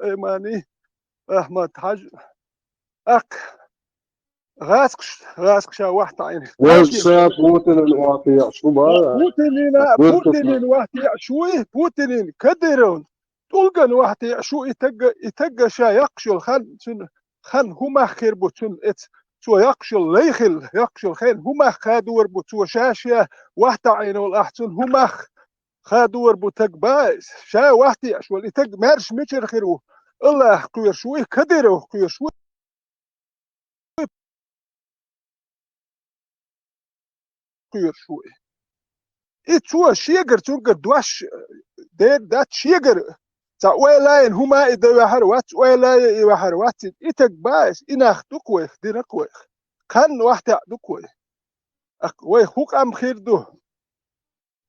إيماني أحمد حاج أك غاسق شا واحد عيني وشا بوتين الواقع شو بقى بوتين واحد شوي بوتين كدرون تلقى واحد شو يتجا شا يقشل خن هما خير بوتون ات شو يقشل ليخل يقشل خير هما خادور بوتو شاشة واحد عين والأحسن هما خادور بوتك بايس شا واحد شو يتج مارش ميشر خيرو الله كوير شوي كدرو كوير شوي كوير شوي إتوا شيجر تونجر دواش دات شيجر تا ويلاين هما إذا وحروات ويلاين وحروات إتك بايس إناخ دكويخ دينكويخ كان واحد دكويخ أكوي خوك أم خير دو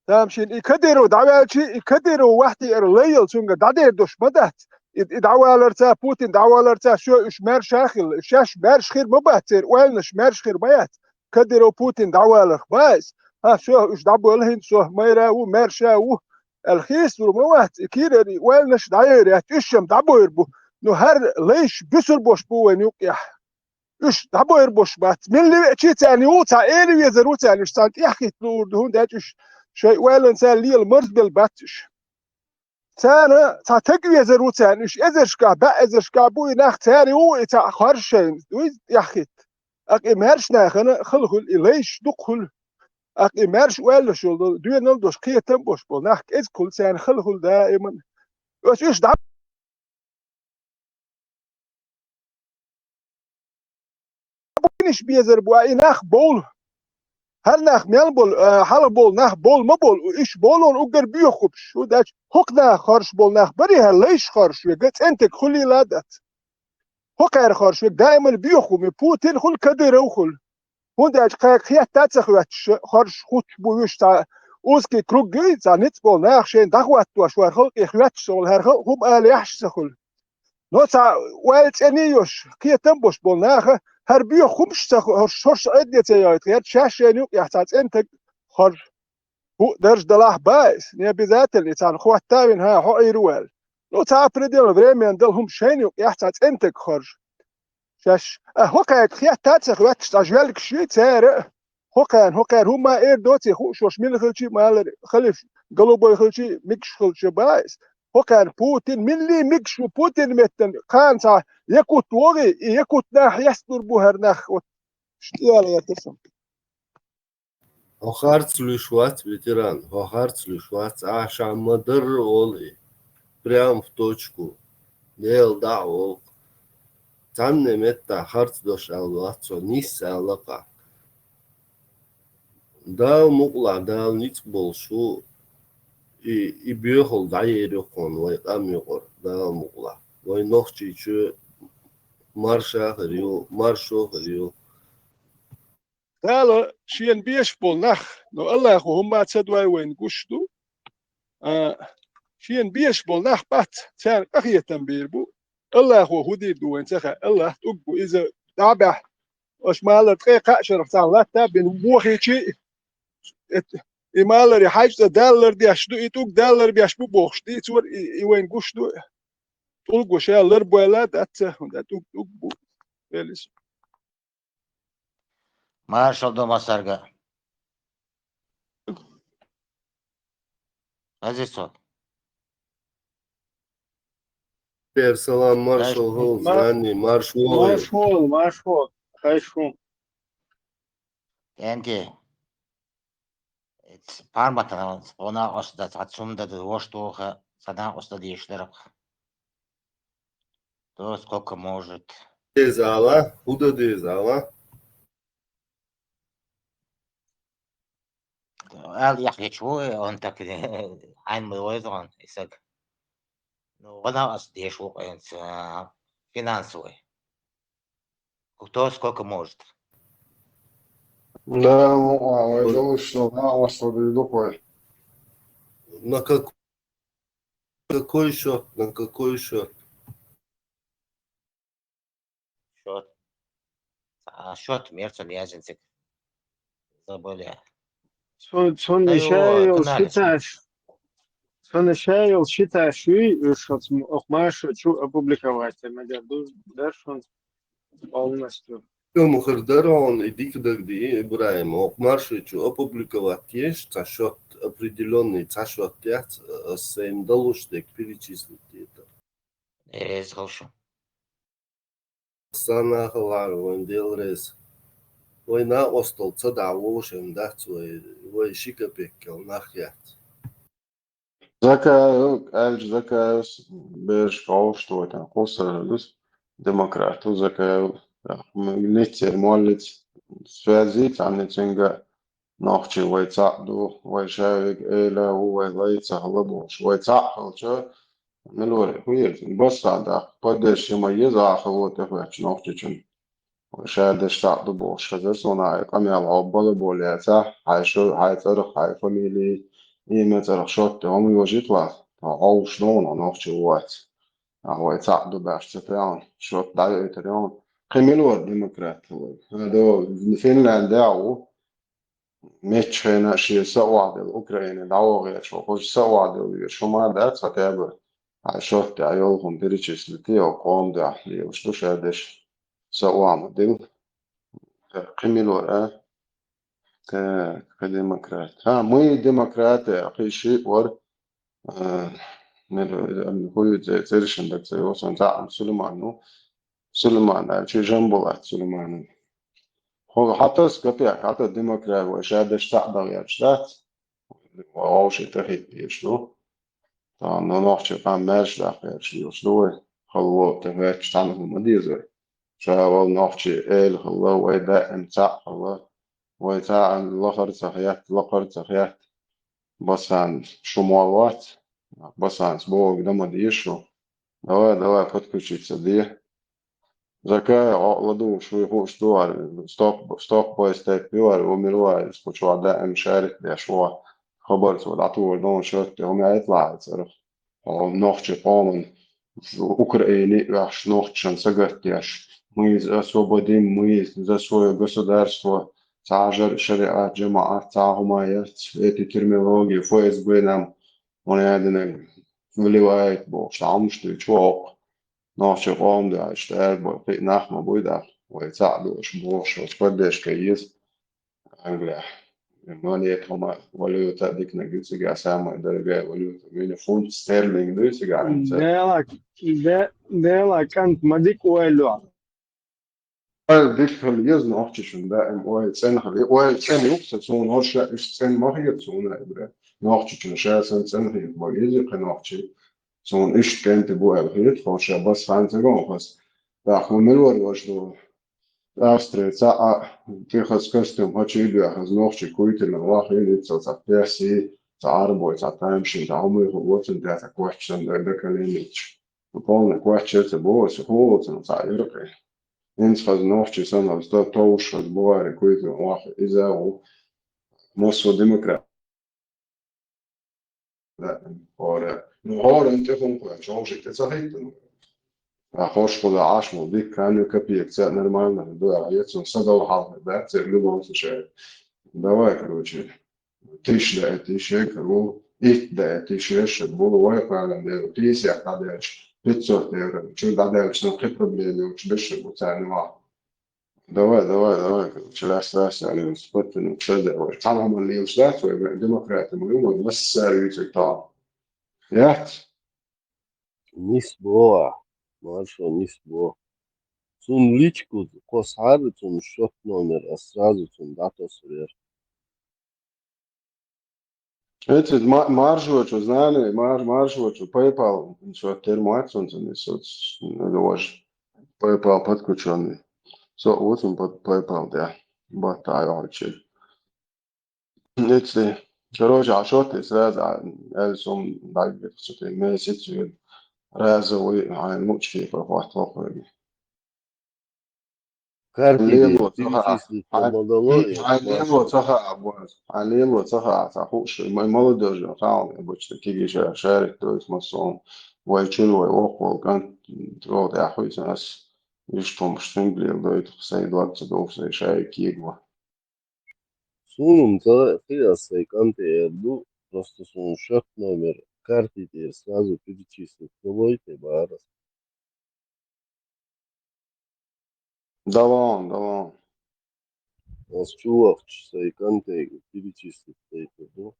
تامشين يكدروا دعوالشي يكدروا واحد إرليل تونجر دادير دوش بدات دعوالرتا بوتين دعوالرتا شو شمار شاخل شاش مارش خير مباتر ويلنا شمارش خير بيات كدروا بوتين دعوالر بايس ها شو إيش دعبوا لهن شو ميرا ومارشا و الخيس وموات كيري ويلنش داير يا تشم دعبوا يربو نو هر ليش بسر بوش بو ونيوقيح إيش دعبوا يربوش بات من اللي شيء تاني وتا إيري يزرو تاني إيش تاني يحكي تلور دهون داتش شيء ويلن سال لي المرز بالباتش تانا تا تقوي يزرو تاني إيش إزرشكا با إزرشكا بو يناخ تاني و تا خارشين دوي يحكي أك إمهرش ناخنا خلخل إليش دخل أك إمهرش ولا شو دوي نلدوش كي تنبوش بول ناخ إز كل سان خلخل دائما إيش دعبوا إيش بيزر بو إناخ بول هل ناخ ميال بول حال بول ناخ بول ما بول إيش بولون أقدر بيخوب شو داش هوك ناخ خارش بول ناخ بري هليش خارش وقت أنت خلي لادت هوك هر خارش دائما بيخوب بوتين خل كدر وخل هو داش خيات تاتسخ خارش خوت بويش تا اوسكي كروجي تا نيت بول ناخ شين دعوات وشوار خلق إخوات شغل هر خلق هم آل يحشسخل نو تا ويلت أنيوش كي تنبوش بول ناخ هر بيو خوبش تا شورش عدية يايت غير شاشينيو يحتاج أنت خارج هو درج دلاح بايس نيا بذات اللي تان خوات تاوين ها هو ايروال لو تا بريديل بريميان دلهم شينيو يحتاج انتك خرج شاش هو كان خيات تاتسخ وقت تاجوالك شي تار هو كان هما اير دوتي خو شوش مين خلشي مال خلف قلوبو خلشي ميكش خلشي بايس هو كان بوتين ملي ميكش بوتين متن كان تا يكوت وغي يكوت ناح يستر بوهر ناخ شتيال يا تسم Хохарцлюшвац ветеран, хохарцлюшвац, аша мадыр олы, прям в точку, дел да ол. Танне метта харц дош алвацо, нис алака. Дал мукла, дал ниц болшу, и бьехал да ерекон, вай там йогор, дал мукла. Вай нохчи чу марша хрю, маршо хрю. قال شين بيشبول نخ نو الله هم تدوي وين قشتو شين بيشبول نخ بات تان أخي تنبير بو الله هو هدير دو وين تخا الله تقبو إذا تابع وش مال تقيق شرف تان لا تابين بوخي شيء إمال ري حاجة دالر دي أشدو إتوك دالر بيشبو بوخش دي تور وين قشتو تلقو شيء لربولا دات تقبو إليس Marshall do Masarga. Azizot. Персалам маршал гол, знание, маршал. Маршал. Хорошо. Enti. Parmatana ona osta tatsumda da воштуха сада оста диешлерак. То сколько может. Дезала, куда дезала? Ал يحكي شوي он так عين موازن يسك. Ну она оста шо финансовый. Кто сколько может. Да, ну, я думаю, что на вас докой. На какой счет? На какой счет? Счет. Счет мерцен язенцик. Забыли. Son Да нечаянно его канале. скитаешь. أنا شايل считаю, что Охмашу опубликовать, даже полностью. يوم خردرون идик дагди Ибраим, Охмаршичу опубликовать есть, цашот определенный, цашот тяц, сейм долуштек перечислить это. Изгошу. Сана халарван делрез. Война остал цада вошем дац, вой шикапекел нахят. Zakājus bieži kauš to tā klusarus demokrātu zakāju. Nici ir molits svētzīts, annicinga nokči vai cādu, vai šāvig ēlā, vai laica laboš, vai cāhalča. Melori, huiet, basādā, padēšima iezāhalot, efēč nokčičun. Vai šādi štādu boš, kad es runāju, kamēlā obbala boļēcā, haicara, hai familija. مثلا شوت هم يوجدوا أو شلون أنا أخشوات أو يتعدوا باش تفعل شوت دايو يتريون قيملوا الديمقراط هذا فنلندا أو مش هنا شيء سواد الأوكرانيا دعوة غير شو خوش سواد شو ما ده تتابع شوت عيالهم بريتشس لتي أو قوم ده اللي وشلو شادش سواد مدل قيملوا كديمقراط ها مي ديمقراط أخي شيء ور هو زي عندك زي وصل تاع سليمان شي جنبه سليمان هو حتى سكتي حتى الديمقراط وشادش تقدر يشتات وعوش تحت يشلو طبعا نوحش قام ماش داخل يشلو خلو تفاش تعنهم مديزر شاول نوحش إل خلو ويدا امتاع خلو ويتاع لقر تخيات لقر تخيات بس عن شمالات بس عن سبوع قدام ديشو давай подключиться دي ذكاء عقلده شوي هو شتوار ستوك بايستيك بيوار وميروا سبوشوا دائم شارك بيشوا خبر سود عطور دون شرط هم يطلع يتصرف أو نوختش قانون أوكراني راح نوختشن سجرتيش ميز освободим ميز за свое государство تاجر شريعة جماعة تاهمايات эти терминологии ФСБ нам он яден вливает бог عمشت يشوق نوع قوم ده اشتغل بقى نحمة بويدا ويساعدوا شبوش وتقدش كيس أنجلا مالية هما ولو تأديك نجيس جا سامع درجة ولو من فونت ستيرلينج دوس جا ديلا كانت مديك ويلو ديك اليز نوعتشون دائم ويتسن يوكسون هرش يستن ما هي تسون إبرة نوعتشون شاسن سن هي بويزي قنوعتشي سون إيش كانت بوه الهيت خوش بس فانتقون بس راح ملور وجدو Австрия تيخز كستم هاتشي بيخز نوخشي كويت الواحد يتسو تبيسي تعربو تعتمشي تعمي هوتن داتا كوحشن دكالينيتش وقالنا كوحشة تبوس هوتن تعيرقي إنس خز نوخشي سنة بس توش خز بواري كويت الواحد إذا ومصر ديمقراط لا هورا نهار انتخون كوحشوشي تسهيتن خوش خدا عاش موديك كانوا كبير كسر نرمالنا دو عيتون صدوا حال ده تغلبوا في شيء دواء كروتشي تيش ده تيش كرو إيت ده تيش يش بولو واقع على ده تيس يحتاج بيتزا ده شو ده شنو خبرة بلي وش بيش بتاعنا ما دواء كروتشي لا أساس يعني سبت إنه تصدق وطبعا اللي يوصلت ديمقراطي مهم بس سعر يتقطع يات نسبوع مارشو نسبوع سون ليچكو قصحابتون شوت نومر أسرازتون داتا سرير Эти маршрут, знали, маршрут, PayPal, что термоакцент, лож, PayPal подключенный. Вот он под PayPal, да, батаю вообще. Эти, короче, а что ты сразу, эльсом, да, что-то месяц, разовый, а мучки, прохват, лохуй. كارتي Лево, перечислить помогало, лево, лево, تخوش ما молодежь فاهم обычно تيجي شارك تويس مصون ويشيلوا يوقفوا كان تروح يا أخوي ناس يشتم شتنجلي دويت خسين وقت دوف زي شاي كيجوا سونم تا خياسي كانت يردو просто سون شوت نومر карты теперь сразу перечислить. Лойте, барас. Давай. А с чувак, часа контейнер перечислить. Ну,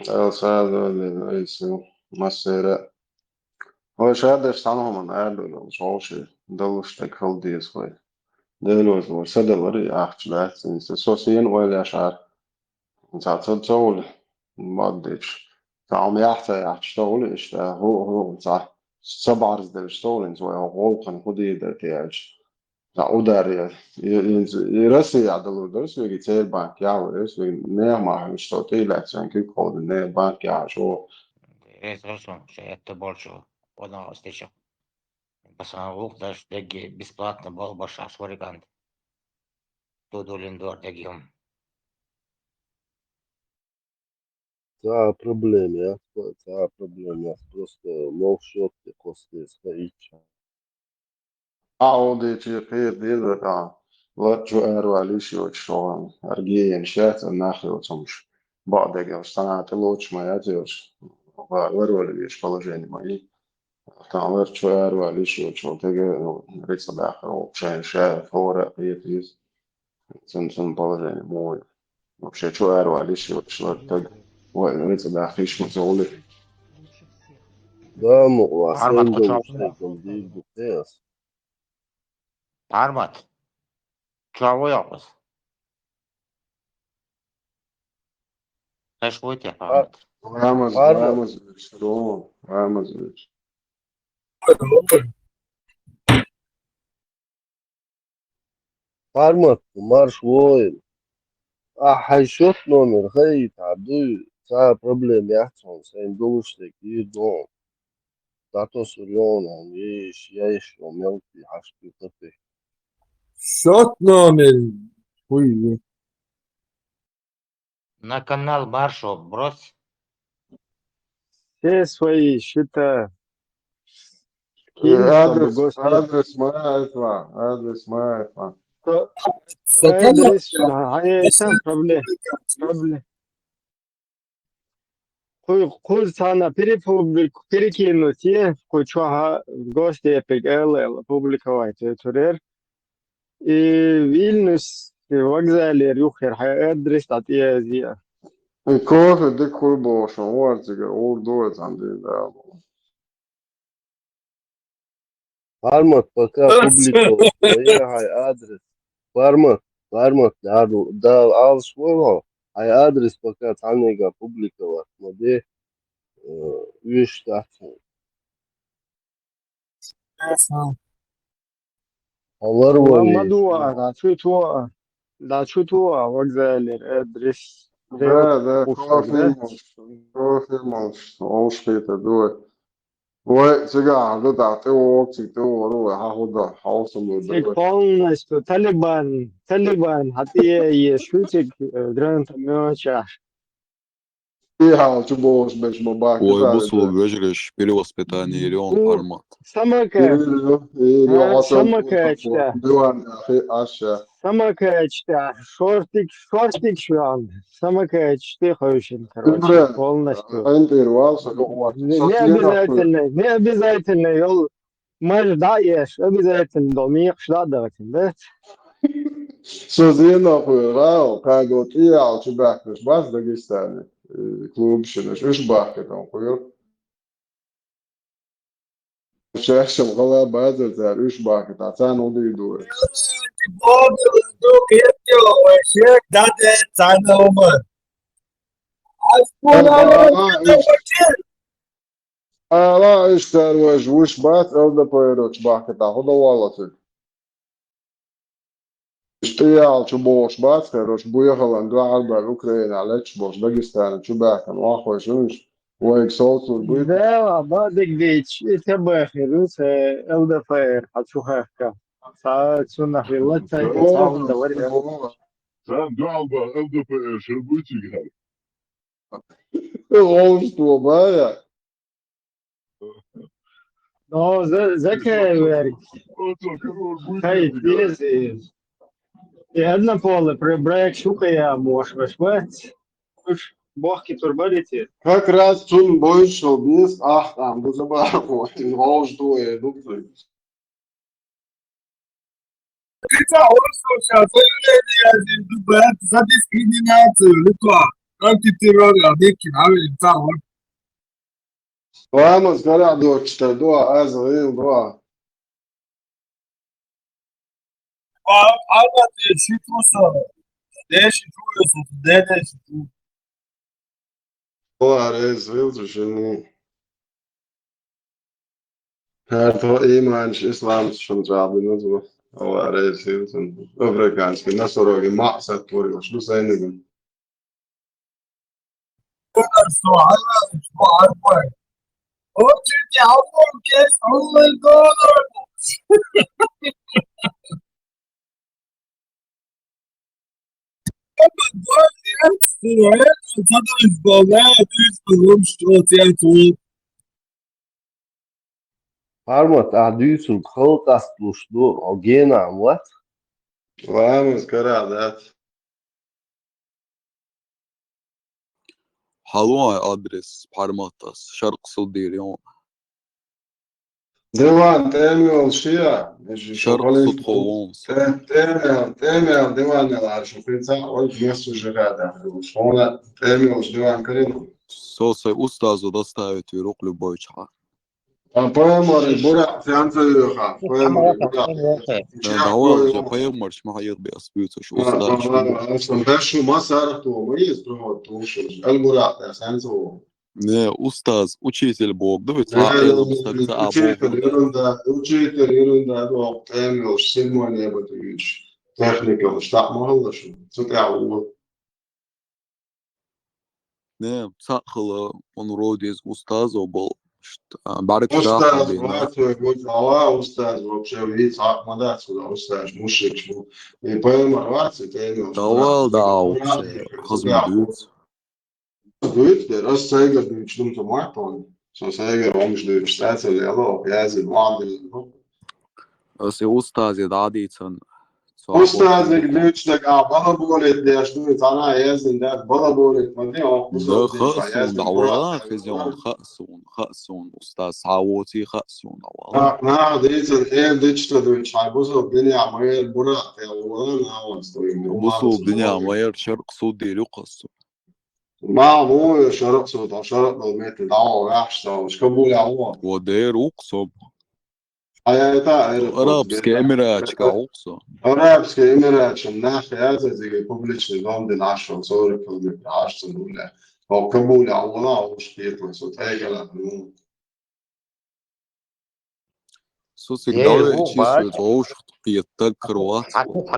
Elsa, Masera. Hoş erdeš tamamen erdőlöm, solši daluştek haldies vai. Dēļos var sadal arī ākšķi viņas sosien oiļašār. Tā cauli maddīš. Tā jāhtā ākšķi is hو tā sabārs dēļ stolins vai holkan hudīdē tieši. Tā udarīja. Rasījā dalūdus, vīgi cēlbank jāvaries, vīgi neamāhiņš to tīlēts, vien kikodi nebank jāšo. Хорошо, что это больше понял, что пацан даже деги бесплатно был больше шварикант. Тут улиндор дегиум. tā problēma, tā problēma. Просто новшот, кости стоит. Audīči piedīda tā Latviju ērvēlīšoču ar gījienu šeit un nahļūcumš. Bādēgiem stanāti lūčumai atzīvš varolīviešu palažēņumā. Tā Latviju ērvēlīšoču tegi rīcadāka rūpšēn šeit fórē pietīs un palažēņu mūju. Вообще, čo ērvēlīšoču tegi rīcadāka išmacūli. Да, мол, Армат асен хоча. долуштеком дīvdu tēs. Армат. Чего япус? Эш будет я армат. Vēmazviļs, Roma, Vēmazviļs. Farmat, marš vojn. Hayshot номер, hei, tādu, tā problēma jācon, sen doluştek dīvdu. Datos urjona, jāieš jau melti, haški tāpēc. Счет номер. Хуй. На канал Маршо брось. Все свои счета. Кинь, чтобы Господь... Adres mājasvā. Адрес, там проблема. Курс на перекинуть, куча гости ЛЛ публиковать турер. И Вильнюс вокзале Рюхер, адрес от Езия. Kofi dik kurbošana, ordziga, urdodzam dīdāmu. Farmat, пока публиковал, hei, адрес. Farmat, да, алш volo, hei, адрес пока tānīgā publikovāt, modi, viš tācun. Varvoli. Да, чутуа вокзале адрес. Да, kofi mums, olšpīta dod. Vai, cigā, tā tev okcik, tev varu, hahuda, hausamu dod. Полностью Талибан, хатие шутик гранта мёча. Iehalču būs, bet mabāk. Ой, Буслуг, Вежриш, перевоспитание, Ирион, Армат. Самака, самакачта, шортик шван, самакачты хойшин, короче, полностью. Не обязательно, ёл, можешь даешь, обязательно, долмик, шладователь, да? Sazināju, vēl kādot iealču bēknes Bazdagistāni klubšanas, Išbāketam, kur šešam galā bēdzot ar Išbāketā cēnu dīdoju. Ālā iztērojuši Išbāt, LDPR Išbāketā, hodovalatu. اشتيال شبوش باتخير وش بويغلان دو عربة أوكرانيا على شبوش داغستان شباكن واخوة شنش ويك صوتو البيت Да, бадик дич, это бахирус, ЛДФР, отшухавка. Саацунах вилата, саун давай. Sen galiba LDPR şerbeti gel. غوشتو بايا Но закай верк. Хай, и одна поле, прибрать шука я можешь вышвать. Бахки турбалите. Как раз zum Beispiel bis 8 am Busabaro in Rauschdoe, Dupfel. Это also шофёры дубят за дискриминацию, лука. Антитеррор, объектив, авиация. Vamos, galera, do Titador, Azael, do Алла, ты шитуса. Deixa tu, deixa tu. Ares, Wilson. Her to iemaņš islāms šam trābi nazva. Ares, Wilson. Afrikānski, nesarogi māksat turījuši, nu sainīgam. Что, Алла, что, Алла? Очень тяжело, кес, Алла, доллар. Harmat, dűszünk halkasztusdu a génámot. Vamos, garādāt. حلوة أدرس بارماتاس شرق سودي اليوم Divan, tēmjol šajā. شرق سود خلونس Tēmjol divan nelāšu. Pēc oļu miesu žarādā. Šona tēmjol divan karinu. سوسي أستاذ ودستاوي يروق لبويشها Pojamori, burā, fiancajuha. Pojamori, burā. دهوال جابايا مرش ما هيض بأسبوتش أستاذ شو Esam bešu masāra to mīz, prot, tūšos. Elburā, tās enzo. Не أستاذ учитель Бог да ведь عائلة مستقطع Učitelj irundā to tēmjol simoni ebatujuši. Tehnika, šta mahalašu. Cutā uva. не سأخل ونروديز أستاذ وبل بعرف Ustaz, شاحة بينا Latvijai būtu galā, Ustaz, вообще vidz akmadāts, Ustaz, mušiks. I pojama vārds, tēmjol. دهوال دا أوكسي خزم بيوت Goed, der is zeker nu iets doen te maken. Zo zeker, waarom de straat lielo, ja, ze wandelen. بس أستاذ يدعدي تن Ustaz, ik nu stuk aan ballabolet, der stuurt aan hij is in dat ballabolet, maar die ook ده خأسون دعوالله فيزيون خأسون أستاذ سعوتي خأسون دعوالله Na, deze een dit te doen, hij was op de ja, maar het borat, ja, we nou eens doen. بصوا الدنيا ماير شرق سودي لقص ما هو شرط صوت شرط لو مت دعوة وحش مش قبول عوض. ودير وقصب حياتا أرابسكي إمراج كعوقصة Arabske Emirates الناحية هذا زي public London 10 صور كلمة 10 ولا أو قبول عوض وش كيف صوت هاي كلام. سوسك إيه، دولة هو إيشي بعد. سويت يتذكر وات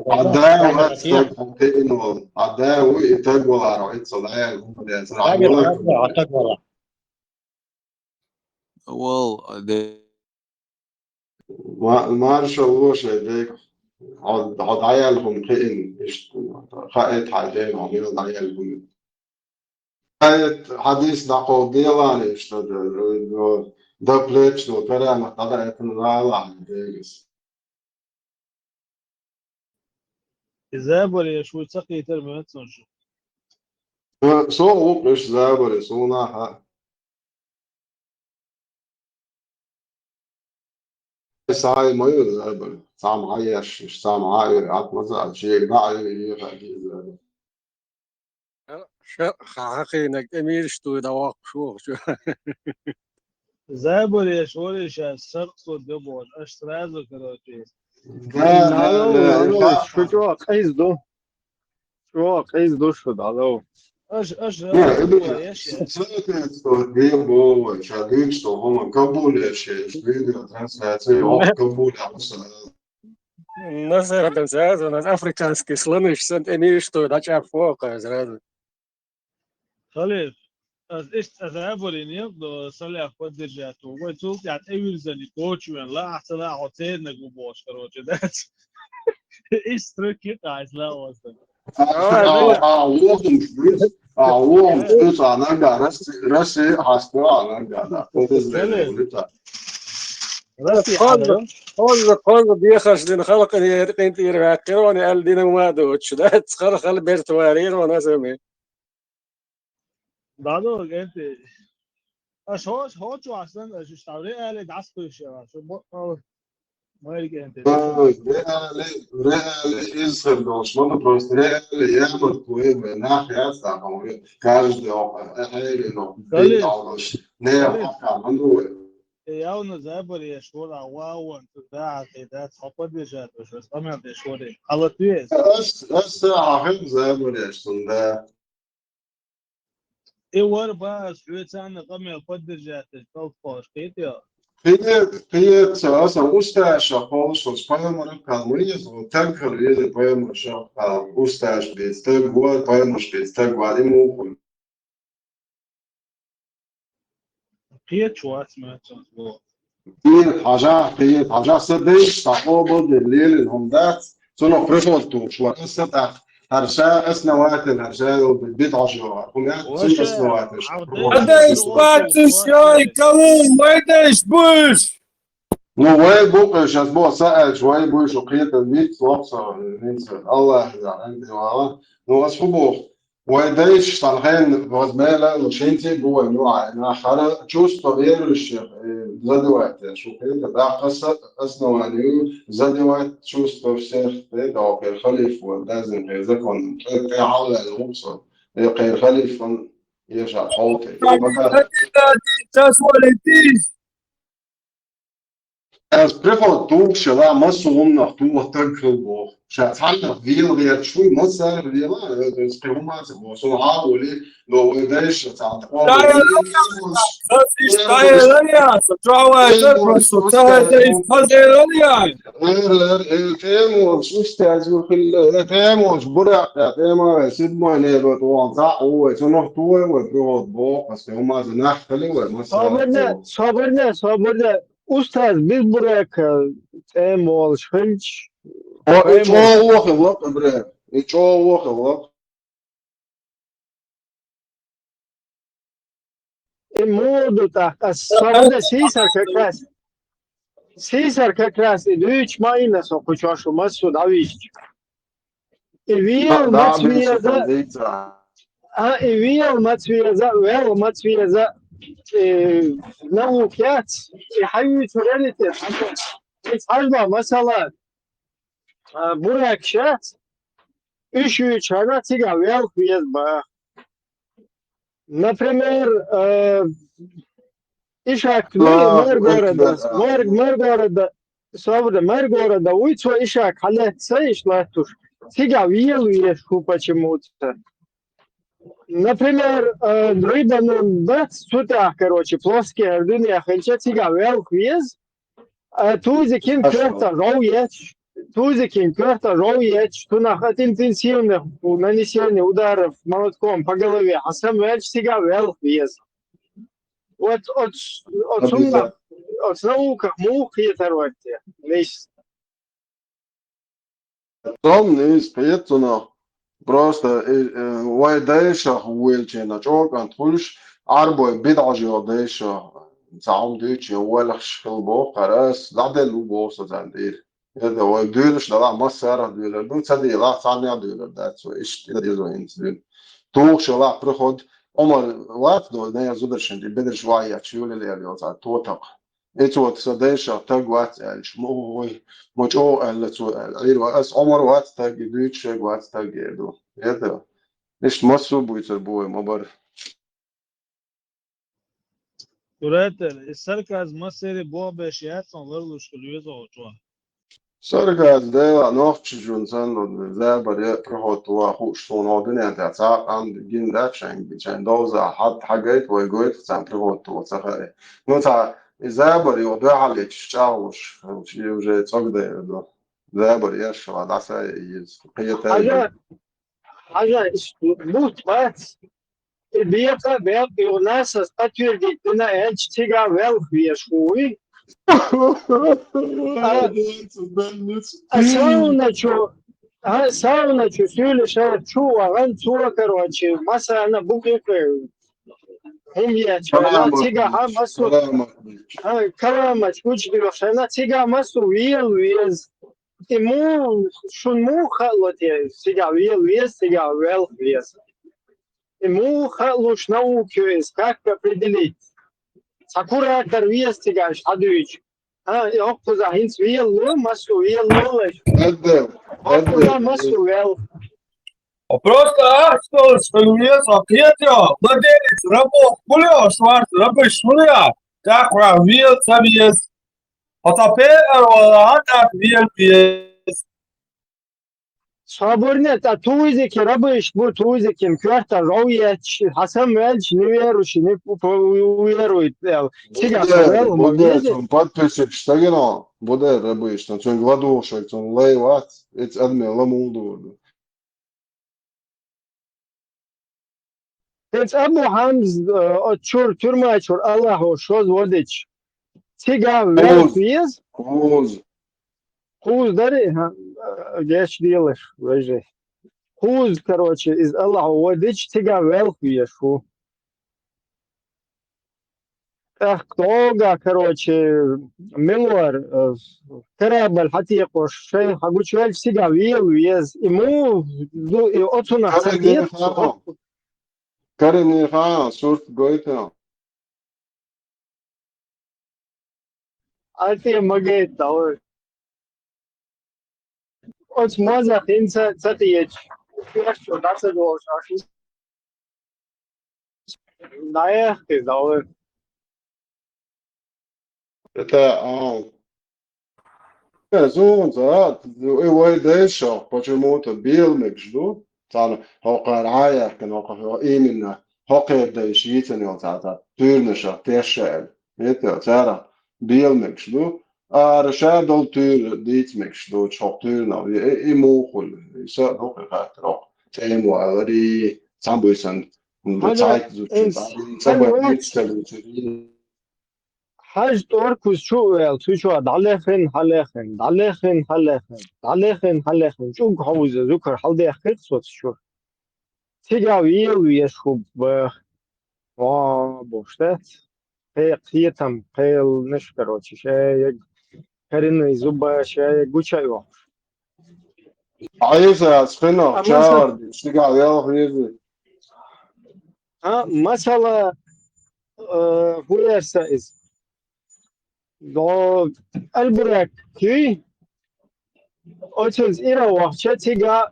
عداوة تقول عداوة تقول على رأيت صلاة well ما شاء الله شيء ذيك عد عيالهم قئن إيش خائت حاجين عميل عيالهم حديث نقول ديلان إيش ده بليتش لو ترى مقدار يتنرال عن ديجس. الذهاب ولا شو تسقي ترمي شو سوق إيش زابر سونها ساي ما يزابر سام عايش سام عاير عطمزة شيء داعي يفعل زابر. حقيقة أمير شتو دواق شو الذهاب ولا شو الشرق صوت دبول أشتراز وكروتي لا شو قيس دو شو دالو أش Gribu šādīgs to homo kabulieši, video translācija, kabulā uzsādā. مثلا زاد وناس أفريقيانسكي سلانش سنت أمير شتو داچا فوق زاد خليل إيش الذهاب ولا نيب صلي أخوات درجاته وتوك يعني أول زني كوتش وين لا أحسن عطين نجوبوش كروتي ده إيش تركي عايز لا وصل Ovom štucā nagā rasi hastā nagā. خذ بيخش دين خلق قينت يرعقر وانا قال دين ما دوتش ده خلق بيرتوارير وانا سمي دادو انت اشوش هوتشو اصلا شو اشتغلي قال دعس كل شيء شو ما يلقى انت Reali izsardošs, manuprāt, reāli iemarkoja nākļi atstākam, каждый ērienu قال bitāloši neapakā mandoja. ياونا زابر يا شورا واو انت ده كده تحط بيجات وش سامع بشوري على تيس Es أحب زابريش ده. ايه ور بقى سعود سنة قمي قدر جات الفوش كيت يا Piet esam uzstājuši pajamu kalnijas, un tagad ir pajamuši uzstājuši pēc tev godu, pajamuši pēc tev godu mūku. قيت شو اسمه Piet sadēļ, sahobodu lieli hundāts, sono prefotu šo esatā. هرشا اسنوات الهرشا بالبضع جوار هناك ثم اسنوات Cadê espaço, senhor? Calum, cadê espaço? Ну, وين بوقش أسبوع سأل شوي بوش وقيت الميت وابصر ننسى الله عندي والله نو أسبوع ويديش طالعين غزمالة وشينتي جوا نوع أنا خلا جوز طبيعي الشيء زاد وقت شو كده ده قصة أسنوانيو زاد وقت جوز تفسير ده أو غير خليف ولازم إذا كان كده على الوصل غير خليف يرجع حوطي بقى Tas olhos. Es prefer tūkstoši vēl masu un nach to tagad. Šāds hanna vēl viet šui masā vēl, es pirmās būs un āuli no vedēša tāda. Tas ir aliás, trabalha prosto, tas ir aliás. Temos uzstāju temos burā, temos sidmaņē, bet on tā, un no to, vai prot bokas, pirmās nahtali, vai masā. صابرنا أستاذ بالبريك مول شفنش It's all walking up, Brad. It's all walking up. المود تحت صابرنا سيسر كلاس دويتش ما ينسو كوشاشو مسو داويش إيويل ماتسويزا إيويل ماتسويزا ويل ماتسويزا نو كات يحيي تورينتي حاجة مثلا بريك شات إيش أنا تيجا ويل كويس با например إيشاك مر города صابر мэр города уйцо إيشاك халет сеиш латуш тига виел виешку почему-то. Например, рыба бац сюда, короче, плоские ордыны, хэнча тига вел квиз, тузикин кверта роуеч, тунахат интенсивных нанесения ударов молотком по голове, а сам вельч тига вел квиз. Вот от наука мух и тарвати. Там не спецно. Просто ويديش ويلشينا جوكان تقولش عربو بيدعجي وديش تعم ديتش ولخش خلبو قراس لعدل وبوسة زندير هذا هو دولش لا ما سعر دولار دون تدي لا ثانية دولار ده سو إيش كده يزو إنسان توش لا برخد عمر وقت دول نيا زودرشن دي بدر شوية شو اللي يلزع توتق إيتو تصديش تاج وقت إيش مو مجو اللي تو غير وقت عمر وقت تاج ديتش وقت تاج يدو هذا إيش مصر بيتربوه ما بعرف توريتر السركاز مصري بو بشيات صنغرلوش كليوزا وطوا Sargāds dēlā nošķižun zenu zēbari prohotu huš un odinēt jācā andi gin dēkšēn, bičēn dozā حاجات ويقولك تعمل prohotu وصخري. نو تا zēbari o dēhali čšķāluš, šī уже цогдē do. Zēbari iešā dasā iz qiyatē. حاجة بوت بس البيئة بيبقى وناس أتوردي إنها إيش تيجا ويل في شوي ساونا شو سؤال شيء شو عن شو كروتشي مثلا أنا بقول هم يا تيجا هم مسو كلامك وش بيروح أنا تيجا مسو ويز إمو شو مو خلوتي تيجا ويز تيجا ويل ويز Ему халуш науку есть, как определить. Сакуратор вестигач, адуич. И оккуза хинц виелло, массу виелло. Edel, Оккуза Edel. массу вел. Просто Арстос появился, ответил, владелец рабов, кулё, шварц, рабы, шуля, так вил самец. Отапер, так вил пес. Sabırnet, tuizeki rabış bu tuizekim körta roviyeç, Hasan velç, niveruş, ne uveruit. Siga savel, Bude, maviyedi. un patpēsīgs stagino, bude rabīšs, un cun gladošais, un leivāts, it's admēla muldūdu. Pēc Abu Hamz, otçur, türmaçur, Allahu, şoz vodiç. Siga vel kviz, Uz, kuz dari, geç değilir, vece. Kuz, короче, из Allahu vodiç, siga vel kviz, şu. Тога, короче, Милуар, Терабель, Хатико, Шейх, Агучуэль, всегда вил, вез. Ему, и отцуна садет. Karin ir hāna, surf goitā. Альте магет, да. Отц маза, хинца, цатиеч. Фиашо, даса до шаши. Наях, ты, да. Это, zoons, eu vai deixar, почему-то белмик жду. Tāna hoqa rājā, ka hoqa īmina, hoqa dēļ šīceni jau tā tūrneša tiešēļ. Iet jau cērā, bielmik ždu. Ar šēdol tūr dīcmik ždu, čok tūr nav. I mūkuļ, I sēd hoqa kārt rok. Tēmu arī sambuisan, un cait zuču. Sambuisan dīcteļu. حاج توركوز شو شو دالخن هالخن دالخن هالخن دالخن هالخن شو خوز ذكر حال ده خير صوت شو تيجا ويشوب بوشتات قيتم قيل نشكر شيء كرين زوبا شيء غوشايو عايزة سخنة شاور اشتغل يلا خيزي مثلا هو يرسائز دو البرك كي اوتز ايرا وقت تيجا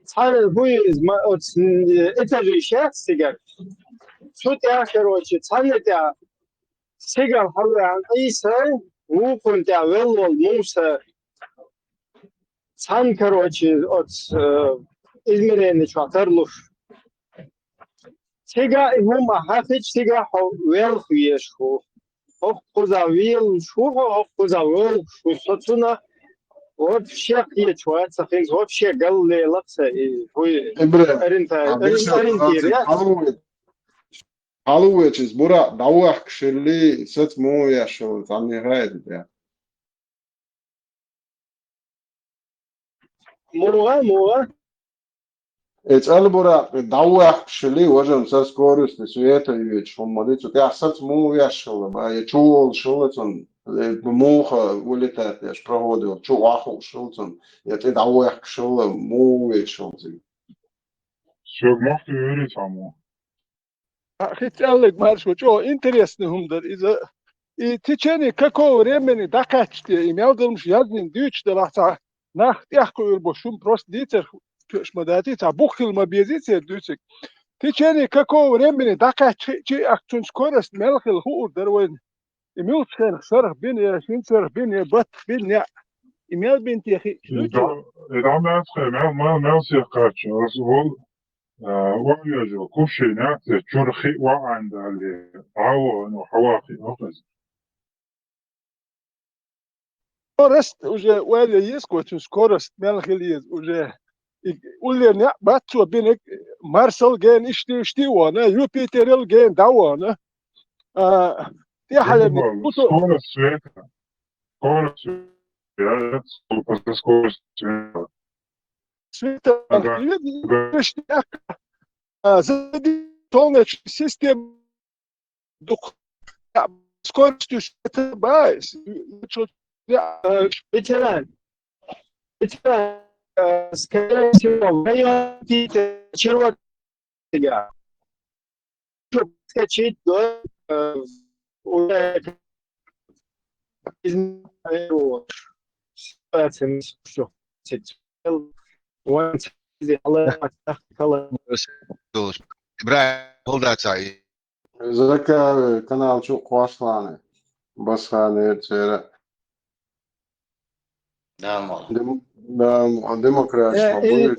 صار هويز ما اوتس اتريشات سيجار شو تاع كروتش صار تاع سيجار حول عن اي سنه وكنت تاع ويل موسى صار كروتش اوتس ازمرين شاطرلوش سيجا هم حافظ سيجا ويل خويش هو Кузавил, шухо, кузавил, шусотуна. Вообще какие человек, сахин, вообще галле лапса и хуй ориентирует. Halloweetjes, bora, dauwach kshili, set mooie show, dan je rijdt, ja. Муа. Het elbora, dauwach kshili, wajem sas korus, de sueta juet, van modit, ja, set mooie show, maar je chool, shulletson, bemogen, willet ja, sprohodo, choachel, shulletson, je het dauwach kshili, mooie show, zie. Все, mag je weer iets aan, Хотелок маршо, что интересно хумдар, и течение какого времени докачте имел думш яднин дюч да лахта нах яхко урбошум просто дитер шмадатица бухил мобизиция дюцик. Течение какого времени докачте актун скорость мелхил хур дарвин. Имел шерх бин я шинцер бин я бат бин я имел бин тихи. إذا ما تخيل ما يصير كاتش أصول ويجوا كل شيء ناس تشرخي وعند اللي عاون وحواقي أخذ Скорость уже валя есть, очень скорость мелхил есть уже. Улерня батсо бинек Марсел ген ишти وانا Юпитер ген дауана. скорость света скорость света Света солнечная система скоростью света байс. Ветеран, скорее всего, в районе червоточины يعني شوف كتشيت دول ولا شوف وانت الله الله إبراهيم هولداتاي Zaka kanal çok kuaslane. Baskhane tsere. نعم والله Demokrat ma buyur.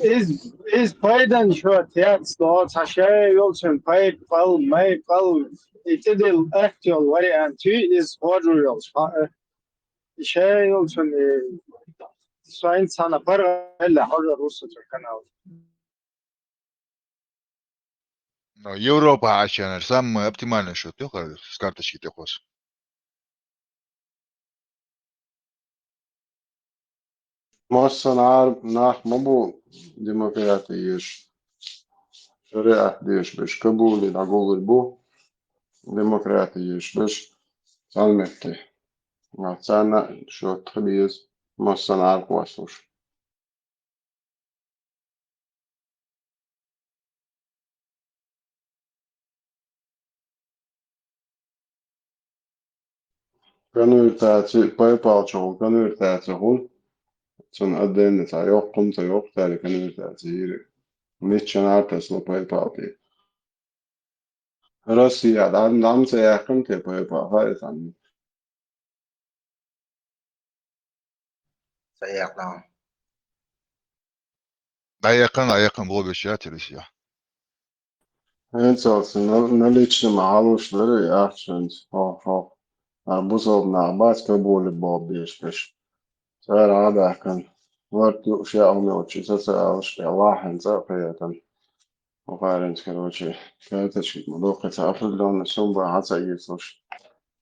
is Biden şu tiyat stat haşe yolsun pay fal may fal itidil actual variant is order şey yolsun sayın sana para illa harra Rusya kanal. Европа عشان самое оптимальное что ты с карточки ты хочешь. Massan arb nah mabu demokrati yeş. Şeriat diyeş beş kabul da golur bu. Demokrati yeş beş salmette. Ma sana şu tabiiz massan arb kuasluş. Kanırtaçı paypalçı kanırtaçı hun. Son addennet yok kumta yok tali kanırtaçı yeri. Niçin artasını paypaltı. Rusya damsa yakın te paypal hayatan. سيقام لا يقن بو بشيات Rusya. Evet olsun. Наличные малышları yaşın. Ha. Bu sorunlar başka böyle bobleşmiş. Sonra adakan. Vart şey almıyor. Çizse alıştı. Allah'ın zafiyeten. وقارنت كروتشي كاتش مدوخة أفضل سومبا حتى يسوش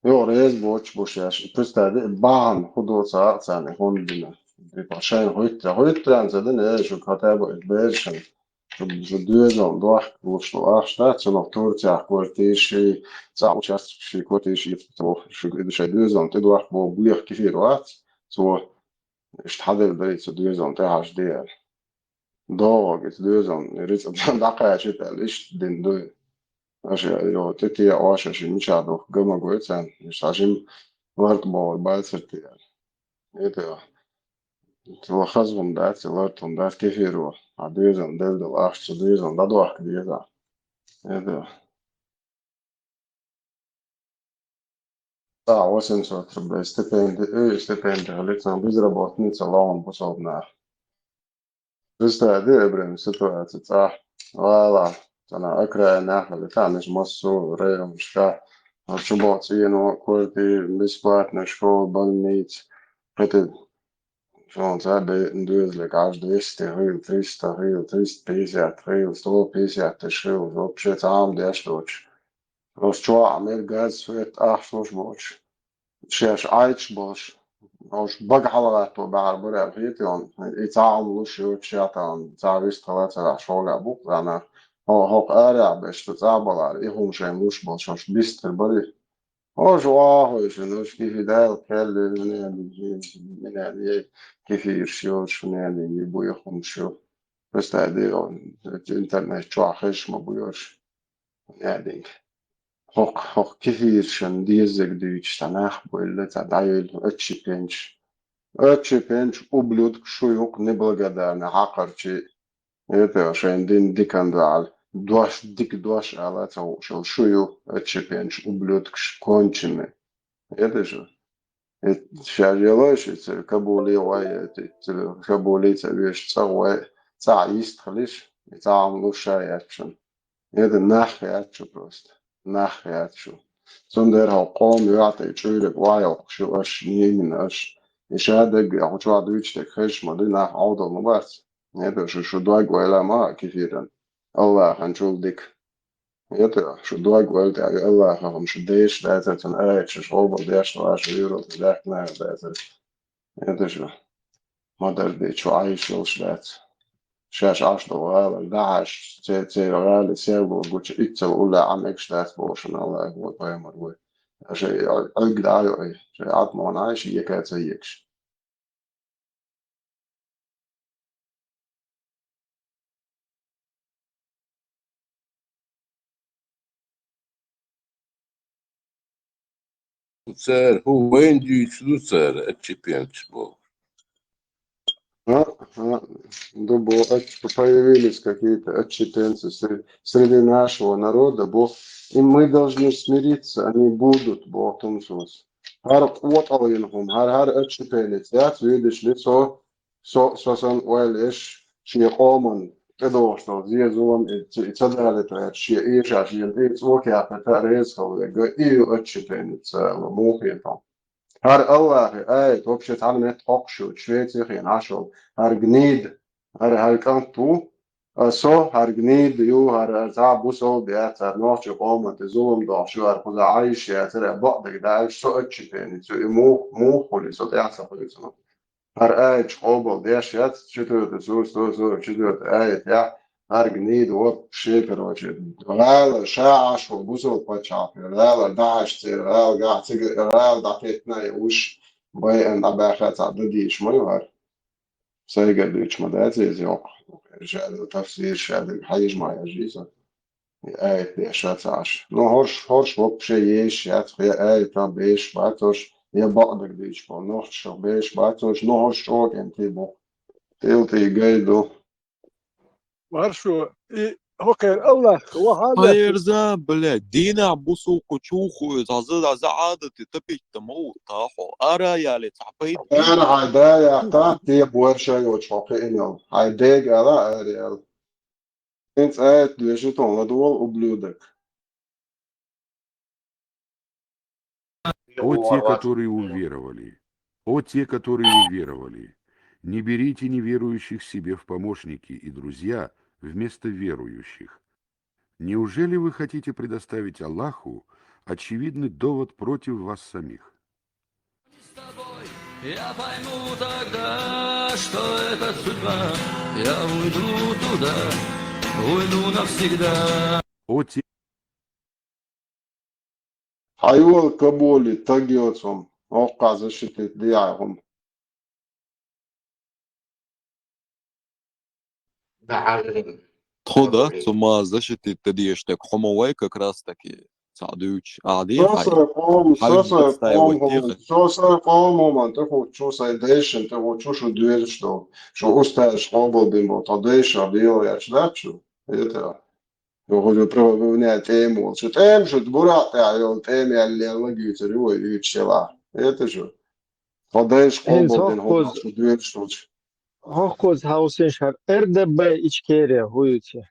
يو ريز بوشياش تستعد بان خدو ساعة ثانية هون بنا عشان هويت زدن إيش وكتابة إتباشن شو دوزن دوح وشو أشتات شنو تورتيا كورتيشي ساعة وشاس شي كورتيشي شو إذا شي دوزن تدوح بو بليخ كثير وقت سو اشتحدل بريت سو دوزن تاعش ديال Doğru, diyorsan, rica dakika çıta, iş dindu. Aşağı yo, teti aşağı şimdi çado, gama goysan, şaşım vart bol, balsırtı yani. Ete o. Tu hazbun dert, vartun dert kefiru. A diyorsan, devde aşçı diyorsan, da doğak diyorsan. Ete o. Sağ olsun sonra, stipendi, haliksan biz robotnica lavan posobna. Представляю, прям ситуация, вала, она окраина, там из массу, район, работа, ну, квартиры, бесплатная школа, больница, это, что он дуэзли, каждый 200 гривен, 300 гривен, 350 гривен, 150 тысяч гривен, вообще там 10 тысяч. Просто что, амир газ, свет, слушай, больше. Сейчас айч больше. Aus baghalatu barbara hition itaam lushu chiatan zavis talata shoga bukrana hok ara bestu zabalar ihum shen lush bol shosh bister bari ojo hoje nos que vidal kelle minali كيف يرشيو شنالي يبو يخم شو بس تعدي الانترنت شو عخش ما بيوش يعني هوك كيف يرشن ديزك ديش تناخ بويلة تعدايل اتشي بينش Отчепенч, ублюдок, шуюк, неблагодарный, хакарчи. Это шендин дикандал. Дуаш, алатау, шуюк, отчепенч, ублюдок, конченый. Это же. Сейчас делаешь, это кабули, это кабули, это вещь, есть, лишь, это амлуша, акшн. Это нахуй, просто. Нахуй. Зonder قوم يعطي تشويلك وايو شو اش نيمن اش يشادق او تشوا دويتشتك خش مدينة عوض المباس يدا شو دواق ولا ما كثيرا الله هنشول ديك يدا شو دواق ولا تعالى الله هم شو ديش لازم تنقايت شو شغل ديش واش يورو تلاك ما لازم يدا شو ما در دي شو عايش وش لات شاش عاش دوغال داعش تي غالي سيربو قلت إكتر ولا عم إكشتات بوشن الله هو طيب شيء أقدر أي شيء عطمون عايش يكاد زيكش سعر هو وين جيت له سعر الشامبيونز بول. Появились какие-то отчепенцы среди нашего народа, и мы должны смириться, они будут, том смысле. Вот har отчепенец, я видишь лицо, сосан уэлеш, ши оман, это что, зезулам, и цадали то, ши иша, ши интейц, окей, это резко, и отчепенец, мухи там. Har Allah ait вообще там нет окшу Швеции нашел har gnid har kantu så har gnid ju har tabu så det har något om att zulum då så har på عايش يا ترى بعدك ده så ötchipeni så mo håller så det alltså för så har ait obal det шат что-то что-то ait ja har gnid вот ши короче لا شاع شو بوزو بتشاف لا داعش لا قاعد لا دعتنا وش باي ان اباخات عدديش ما يوار سايقة ديش ما داتي يوق شاد تفسير شاد حيج ما يجيزا آية بيشات عش نو هرش وق شي يش يات خيا آية تام بيش باتوش يا بعدك ديش بو نوش بيش باتوش نو هرش شوق انتي بو تيلتي جايدو مارشو هو كان الله هو هذا Хайрза, блядь, Дина бусуку чуху, зазада ты топить тому тахо, ара яли цапает. أنا هدايا تاعتي بورشة وشوقي إنيو هيديك على أريال أنت قاعد ليشتون لدول وبلودك О те, которые уверовали, о те, которые уверовали, не берите неверующих себе в помощники и друзья вместо верующих. Неужели вы хотите предоставить Аллаху очевидный довод против вас самих? Я пойму тогда, что это судьба. Я уйду туда, уйду навсегда. О те, هيول كبولي تاجيوتهم أوقع زشتت دياهم Тхода, цума защиты тадиештек хомовой как раз таки садуч ади хай. Соса قوم من تخو شو سيديشن تخو شو دويرشتو شو أستاذ قابل بيمو تديشن ديو يشلاتشو يترا يقولوا بروبونيا تيمو شو تيم شو تبرع تعيون تيم اللي الله جيتر هو يتشلا يتشو تديش Hins قابل بين هو شو دويرشتو hochkurs hausen şar RDB içkere huyuti.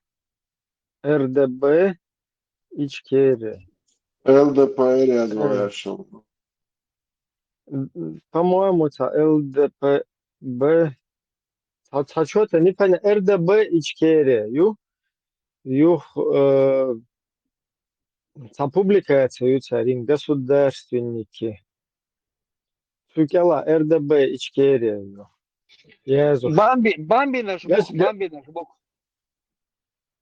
RDB içkere. ЛДПР я знаю, что. По-моему, это ЛДПБ. А что-то не понятно. РДБ içkere. Юх публикация царин государственники. Сукела РДБ içkere. Езус. Бамби наш бог.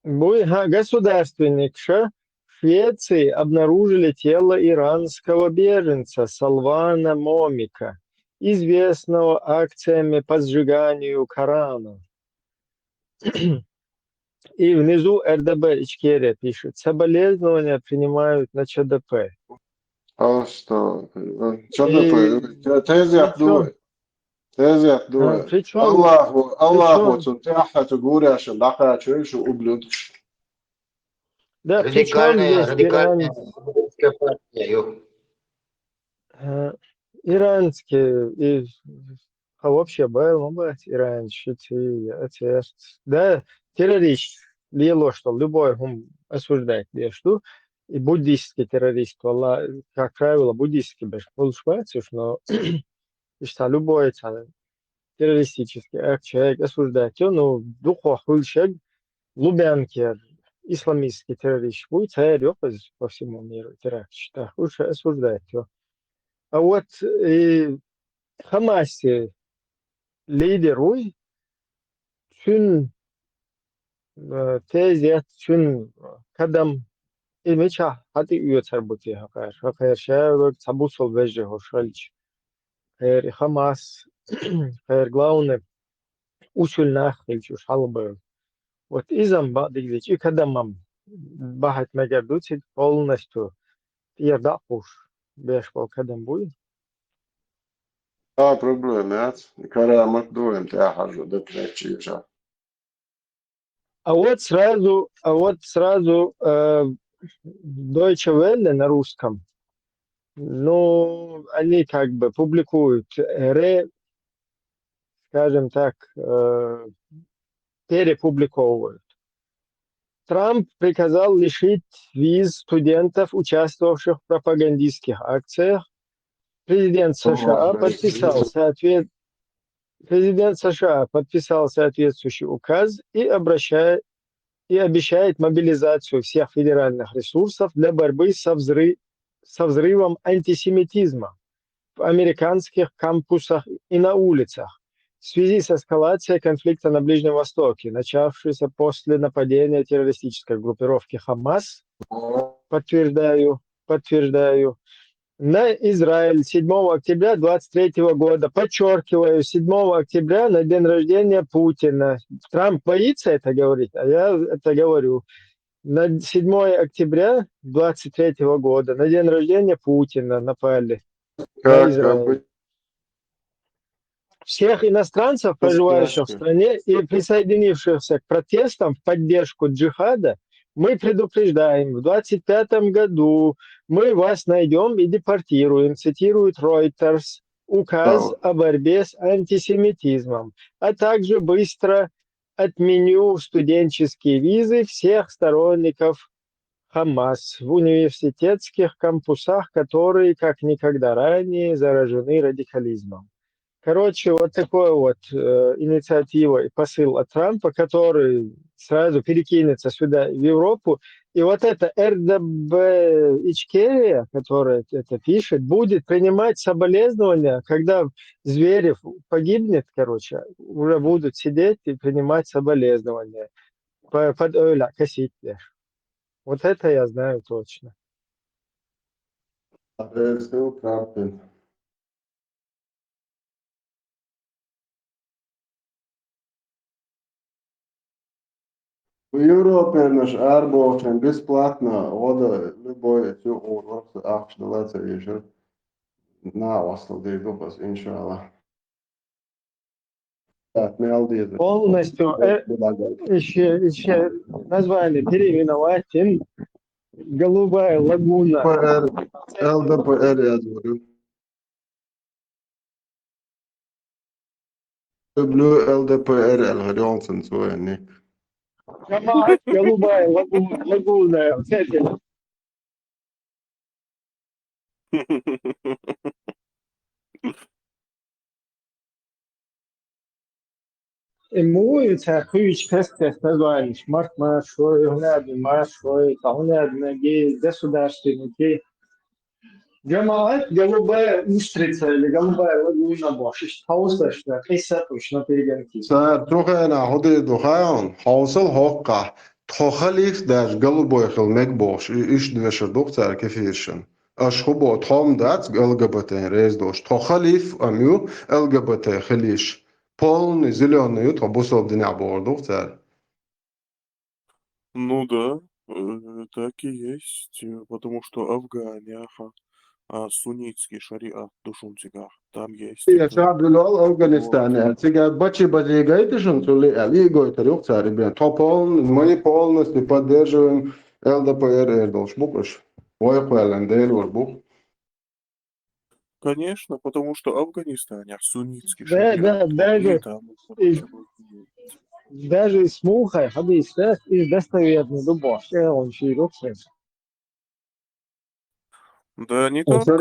Государственник в Швеции обнаружили тело иранского беженца Салвана Момика, известного акциями по сжиганию Корана. И внизу РДБ Ичкерия пишет: соболезнования принимают на ЧДП. А что? ЧДП? Тези дуе. Аллаху цунтяха тугури ашан дака чуйшу ублюдки. Да, причем есть иранские, а вообще был, иранский, да, террорист, лило, что любой осуждает, что и буддийский террорист, как правило, буддийский без полушвайцев, но что любой террористический акт человек осуждает, но духу хульшек, Лубянкер, исламистский террорист, будет царь по всему миру, теракт, что лучше осуждать его. А вот Хамасе лидеруй, тün teziyat, tün kadam ilmeça hadi üye tarbuti hakar şer tabusol vejde hoşalç. Хамас, главное, учил нахилчу шалбы. Вот изам бадыгдич, и когда мам бахат мегардучит полностью пердапуш, Бешвал кадам будет. Проблемēt, karā макдуем тяхажу, да тречижа. А вот сразу Deutsche Welle на русском, ну, они как бы публикуют, скажем так, перепубликовывают. Трамп приказал лишить виз студентов, участвовавших в пропагандистских акциях. Президент США подписал соответствующий указ и обещает мобилизацию всех федеральных ресурсов для борьбы со взрывом антисемитизма в американских кампусах и на улицах в связи с эскалацией конфликта на Ближнем Востоке, начавшейся после нападения террористической группировки Хамас, подтверждаю, на Израиль 7 октября 2023 года. Подчеркиваю, 7 октября на день рождения Путина. Трамп боится это говорить, а я это говорю. На 7 октября 2023 года, на день рождения Путина, напали на Израиль. Всех иностранцев, проживающих в стране и присоединившихся к протестам в поддержку джихада, мы предупреждаем, в 2025 году мы вас найдем и депортируем, цитирует Reuters, указ о борьбе с антисемитизмом, а также быстро отменю студенческие визы всех сторонников Хамас в университетских кампусах, которые как никогда ранее заражены радикализмом. Короче, вот такой вот инициатива и посыл от Трампа, который сразу перекинется сюда, в Европу. И вот эта РДБ Ичкерия, которая это пишет, будет принимать соболезнования, когда Зверев погибнет, короче, уже будут сидеть и принимать соболезнования. Под Ойля, косите. Вот это я знаю точно. В Европе наш арбовчен бесплатно, вода любой урок ахшдалаца вечер на ослады дубас, иншалла. Так, не алдиет. Полностью еще название переименовать Голубая лагуна. ЛДПР, я говорю. Люблю ЛДПР, Алгарионсен, свой ник. Голубая лагуна. Эмуется хуич тест название. Шмарт маршой, гнадный маршой, гнадный государственный. Джамаат голубая устрица или голубая лагуна бошиш. Хауса, что киса точно перегонки. Трохена ходи духаон, хаусал хокка. Тхохалиф даш голубой хилмек бош, иш двешер доктор кефиршен. Аш хубо тхом дац ЛГБТ рездош. Тхохалиф амю ЛГБТ хилиш. Полный зеленый автобусов дня был доктор. Ну да, так и есть, потому что Афгания, суннитский шариат душунцигах, там есть. Я шабдулал Афганистане, сега бачи базигайтишн, тули алигой доктор, ребят. Мы полностью поддерживаем ЛДПР Эрдош Букаш. Ой, Пэлендейл Урбук. Конечно, потому что Афганистане суннитский шариат. Даже и смухай, хадис, из достоверный дубов. Он широкий. Да, не только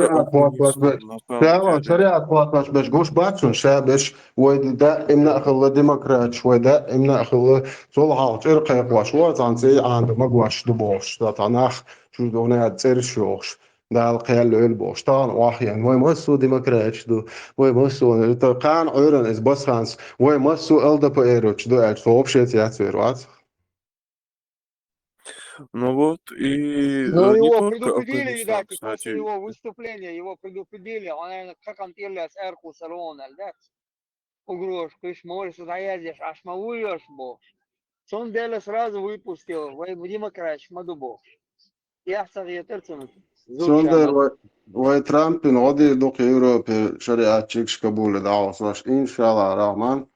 شريعة قوات باش قوش باتشون شابش ودا امنا خل ديمقراط ودا امنا خل صلحة إرقى قواش وطن زي عند مقواش دبوش تطنخ شو دونا تسيرشوش دا القيال البوش طان واحيان وي مسو ديمقراط دو وي مسو تقان عيرن إز بس خانس وي مسو ЛДПР دو أج сообщить я цверват. Ну вот, и ну, не его только предупредили, Афганистан, видать, кстати. после его выступления его предупредили, он, наверное, как он перлес эрку саронал, да? Угрош, кыш, можешь заездишь, аж мавуешь, бо. Сон деле сразу выпустил, в демократию, мадубо. Я, кстати, я терцем. وترامب نغدي دوك يوروبي شريعة تشيكش قبول دعوة إن شاء الله الرحمن.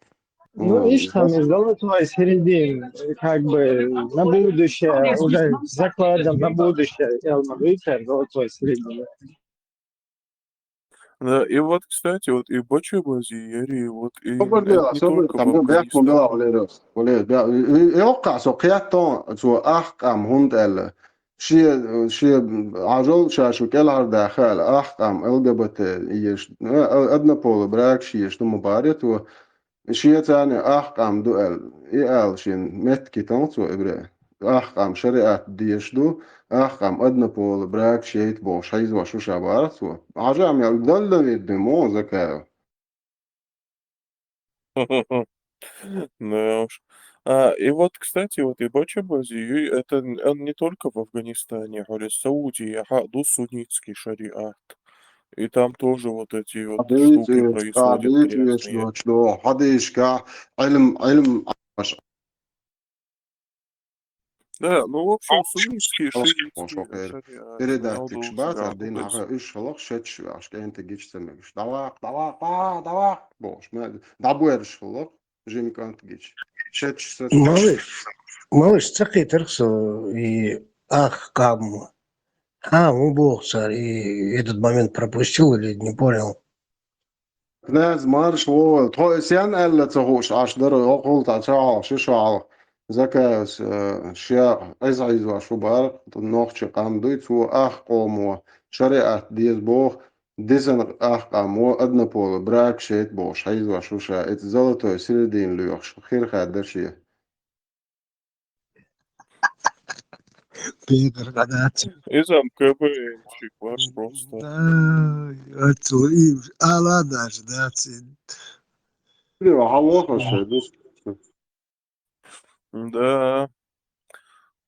Ну, видишь, там из золотой середины, как бы на будущее, уже закладом на будущее, Элма Витер, золотой середины. Да, и вот, кстати, вот и Бочи Базиери, вот и صبر это ليه не صبر только в طب بيحكم بلا Афганистане. ولا يوقع سوقياتون سو أحكام هند ال شيء عجل شاشو كل داخل أحكام LGBT يش أدنى بول براك شيء يشتم مباريت و شيء ثاني أحكام دول إيال شين مت كيتون سو إبرة أحكام شريعة ديشدو أحكام أدنى بول براك شيء بوش هيز وشو شابارت سو عجام يضل يدمو زكاة Да уж. И вот, кстати, вот и Бочи Базиери, это он не только в Афганистане, говорю, Саудия, ду суннитский шариат. И там тоже вот эти вот штуки происходят грязные. يشلو حدا يشكع علم مش Да, ну, в общем, суннитские, مش шиитские وقير шариаты, إريدا Алду تكشبات Сага, الدين вот عقا إيش خلاص شتش عشان أنت جيش سمعش دواق بوش ما دعبويرش خلاص جيم كانت جيش شتش ستش малыш, цакай терксо и ах, кам. Он бог, царь, и этот момент пропустил или не понял? ناس مارش وول تو سيان ألا تهوش عش در أقول تعال شو شعر زكاة شيا أزعيز وشو بار تنوخ قام دويت و أخ قومو شريعة ديز بوخ ديزن أخ قامو أدنى بول براك شيت بوش حيز وشو شا اتزالتو سيردين ليوخش خير خادر شيا Пидор, гадать. и КВНчик ваш просто. Да, отцу ладно, ждать. Да.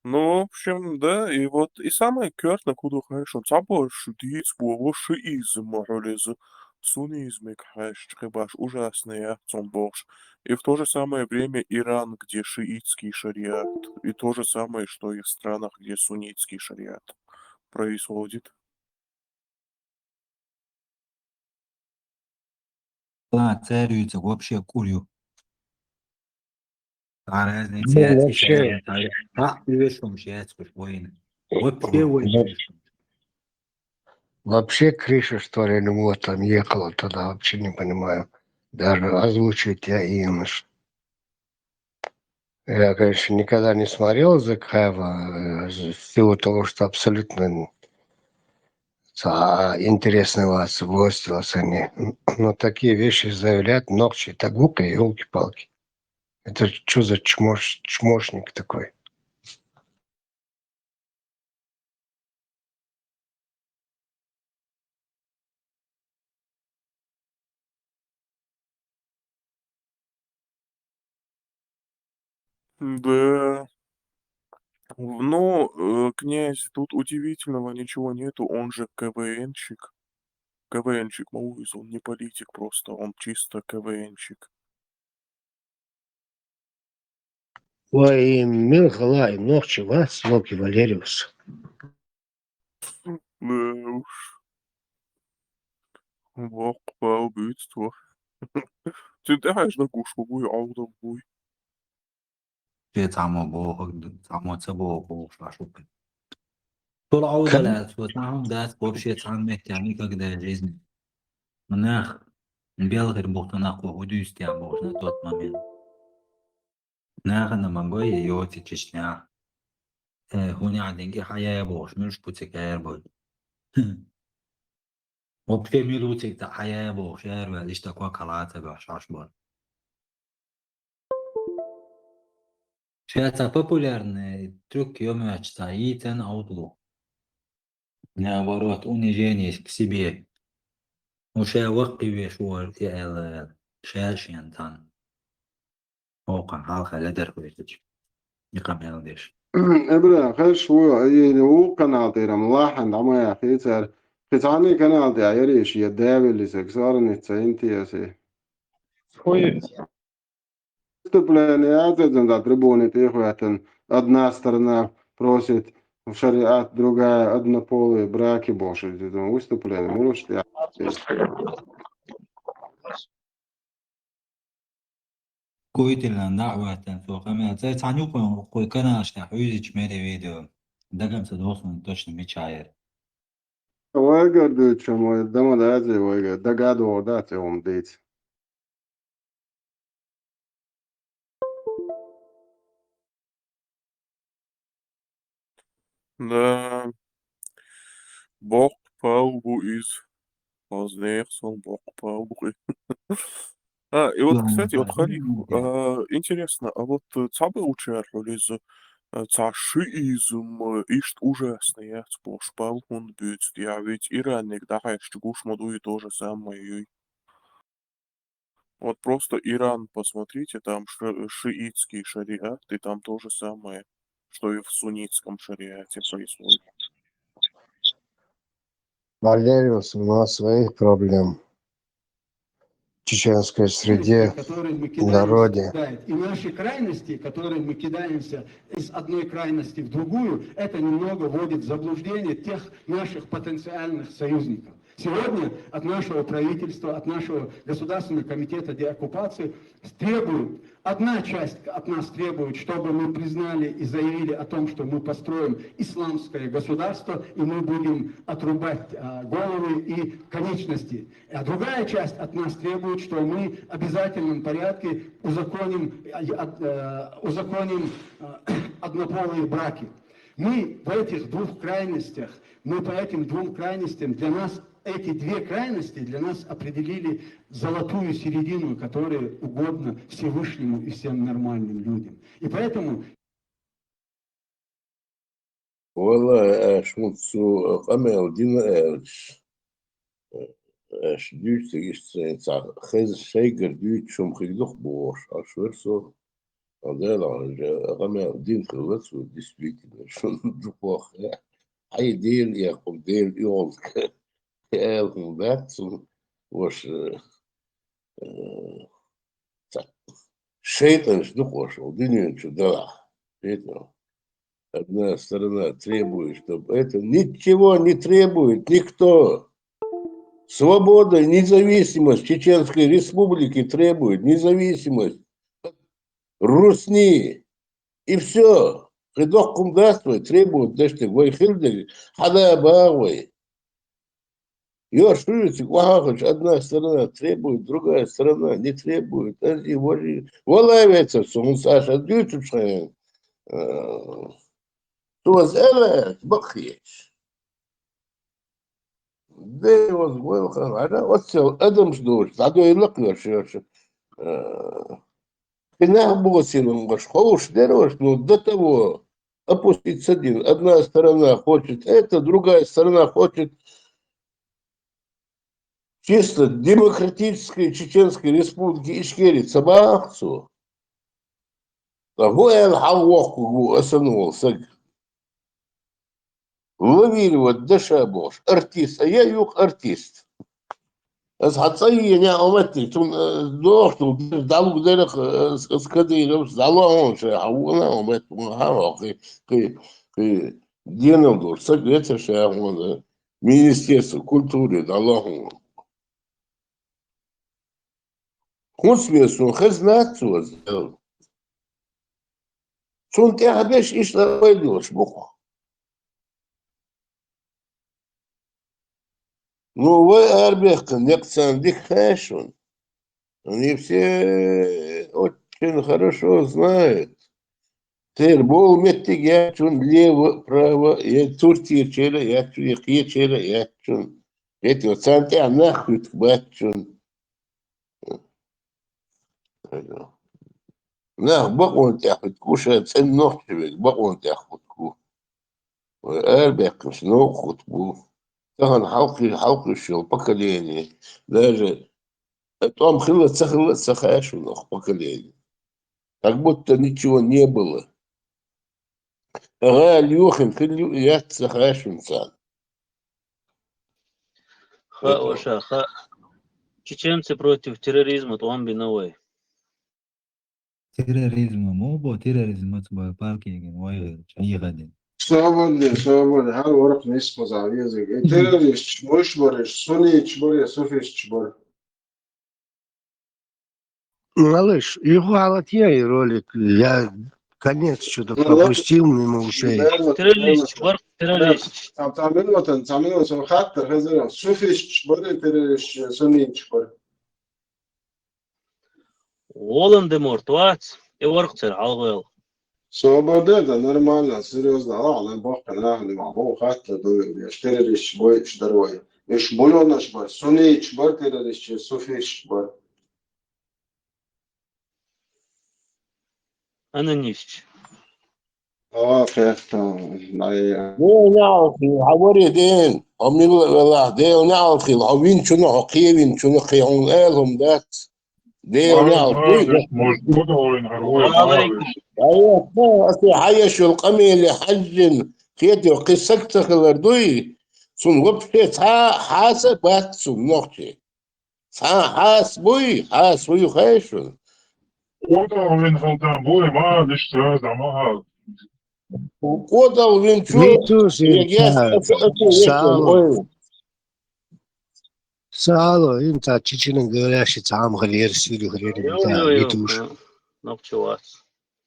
Ну, в общем, да, и вот, и самое кёртно, куда, конечно, цабаш, диц, бо шиизм, ролез, суннизм, конечно, баш, ужасный цомбош. И в то же самое время Иран, где шиитский шариат, и то же самое, что и в странах, где суннитский шариат происходит. Да, царюется вообще курю. Разные Ну, царские вообще, шариаты. Привешом шариатскую войну. Вообще войну. вообще крыша, что ли, ну вот там ехала туда, вообще не понимаю. Даже озвучивать я Инш. Я, конечно, никогда не смотрел Закаева, в силу того, что абсолютно интересно вас, гостилось они. Но такие вещи заявлять, ногти, так глупо, елки-палки. Это что за чмошник такой? Да. Ну, князь, тут удивительного ничего нету, он же КВНчик. КВНчик, Мауис, он не политик просто, он чисто КВНчик. Ой, Милхалай, ногти вас, Локи Валериус. Да уж. Бог убийство. Ты знаешь, на кушу бой, ауда бой. 这咱们不，咱们这不啥说的。طول عوضة الأسود معهم ده вообще самый тяжелый когда жизнь. Мнах белый бухтанах удюсь тем бог на тот момент. Нах на мамбой йоти Чечня. هوني عندي حياة بوش مش بوتيكير بوي. вообще милутик та حياة بوش يا ليش تكوا كلاته باش عشبان. Сейчас популярный трюк ёмяч стоит на углу. Наоборот, унижение к себе. وشا وقي شوار تاع شاشين تان موقع حلقة لدر كويتش يقام يلديش إبرة خش هو يو قناة رملاحن عما يا أخي صار قطعني قناة عيريش يدابي اللي سكسار نتسعين يا سي Выступление зен да трибуны тихуятен одна сторона просит шариат другая, однополые браки больше. Выступление, может, я... كويتلان دعوة سوق أما زي تعنيكم كوي كنا أشتاق عيزي مالي فيديو دقم سدوس من توشن ميتشاير ويقر دوت شمو الدم دازي ويقر دقاد ودات يوم ديت Да, Бог палубу из Познерсон, Бог палубы. И вот, кстати, вот Халиф, интересно, а вот цабы участвовали из цашиизм ишт ужасный, я спал он будет, я ведь Иранник, да, что гуш моду и то же самое. Вот просто Иран, посмотрите, там шиитский шариат, и там то же самое, что и в суннитском шариате происходит. Валериус, у нас своих проблем в чеченской среде, народе. И наши крайности, которые мы кидаемся из одной крайности в другую, это немного вводит в заблуждение тех наших потенциальных союзников. Сегодня от нашего правительства, от нашего Государственного комитета деоккупации требуют, одна часть от нас требует, чтобы мы признали и заявили о том, что мы построим исламское государство, и мы будем отрубать головы и конечности. А другая часть от нас требует, что мы в обязательном порядке узаконим однополые браки. Мы в этих двух крайностях, мы по этим двум крайностям, для нас эти две крайности для нас определили золотую середину, которая угодна Всевышнему и всем нормальным людям. И поэтому... والله شموتسو قمل دينا ديوت يستنسا خز شيغر ديوت شوم خيدوخ بوش اشورسو قال قمل دين خلصو ديسبيتنا شون دوخ اي ديل يقوم ديل يول هم ذات وش شيطان شدوخ ودنيا чудо это одна сторона требует, чтобы это ничего не требует никто. Свобода, независимость Чеченской Республики требует независимость Русни. И все. Хидох кумдаство требует даже Вайхильдер, Хадабавой. Одна сторона требует, другая сторона не требует. Валавится, он Саша, дютушка. توز ألا بخيش ده was well أنا وصل أدم شدوش عدو يلقي شو كنا بوسيلهم مش خوش دروش но до того опустить один одна сторона хочет это другая сторона хочет чисто демократической Чеченской Республики Ичкерии Цабахцу того я хавоху осанул Ловили вот дешабош, артист, а я юг артист. Асхацай я уматти, тун дохту далу дерх скадиров, залон ше, ауна умат махава, ки денам дур, сагреца ше, ауна Министерство культуры далаху. Хусмесун хазнацу сделал. Сун те хабеш ишла пойдешь, буху. Ну, вы, Арбехка, Некцандик Хэшун, они все очень хорошо знают. Тербол меттик ячун, лево, право, я туртир чера, ячун, я чера, ячун. Эти вот санти, а нахуй бачун. Нах, бакон тяхут кушает, цен ног тебе, бакон тяхут ку. Арбехка, снова хутбу. كان حلقي شو поколение даже потом хлыца хэшу поколение как будто ничего не было Галюхин я хэшунца Хаоша, чеченцы против терроризма, то он биновой. терроризм, мобо терроризм, это парки, ой, чаи гадин. Свободный, har ورق نسخة زعبيزك. Террорист, мышбарыш, суни чбаре, суфиш чбар. Малыш, его алатья ролик, я конец что-то пропустил мимо ушей. Террорист, чувак, террорист. تعمل وطن خاطر هذا суфиш чбаре, террорист, суни чбар. Волан-де-Морт, вац, и воркцер, алгыл. Свобода, это нормально, серьезно. Ладно, бог канахли, мабу хатта дует, террорист чбой чдарой. Иш булона чбар, суни чбар, террорист, суфиш чбар. أنا نفسي. فهمت. ديل نعرفي عوري دين أمي الله ديل نعرفي العوين شنو عقيبين شنو قيعون لهم ذات ديل نعرفي موجودة وين هروي أيوة أصلي حيش القمي اللي حج خيتي قصك تخلردوي سن وبشي حاسب بات سن نوختي حاسبوي خيشون وضع وين خلطان بوي ما نشترى زعمها وضع وين شو Сало, им та чечено говорящий сам галер силю галер не душ.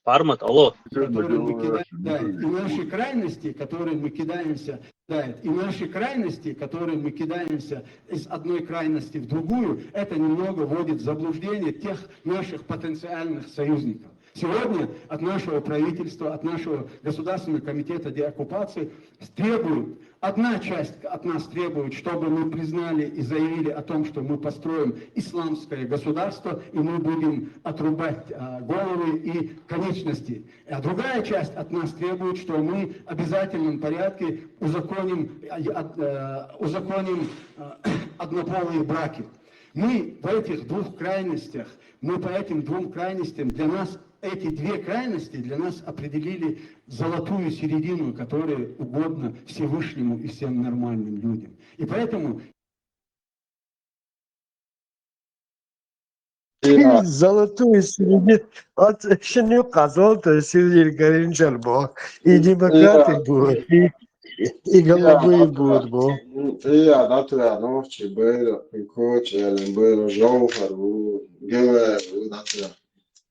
Пармат, алло. Которые мы кидаем, и наши крайности, которые мы кидаемся, и наши крайности, которые мы кидаемся из одной крайности в другую, это немного вводит в заблуждение тех наших потенциальных союзников. Сегодня от нашего правительства, от нашего Государственного комитета деоккупации требуют, одна часть от нас требует, чтобы мы признали и заявили о том, что мы построим исламское государство, и мы будем отрубать головы и конечности. А другая часть от нас требует, что мы в обязательном порядке узаконим однополые браки. Мы в этих двух крайностях, по этим двум крайностям для нас эти две крайности для нас определили золотую середину, которая угодна Всевышнему и всем нормальным людям. И поэтому... Золотую середину. Вот şimdi золотую середину горинчал бо. И демократы будут, и голубые будут бо. Ja, dat ja, nochtje beter, een coach en een beter zover, hoe gewe, dat ja.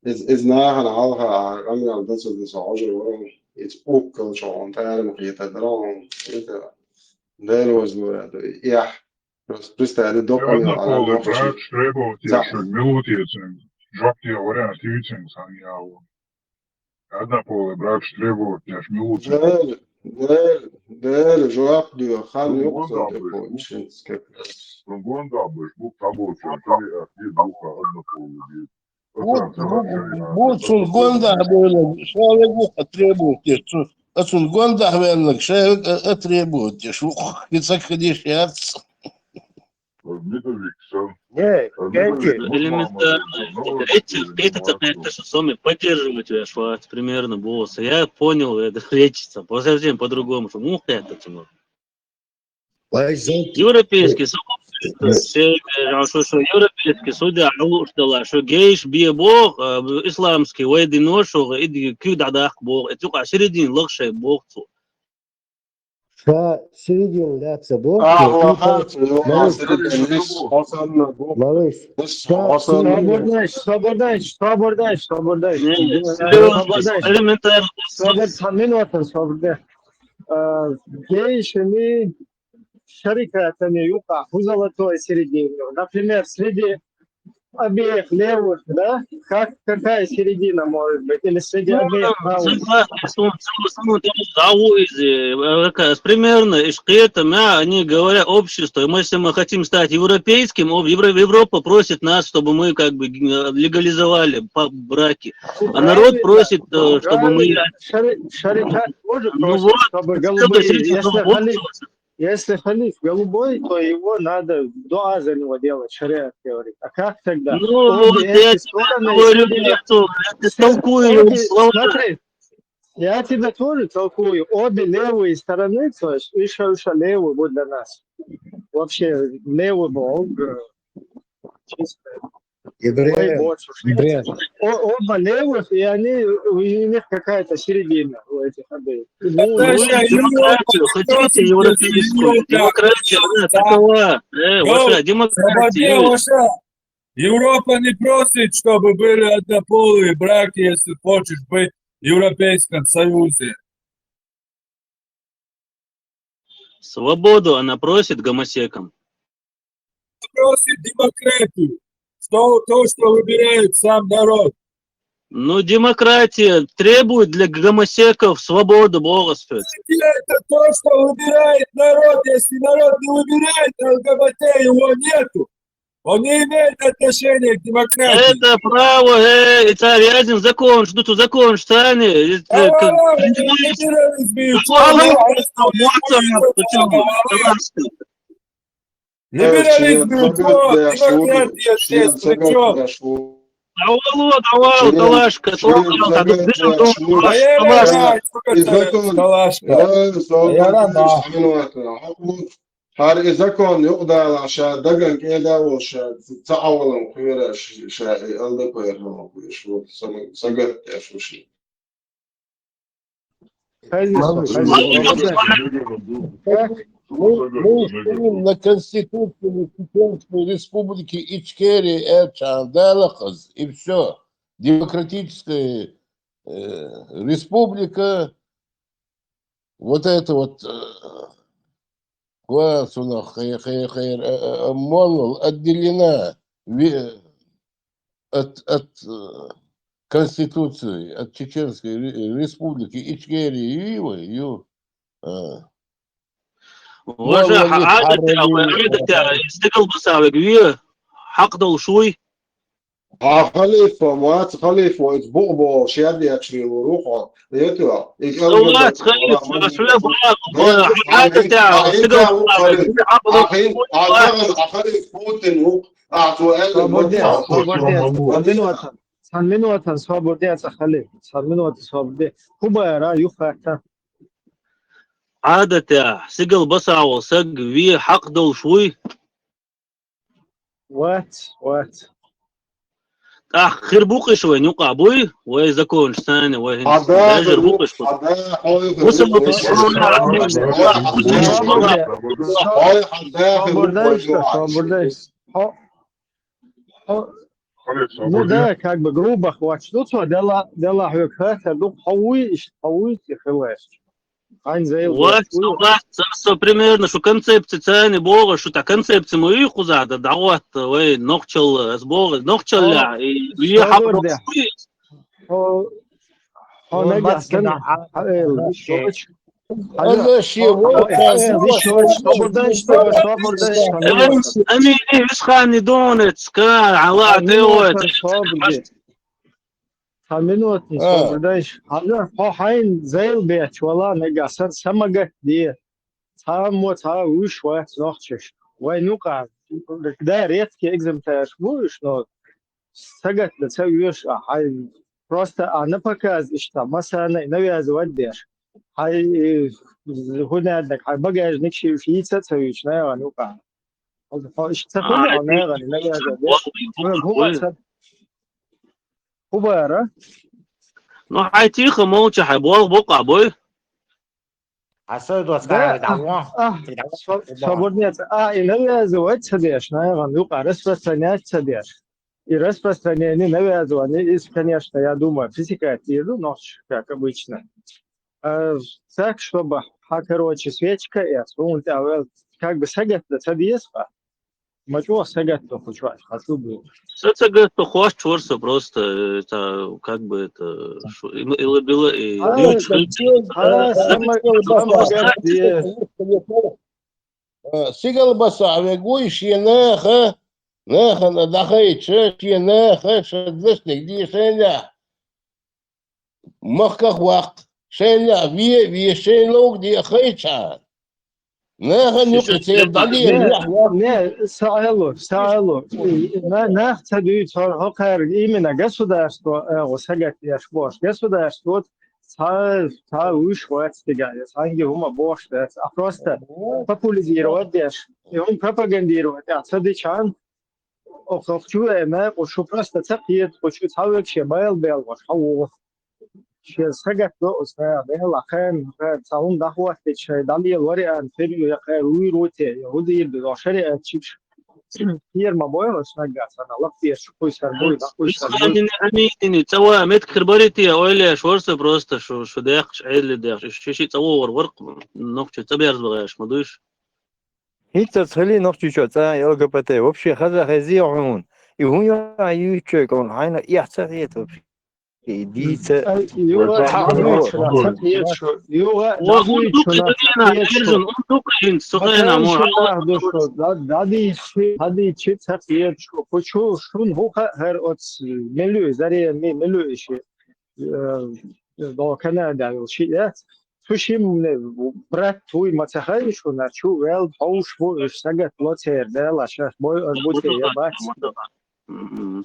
Is nagaan alga, kan je al dat soort zaken worden. Iets ook al zo onthouden, maar je het erom, weet je. Deloos door, ja. Просто это допомогает. Однополый брак требует еще милутицем. Жопки вариант тицем саньяу. Однополый брак требует еще милутицем. Değerli cevap diyor. Kan yoksa depo için skeptiz. Gonda bu tabu çünkü bir duha однополый değil. Вот Сунгонда было, что требуете, от Сунгонда говорил, что требуете, что это ходишь. Элементарно. Эти цепляют, что сами поддерживают тебя, что примерно босса. Я понял, это речится. Совсем по-другому, что муха это тянут. Европейский суд, европейский суд, что гейш бог исламский, воедино, что иди кюдадах бог, это только середин лучший бог. Середин ляться бог. Малыш, свободай. Элементарно. Гейшами шарикатами юка у золотой середины. Например, среди обеих левых, да? Какая середина может быть? Или среди обеих правых? Примерно, они говорят общество, если мы хотим стать европейским, Европа просит нас, чтобы мы как бы легализовали браки, а народ просит, чтобы мы... Шарикат может просить, чтобы голубые... Если халиф голубой, то его надо дуа за него делать, шариат говорит. А как тогда? Ну, вот я тебе толкую слова. Смотри, я тебе тоже толкую. Обе левые стороны, то есть Иша левый будет для нас. Вообще левый Бог. больше. Оба левых, и они, у них какая-то середина у этих обеих. Ну, Демократию хотите европейскую? Демократия, она такова. Ваша демократия. Ваша. Европа не просит, чтобы были однополые браки, если хочешь быть в Европейском Союзе. Свободу она просит гомосекам. Просит демократию. То, что выбирает сам народ. Ну, демократия требует для гомосеков свободу, Бога свет. Это то, что выбирает народ. Если народ не выбирает ЛГБТ, его нету. Он не имеет отношения к демократии. Это право, это один закон, что тут закон, что они... Либерализм, демократия, здесь при чем? Давай, Талашка, هذا zakon yok da aşağı dagan keda o aşağı تعاون خير شيء الله خير ما شو سجد يا شو شيء Мы на Конституцию Чеченской Республики Ичкерия Эрчан-Далахаз, и все. Демократическая республика, вот это вот отделена от Конституции, от Чеченской Республики Ичкерии и وجه عادة استقل بساوي حق دول شوي خليفة موات خليفة بوبو شادي أكشري وروحه يتوا موات خليفة شو يبغى عادة استقل أخلي بوتين أعطوا سالمنواتن صابردي أخلي سالمنوات صابردي كوبا را يخاطر عادة سجل بساوي سج في حق دول شوي وات خير بوقي شوي نوقع بوي وإذا كون ثاني وين داجر بوقي شوي وصل ну да, как бы грубо хватит. Ну дела хватит, ну хауи хватит. Вот, примерно, что концепция цены Бога, что та концепция моих хузада, да вот, вы ногчал с Бога, ногчал ля, и ехал أمي إيش خاني دونت كان على دوت минутный соблюдаешь. Хайн зейл беч, вала негасар самагат ди. Та ушва нохчеш. Вайнука, когда редкий экземпляр будешь, но сагат да цавиш, хай просто на показ ишта, масана навязывать деш. Хай гунадак, хай багажник шифица цавиш, на ванука. Иш цахуна, на вани навязывать деш. Кубара. Ну, хай тихо, молча, хай бока, бой. Свободнец. И навязывать садишь, наверное, распространять садишь. И распространение навязывания, конечно, я думаю, физика еду ночь, как обычно. Так, чтобы, короче, свечка, как бы сагат, садись, Мачо сагат то хочешь, хочу бы. Сагат то хочешь, чурса просто это как бы это или было и Сигал басаве гуйши наха на дахай чеши наха шадвестник ди шеня махках вахт шеня ви шен лог ди хайча. Не, саэлу. Цадует хокер именно государство, сагат яшбош. Государство та ушвать стигает, анги ума бош, а просто популяризировать деш. И он пропагандирует, а цадычан أخذتوا ما وشو просто تقيد وشو تحاول شيء بيل وشو شيء سجت له أسمع بيل أخين تاون دعوة شيء دالي الوري أن فيريو يقال ويروتي يهودي بالعشرة تشيش كثير ما بوي أسمع جالس أنا لقيت شو كويس كربوي كويس كربوي أمين توا مت كربريتي أولي شورس بروستا شو داخش عيل داخش شيء توا ورق نقطة تبيرز بغاش ما دوش هيت تخلي نقطة شو تا يلقى بتاعي وبشي خذ خزي عون يهون يعيش كون هاينا يحتاجيت وبشي ديت брат твой мацахай что начал вел пауш бой сагат лотер дела шах бой арбуте я бац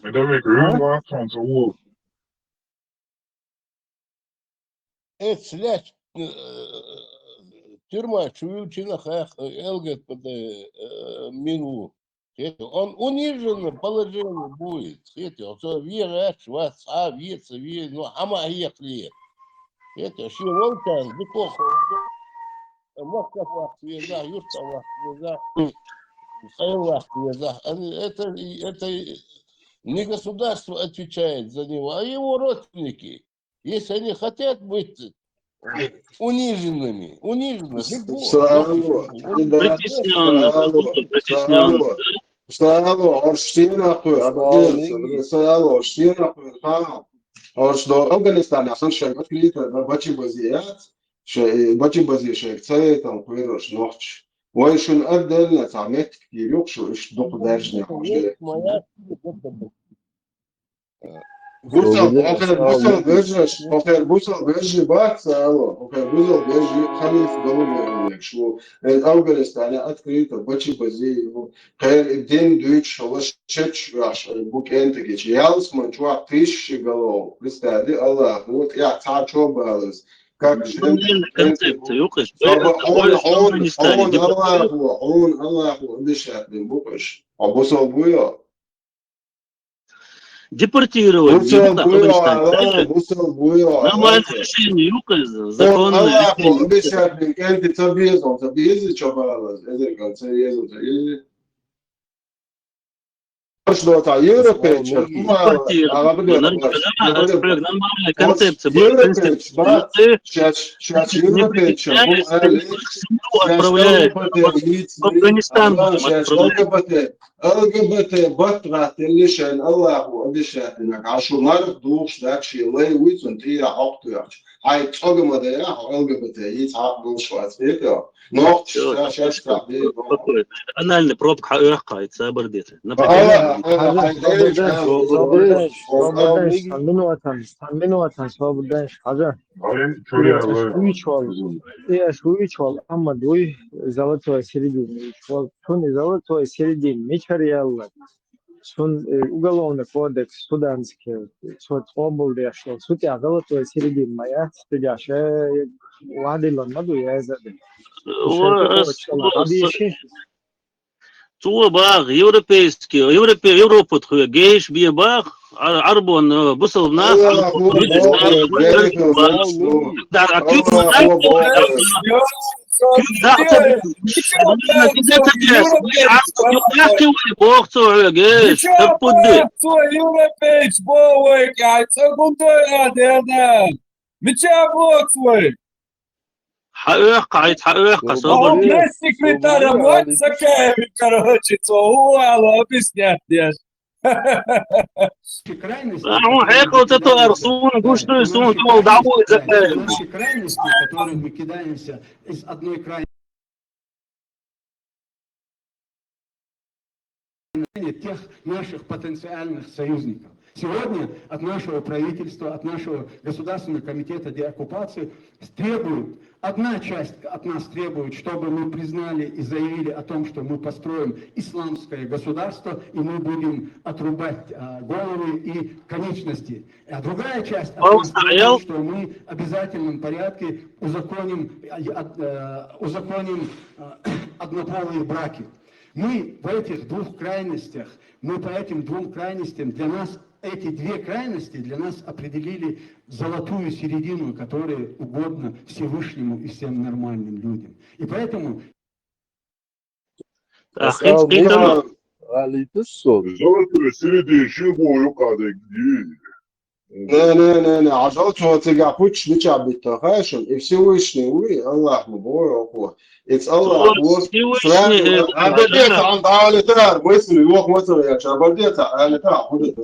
Det är grön från så Это след тюрьма Чуючина хах Элгет под Мину. Он унижен положение будет. Это все вера, вас, веца, ну, ама ехали. Это все волкан, дикохо. Москва связа, Юрта связа, Сайла связа. Это не государство отвечает за него, а его родственники. Если они хотят быть униженными, أفغانستان عشان شركات كليتا باتشي بزيات شركتي تنقيرش نوحش ويشون أبدل تعميت كتير يوكشو إيش دوق دارجني حوجي بوصل بيرجي بات بوصل بيرجي خليف قلوب شو الأفغانستان أتكليتا باتشي بزي خير الدين دويتش وش تشتش راش بوك أنت كيش يالس من شو تيش قلو بستادي الله هو يا تعشوا بالس как концепция юкаш Аллаху обещает им букаш обусал буя депортировать бусал буя нормальное решение юкаш законное Аллаху обещает им кенти табизы чабалас это концепция что то европейчер нормальная концепция сейчас европейчер отправляет в Афганистан ЛГБТ батрат лишен Аллаху обещательно ашу нарк душ дакши лей уйцун тия хактуяч ай цогма да я ЛГБТ есть хакнул шварцвека но сейчас анальный пробка حقائق سابرديت шуичвал amma дуй золотой середины шун золотой середины мечариалла шун уголовный кодекс суданский суд области что суд золотой середины моя стыдящая вадилон маду я تو باغ يوروبيسكي يوروبا تخويا جيش بيه باغ عربون بصل بناس حقيقة صبر секретаря вот закаем, короче, هو على объяснять здесь. حقيقة вот это Арсун, гушту и сун, думал, домой закаем. Наши крайности, которые мы кидаемся из одной крайности тех наших потенциальных союзников. Сегодня от нашего правительства, от нашего Государственного комитета деоккупации требуют, одна часть от нас требует, чтобы мы признали и заявили о том, что мы построим исламское государство, и мы будем отрубать головы и конечности. А другая часть от нас требует, что мы в обязательном порядке узаконим однополые браки. Мы в этих двух крайностях, мы по этим двум крайностям, для нас эти две крайности для нас определили золотую середину, которая угодна Всевышнему и всем нормальным людям. И поэтому... Золотую середину юкады где? Не, عشان تيجي كوتش نتشع بالتخاشن if Всевышний вы Аллах мубой it's Allah Всевышний, بديت عند عالتار мысли يوق مثلا يا شباب بديت عالتار بديت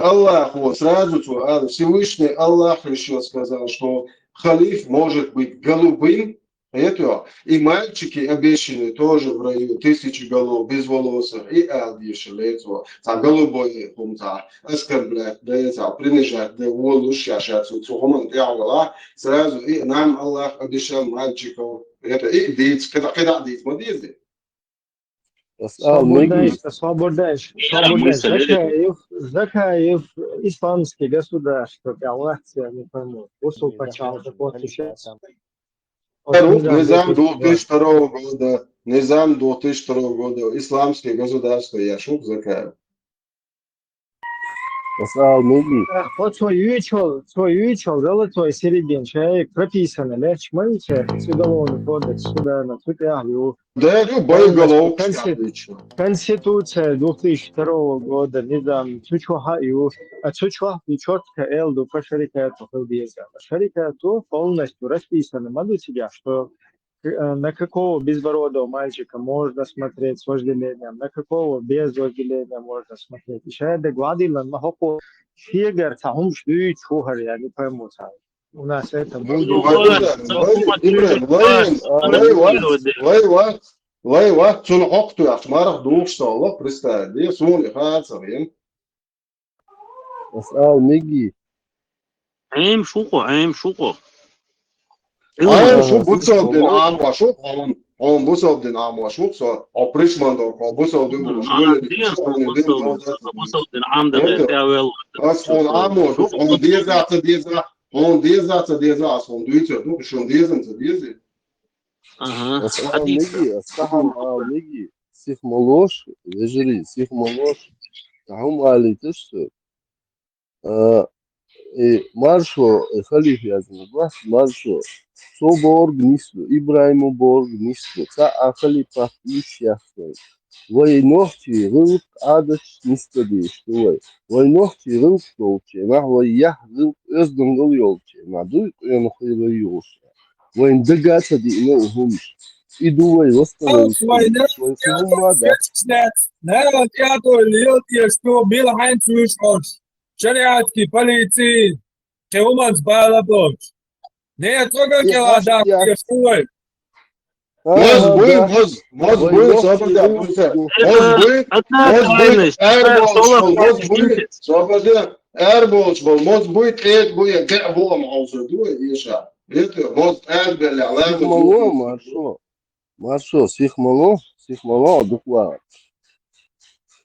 Allah сразу Всевышний Аллах еще сказал, что халиф может быть голубым. Это и мальчики обещаны тоже в раю 1000 голов без волос и одежды этого за голубое хумта оскорблять да это принижать да улучшать сухоман яла сразу и нам Аллах обещал мальчиков это и дети когда дети модели Освобождаешь. Закаев исламский государство, Аллах тебя не поймет. Усул почал, вот сейчас. Низам 2002 года, Низам 2002 года, исламское государство, я шук закаю. Вот свой вечер, золотой середин, человек прописано, да, чманите, уголовный кодекс, сюда, на цепях, да, любой уголовок. Конституция 2002 года, Низам, Цучуха, а Цучуха, четко, Элду, по шарикату, шарикату полностью расписано, могу тебя, что на какого безбородого мальчика можно смотреть с вожделением, на какого без вожделения можно смотреть. И сейчас догладила, на какого фигер, там ждут чухар, я не пойму. У нас это будет. Лайва, цун окту, я шмарах дух, что Аллах представит. Я сумли хацарин. عيم شوقه Aynen şu Busov den Arm şu on Busov den Arm şu so oprishman do ko Busov den bu as on Arm on deze as on duitse du schon diese Миги, сих молош, вежери, сих молош, тахум алитыш, маршо, халиф язму, бас, маршо, соборг нислу, Ибраиму борг нислу, та ахалипа ишяхтой. Вой ногти рылк адач нистадиш, вой ногти рылк толче, вой ях рылк эздангал йолче, дуй энхуйло юш. Вой дагата ди ина ухумш. И думай, восстановить. Народ, я то что был ханчуш, шариатский полиции, Кеуманс Балабоч. Не трогай келада, я шуй. Эрболч был, может быть, это будет волом аузу, Иша. Это может эрбель, Маршо, сихмало, дукла.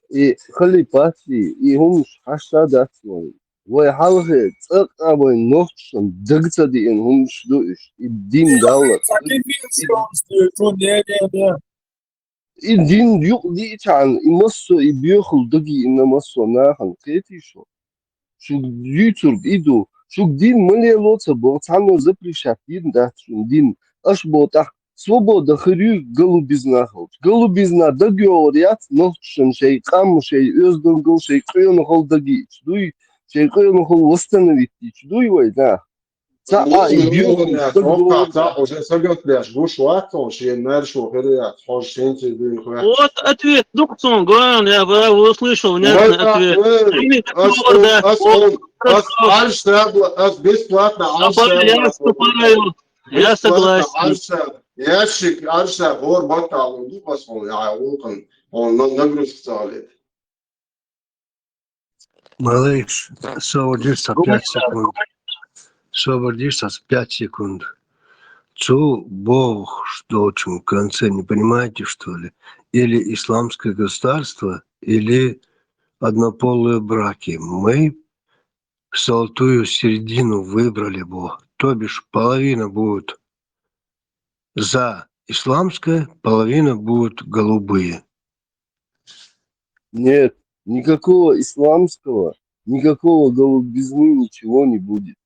И халипати, и хумш хаштадатвой. Вой халхе, цакабой нохшан, дагцади ин хумш дуиш, и дин далат. И дин юк дичан, и массо, и бьехал даги, и на массо нахан, кетишо. Шук ютург иду, шук дин мале лоца, болцано запрещат, дин датшун, дин, аш ботах. Свобода хрю голубизна холч. Голубизна да говорят, нохшен шей кам шей özdöngül шей кыйын хол даги. Дуй шей кыйын хол восстановить. Дуй вой да. Та и бью. Уже соготляш гушвато, шей наршо хрят, хошенте дуй хрят. Вот ответ, доктор Ган, я услышал внятный ответ. Ас бесплатно. Я согласен. Ящик Арша гор батал, ну посмотри, он нагрузку стали. Малыш, освободишься 5 секунд. Освободишься 5 секунд. Цу Бог, что очень в конце, не понимаете, что ли? Или исламское государство, или однополые браки. Мы золотую середину выбрали, Бог. То бишь половина будет за исламская, половина будут голубые. Нет, никакого исламского, никакого голубизны, ничего не будет.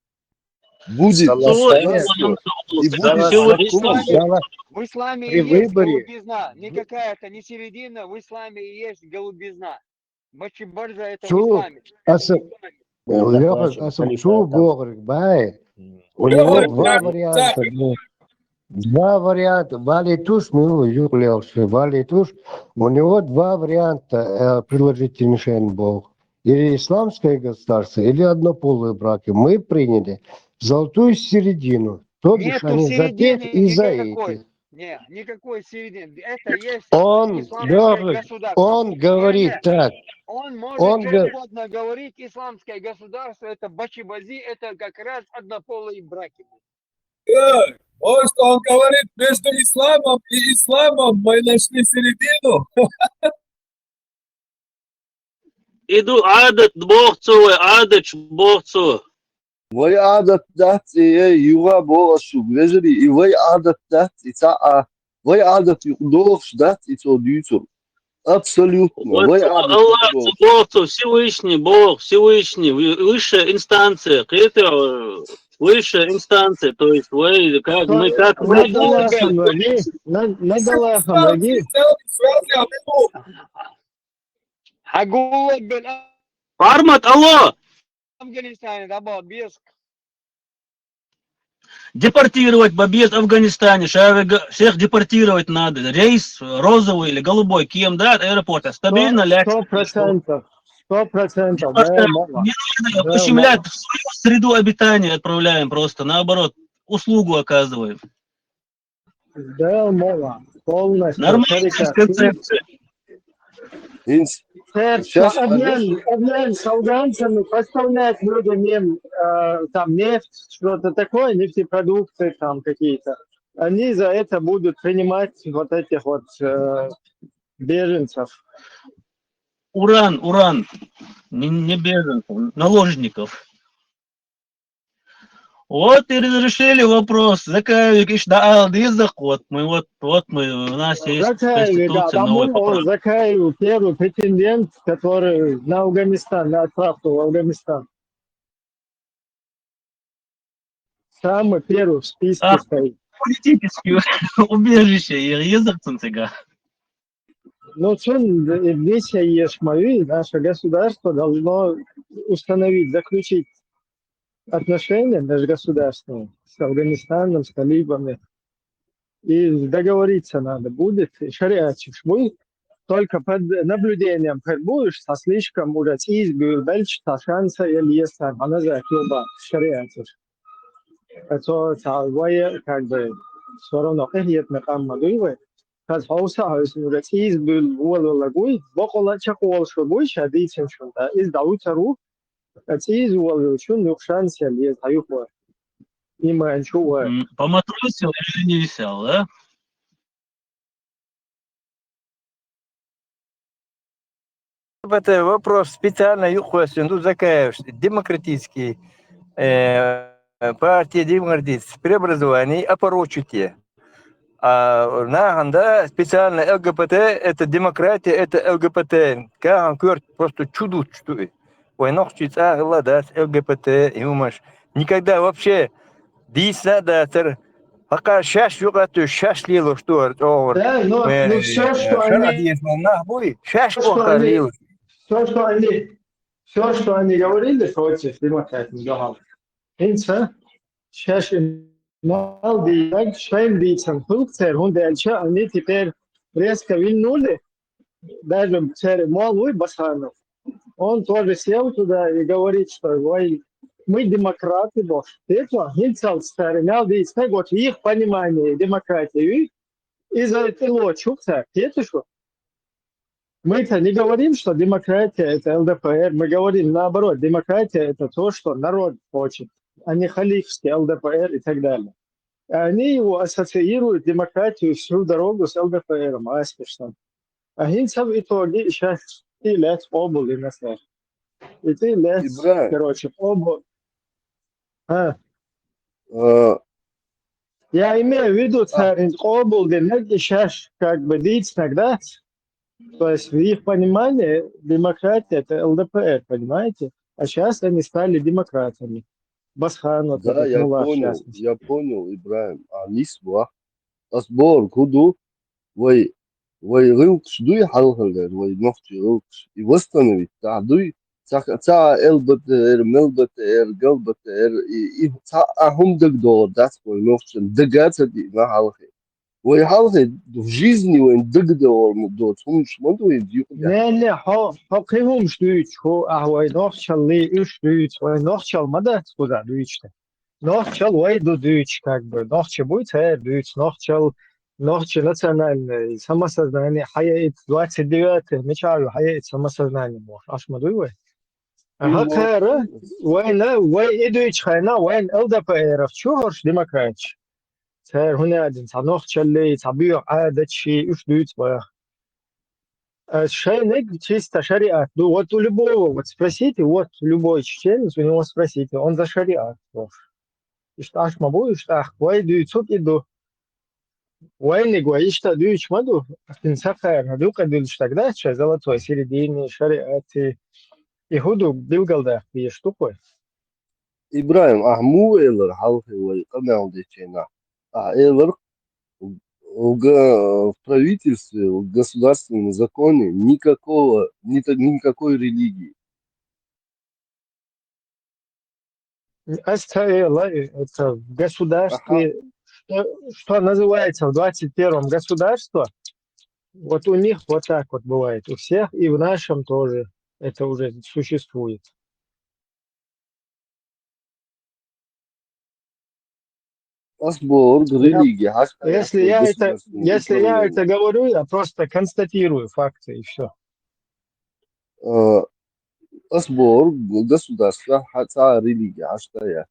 Будет государство, и будет закон. В исламе При и есть выборе голубизна. Никакая это не середина, в исламе и есть голубизна. Бачибарза это в Чу, исламе. Чу Богрик, бай. У него два варианта. Два варианта. Валитуш, мы юрлевши. Валитуш. У него два варианта предложить мишень Бог. Или исламское государство, или однополые браки. Мы приняли золотую середину. То бишь Нету они за тех середины и за никакой. этих. Не, никакой середины. Это есть Он исламское государство. он говорит так. Он может Он что говорит, угодно говорить. Исламское государство это бачибази, это как раз однополые браки. Вот что он говорит, между исламом и исламом мы нашли середину. Иду адат бохцовый, адач бохцо. Вой адат дат юга бошу грежери и вой адат дат ица вой адат юдош дат ицо дюцу. Абсолютно. Вой адат Аллах, Бог, Всевышний, Бог, Всевышний, высшая инстанция, это высшая инстанция, то есть вы, как мы, как мы. Фармат, алло! Афганистане, да, без. Депортировать бобес в Афганистане, всех депортировать надо. Рейс розовый или голубой, кем, да, от аэропорта. Стабильно лечь. 100%. 100%. Не нужно ущемлять в свою среду обитания, отправляем просто, наоборот, услугу оказываем. Да, мова. Полностью. Нормальная концепция. Обмен с афганцами поставлять людям им там нефть, что-то такое, нефтепродукты там какие-то. Они за это будут принимать вот этих вот беженцев. Уран, не беженцев, наложников. Вот и разрешили вопрос. Закаевик ишдаал дизаход. Мы вот мы, у нас есть конституция новая поправка. Закаевик первый претендент, который на Афганистан, на отправку в Афганистан. Самый первый в списке стоит. Политические убежища и язык цинцига. Ну, здесь есть мои, наше государство должно установить, заключить отношения межгосударственные с Афганистаном, с талибами. И договориться надо будет. Шариатчик будет только под наблюдением будешь, со слишком уже избил дальше, шанса или есть она за клуба шариатчик. Это как бы все равно эхиет мекаммадуевы. Каз хауса хаусин избил уоллагуй, бокола чакуал шубуй, шадичен шунда. Из даутару из уоллучун нукшанс или таюхуа. Поматросил или не висел, да? Это вопрос специально Юхуасинду Закаев, демократический, партия демократических преобразований опорочите. А на специально ЛГБТ, это демократия, это ЛГБТ. Как просто чудо, что ой, нахчить, ладать, ЛГБТ, и умаш. Никогда вообще надо, пока сейчас югату, сейчас лило, что да, но все, что они говорили против демократии, сейчас функция, они теперь резко вильнули, даже Молвой Басанов. Он тоже сел туда и говорит, что мы демократы, бог. Это Гинцал старинял, видите, вот их понимание демократии. И за это лочукся. Это что? Мы-то не говорим, что демократия это ЛДПР. Мы говорим наоборот, демократия это то, что народ хочет, а не халифский ЛДПР и так далее. И они его ассоциируют демократию всю дорогу с ЛДПРом, аспешно. А Гинцал в итоге сейчас и лет обули на свет. И ты лет, короче, обувь. Я имею в виду, Обл денег сейчас как бы действительно, да? То есть в их понимании демократия это ЛДПР, понимаете? А сейчас они стали демократами. Басхан вот Да, этот, я Мулла в частности. понял, Ибраим. А нисва, асбор, куду, вой рылкш, дуй халхалгар, вой нохчи рылкш. И восстановить, дуй, та ЛБТР, МЛБТР, ГЛБТР, и та ахумдаг до, дас вой нохчен, дагаться ди на халхи. Вой халхи в жизни, вой дагдо, до, сумш, моду и дьюкля. Не, حقهم شدوش هو أهوای نخشل لی اش دوش و نخشل مدت خدا دوشته نخشل وای دوش как бы نخش будет دوش نخش национальный самосознание حياة 29 مش عارف حياة самосознание مش аж ما دوي هكذا وين دوش خينا وين LDPR شو هرش ديمقراطي صار هنا دين نخشل لي طبيعة عادة شيء اش دوش بقى Шайник чисто шариат. Ну вот у любого, вот спросите, вот любой чеченец, у него спросите, он за шариат. Ишташ мабу, иштах, вай дюйцук иду. Вай не гуай, ишта дюйч маду, финсахар, надука дюйч тогда, чай золотой, середине, шариат, и худу билгалдах, и штукой. Ибраим, му элэр халхи, вой канал дечена. Элэр в правительстве, в государственном законе никакой религии. Это в государстве, что называется в 21-м государство, вот у них вот так вот бывает, у всех, и в нашем тоже это уже существует. Религия. Если я это говорю, я просто констатирую факты и все. Асбор государство хотя религия аштаят.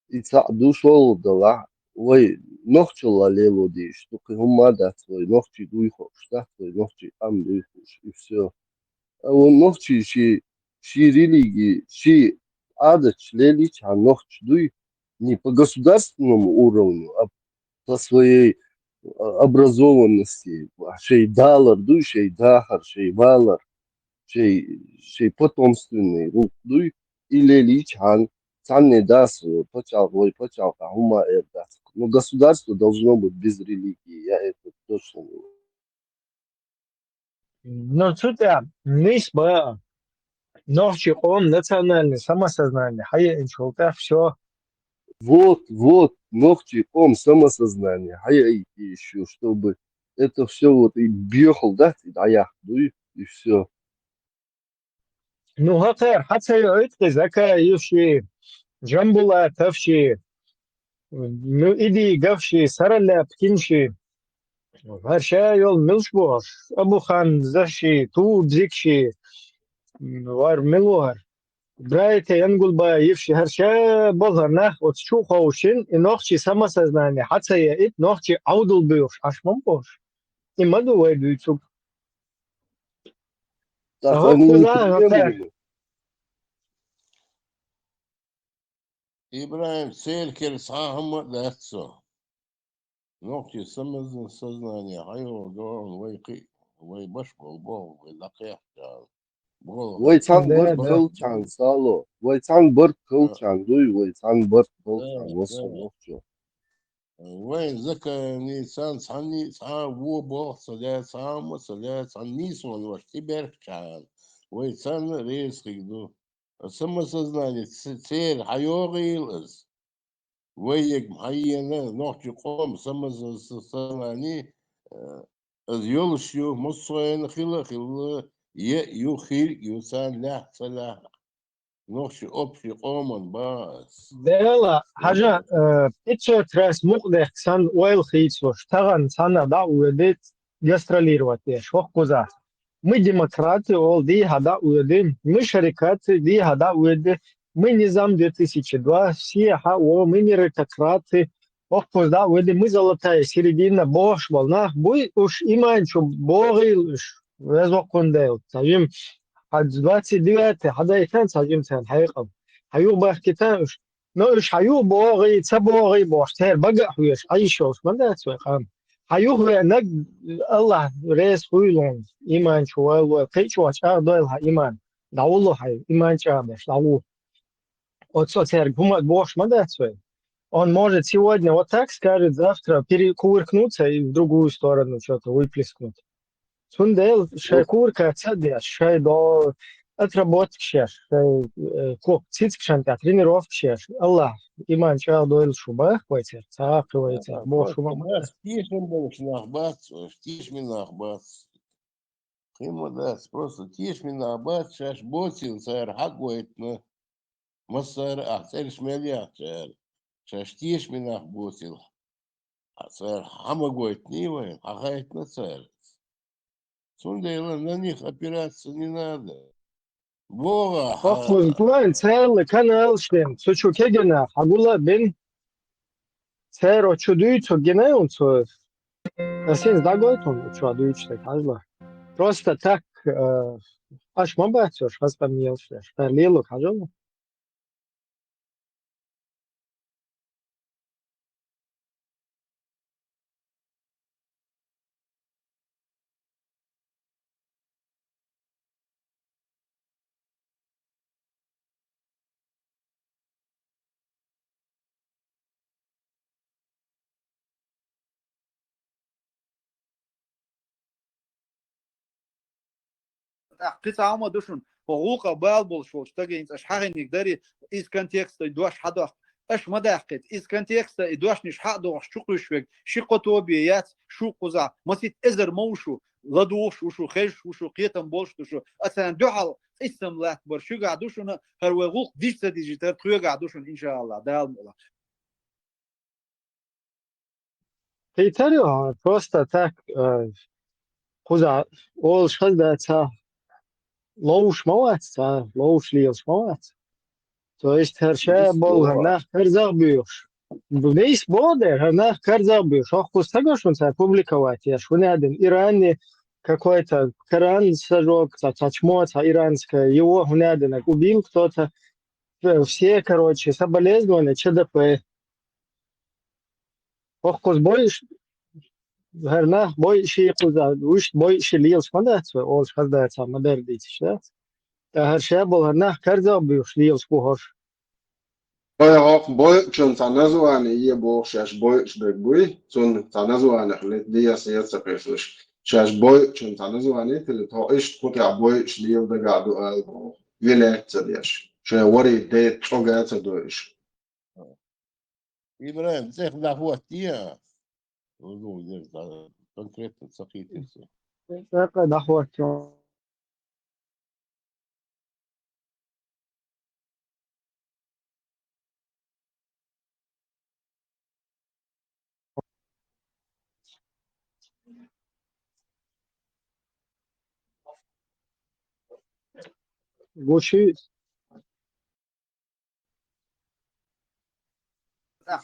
И душол дала, ой, нохчила лелоди, что кумада твой, нохчи дуйхо, что твой, нохчи там дуйхуш, и все. А он нохчи ши религии, ши адач лелич, а нохчи дуй не по государственному уровню, а по своей образованности. Шей далар, дуй, шей дахар, шей валар, шей потомственный, дуй, и лелич, сам не даст, почал, хума даст. Но государство должно быть без религии, я это точно не говорю. Но сюда нисба, нохчи он национальное самосознание, хая иншулта, все. Вот, ногти, самосознание, а я еще, чтобы это все вот и бьехал, да, и все. Ну, хотя это закая юши, джамбула тавши, ну, иди гавши, сараля птинши, варша йол милшбош, абухан заши, ту бзикши, вар милуар. Брайте янгулба евши харша бозарнах от чухаушин и нохчи самосознание. Хотя я ит нохчи аудул бьешь, аж мампош. И маду вайдуйцук. Так они неприемлемы. Ибраим Селькер сам дацо. Ногти самосознание. Хайо дорон вайки. Вай баш бол, вай лакех. Вайцан бърт кълчан, сало. Вайцан бърт кълчан, дуй, вайцан бърт кълчан, восо нохчо. Вайн зака ни сан санни сан во бо саля сан нисон ваш тиберчан. Вайцан рейсхигду. Самосознание цель хайорилс. Вайек хайена нохчо ком самосознание. Ёлшю мусоен хила يخيل يوسان لا صلاح نوشي أبشي قوما باس ديلا حاجة اتشو تراس مقدح سان ويل خيسو اشتغن سانا دعو وديت гастролировать шох куза. Мы демократы, ди хада уедин, мы шарикаты, ди хада уеди, мы низам 2002, все мы меритократы, ох куза уеди, мы золотая середина, бош волнах, буй уж иманчу богил ويزوق كونديل تاجم حد 29 حدا يكان تاجم تان حقيقة حيوق باخ كتانش No, شايو بوغي تبوغي بوشتر بقى حويش أي شوش ما ده تسوي قام حيوه نق الله ريس خويلون إيمان شوال وقيش واشار دويلها إيمان داولو هاي إيمان شابش داولو отсоцерг бумаг бош мадацвей. Он может сегодня вот так скажет, завтра перекувыркнуться и в другую сторону что-то выплеснуть. Сундел шайкурка цадеш, шай до отработки шеш, шай коп цицкшанта тренировки шеш. Аллах, иман чал дойл шуба хватит, цахвается, бош шуба. Штиш минахбац. Химадас, просто тиш минахбац, шаш ботил, цар хагует на مصر أحسن شماليات شاشتيش من أخبوتي صار حما قويتني وين حقايتنا صار سونديلا نانيخ операция не надо بوغا أخوز كمان سير كانال شلم سوچو كجنا حقولا بين سير وچودوي تو гена он то син дагойтон чудуй чте кажла просто так аш мабацош хаста миелшеш перлило кажла قطع عما دوشن حقوق بالبول شو تجين اش حاجه نقدري из контекста دوش حدا اش مداقت из контекста دوش نش حق دوش شقوشك شقطوبيات شو قزا مسيت ازر موشو لدوش وشو خيش وشو قيتم بولش وشو اصلا دعال اسم لا برشو قاعدوشن هروغوق ديجتا ديجيتال تخيو قاعدوشن ان شاء الله دال Питарио просто так قزا اول شخص لوش موات لوش ليش موات то есть herşe bol hana herzag büyüyor. Bu neyiz boder hana herzag büyüyor. Ох кустагошун са публиковать я шуны один Иране какой-то Коран сожег, цачмо, иранское, его гунядина убил кто-то. Все, короче, соболезнования, ЧДП. Ох кузбоиш Herna boy şey kuza, uç boy şey liyos mandat, ol şazda ça model diyeceğiz, да? Her şey bol herna karza büyük liyos bu hoş. Auch boy schon tanazwane ye bo shash boy shbek boy son tanazwane khlet dias yats qefish shash boy schon tanazwane tel to ish qota boy shliyel da gadu al vile tsadish she wari de choga tsadoish Ибраим, цех да вот я. Ну, конкретно цахите все. Так да вот. Гучи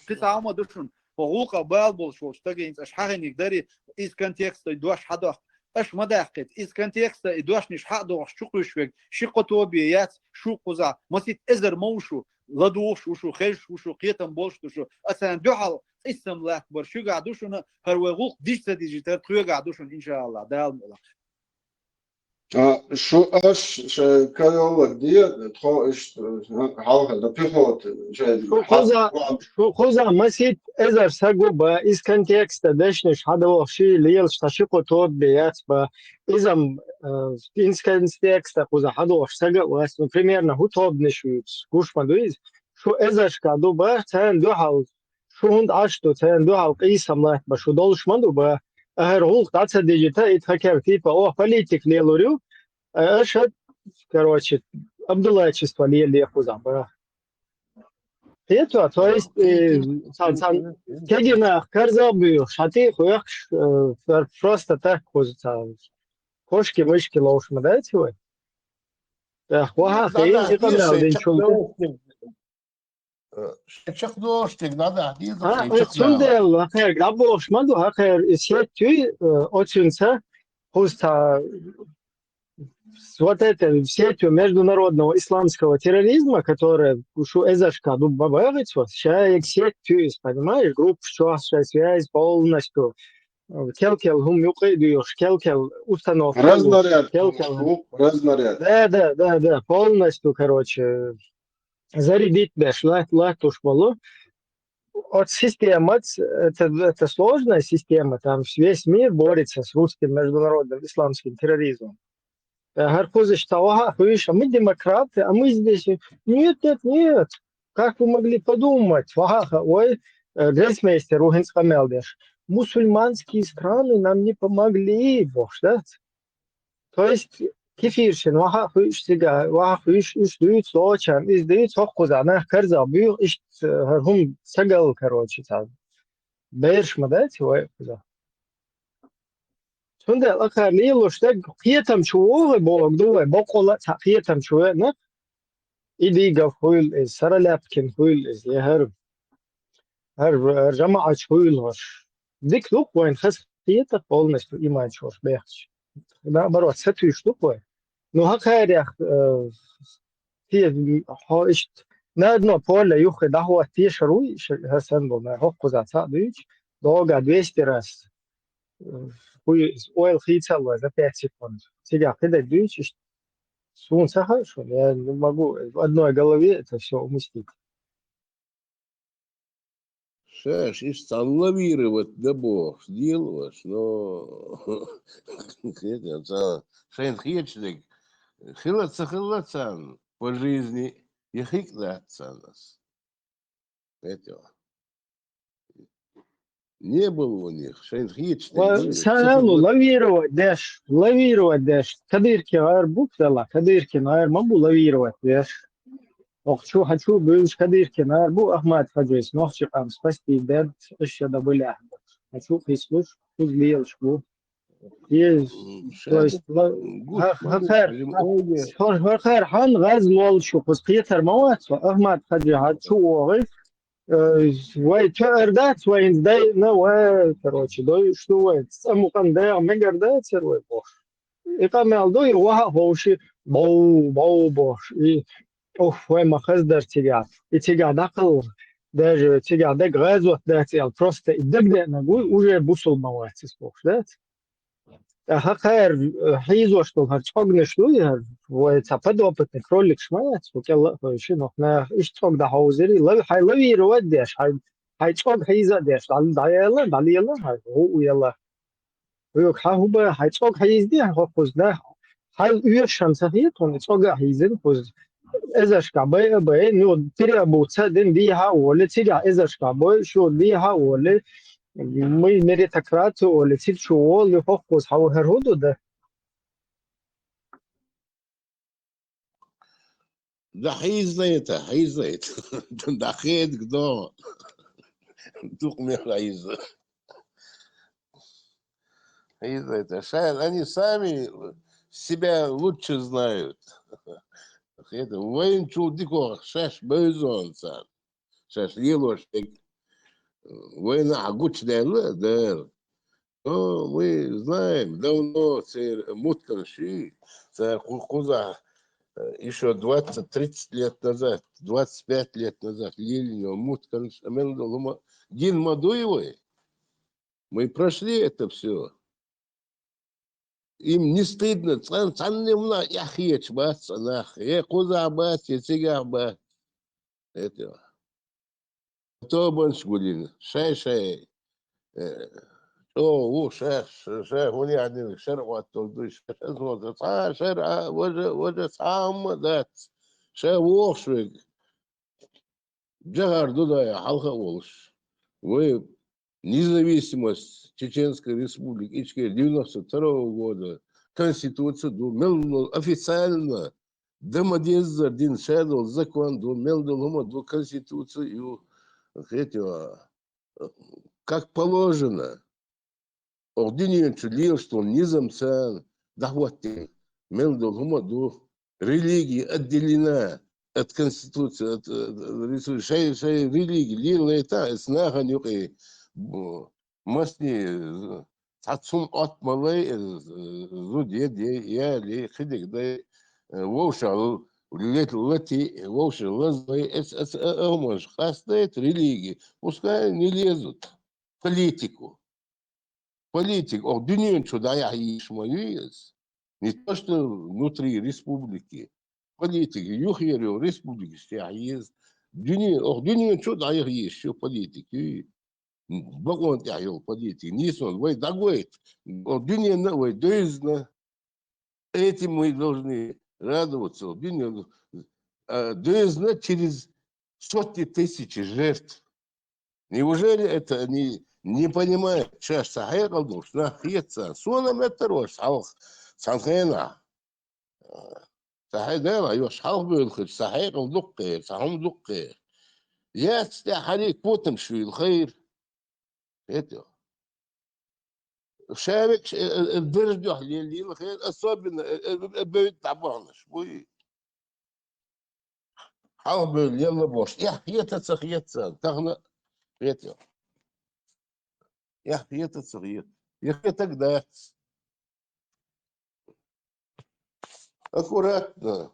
قطع عما دوشن حقوق بالبول شو تجين اش حاجه نقدري из контекста دوش حدا اش مداقت из контекста دوش نش حق دوش شقوشك شقطوبيات شو قزا مسيت ازر موشو لدوش وشو خيش وشو قيتم بولش وشو اصلا دعال اسم لا برشو قاعدوشن هروغوق ديجتا ديجيتال تخيو قاعدوشن ان شاء الله دال شو اش كايول دي تخو اش حلقه ده بيخوت شو خوزا مسيت ازر ساقو با из контекста дешнеш حدا وخشي ليل شتاشيقو توب بيات با изам из контекста خوزа حدا وخش ساقو واس примерно هو توب نشويت гуш мадуиз شو ازاشка до ба тен до хал شو هند اشتو тен до хал قيسم لا با شو долш маду ба Агар гул таца дигита и такер типа о политик лелурю аша короче Абдуллачество лели хузам ба это то есть сан кегина карзабю шати хуяк просто так хуза кошки мышки лошма да сегодня да хуа хей это надо ничего Чахдоштик, да, Сундел, ахер, габолош маду, ахер, сетюй, очинца, хуста с вот этой сетью международного исламского терроризма, которая ушу эзашка дубабавится, сейчас сеть, понимаешь, группа, что связь полностью. Келкел хум юкидуешь, келкел установка. Разнаряд, разнаряд. Да, полностью, короче, зарядить дашь, латуш было. От системы, это сложная система, там весь мир борется с русским международным исламским терроризмом. Гаркузы что, а мы демократы, а мы здесь. Нет. Как вы могли подумать? Ой, грейсмейстер, Ругинска Мелдеш. Мусульманские страны нам не помогли, бог, да? То есть, кефиршин, издают случаем, издают хохкузана, карзабю, хум сагал, короче, там. Бершма, да, твой куза? Сонда лакарлило, что қиетам чуоғы болог дуай, боқола қиетам чуоғы, не? Идигав хуйл из, сараляпкин хуйл из, хэр жамаач хуйл хош. Дик лук вайн хас қиета полностью имач хош бехч. Наоборот, сатуй штук вайн. Ну хакарях, на одно поле юхи дахуа тишаруй, хасан был, на хоккуза цадуич, долго 200 раз. Ойл хитсалла за 5 секунд. Сега, когда движешь, солнце хорошо, я не могу в одной голове это все уместить. Шаш, ишь лавировать, да бог, сделаешь, но... Шейн хечник, хилаться по жизни, и хикнаться нас. Это... Не было у них, Саралу, лавировать дашь. Кадырки аэр буктала, Кадырки аэр могу лавировать дашь. Хочу бывший Кадырки аэр бу Ахмад Хаджис, нохчик ам спасти дед, еще добыля. Хочу прислушать, узлил шбу. Есть, то есть, хахар хан газ лолчу, пускетер мауатсва, Ахмад Хаджи, хочу оры. Вай чардат, вай индай, на вай, короче, дой что вай, саму кандая, мегардат, сервай бош. И камел дой ваха хоши, боу бош. И вай махаздар тига. И тига дакл, даже тига даг газот дател, просто и дабда нагуй уже бусул маватис бош, да? Хакар хизо что харчогне что я вот подопытный кролик шмац وكلا شنو احنا اشتوك ده حوزري لا حيلوي يودش هاي تشوك هيزا داش على يلا هو يلا هو هو هاي تشوك هيزدي هو ده هاي يشان صحيح он تشوك هيزن поз ازاش كباي باي نو تري ابوتsa دين دي ها ولا تيجا ازاش كباي شو دي ها ولا мы меритократию или типчуол и фокус хауэрхуду да. Да хейзает. Да хейт кто? Тух мне хейза. Хейзает. Шайн, они сами себя лучше знают. Воин чудико, шаш бейзонца. Шаш елошек. Война агуч дэр. Но мы знаем, давно мутканши, куза еще 20-30 лет назад, 25 лет назад, Ленина, мутканш, Дин Мадуевой, мы прошли это все. Им не стыдно, цаннемна, я хеч бац, я куза бац, я цигах бац. Этого. То баншгулин, шай. О, шай, вони один шерват, шер, воже сам дат, шай вошвик. Джагар дудая, халха волш. Вы независимость Чеченской Республики, 92 года, Конституцию, официально, демодеззар, дин шедл, закон, мелдл, Конституцию, как положено, ординин чулил, что он низамсан, да вот религия отделена от Конституции, от религии, лила это, снаха нюхай, масни, تحسهم أطملي زود يدي يا لي خدك ده ووشل التي ووشل لزي اس هم خاصة религии пускай не лезут политику политику дунью чуда я ишмаюес не то что внутри республики политики юхерю республики стяез дунью чуда я еще политики Богон тяхил политики нисон вы дагует дунью новой дözна этим мы должны радоваться дунью дözна через сотни тысяч жертв. Неужели это они не понимают? Чаш сахай калдуш, нахиется. Суна метрош, халх, санхена. Сахай дела, ёш халх бюлхич, сахай калдуккер, сахам дуккер. Я стяхали потом швил خير. Это. شارك الدرجة اللي الخير особенно بيت تعبانش بوي حاول يلا بوش يا يتسخيتسا تغنى يتيو يا يتسخيت يا تقدر аккуратно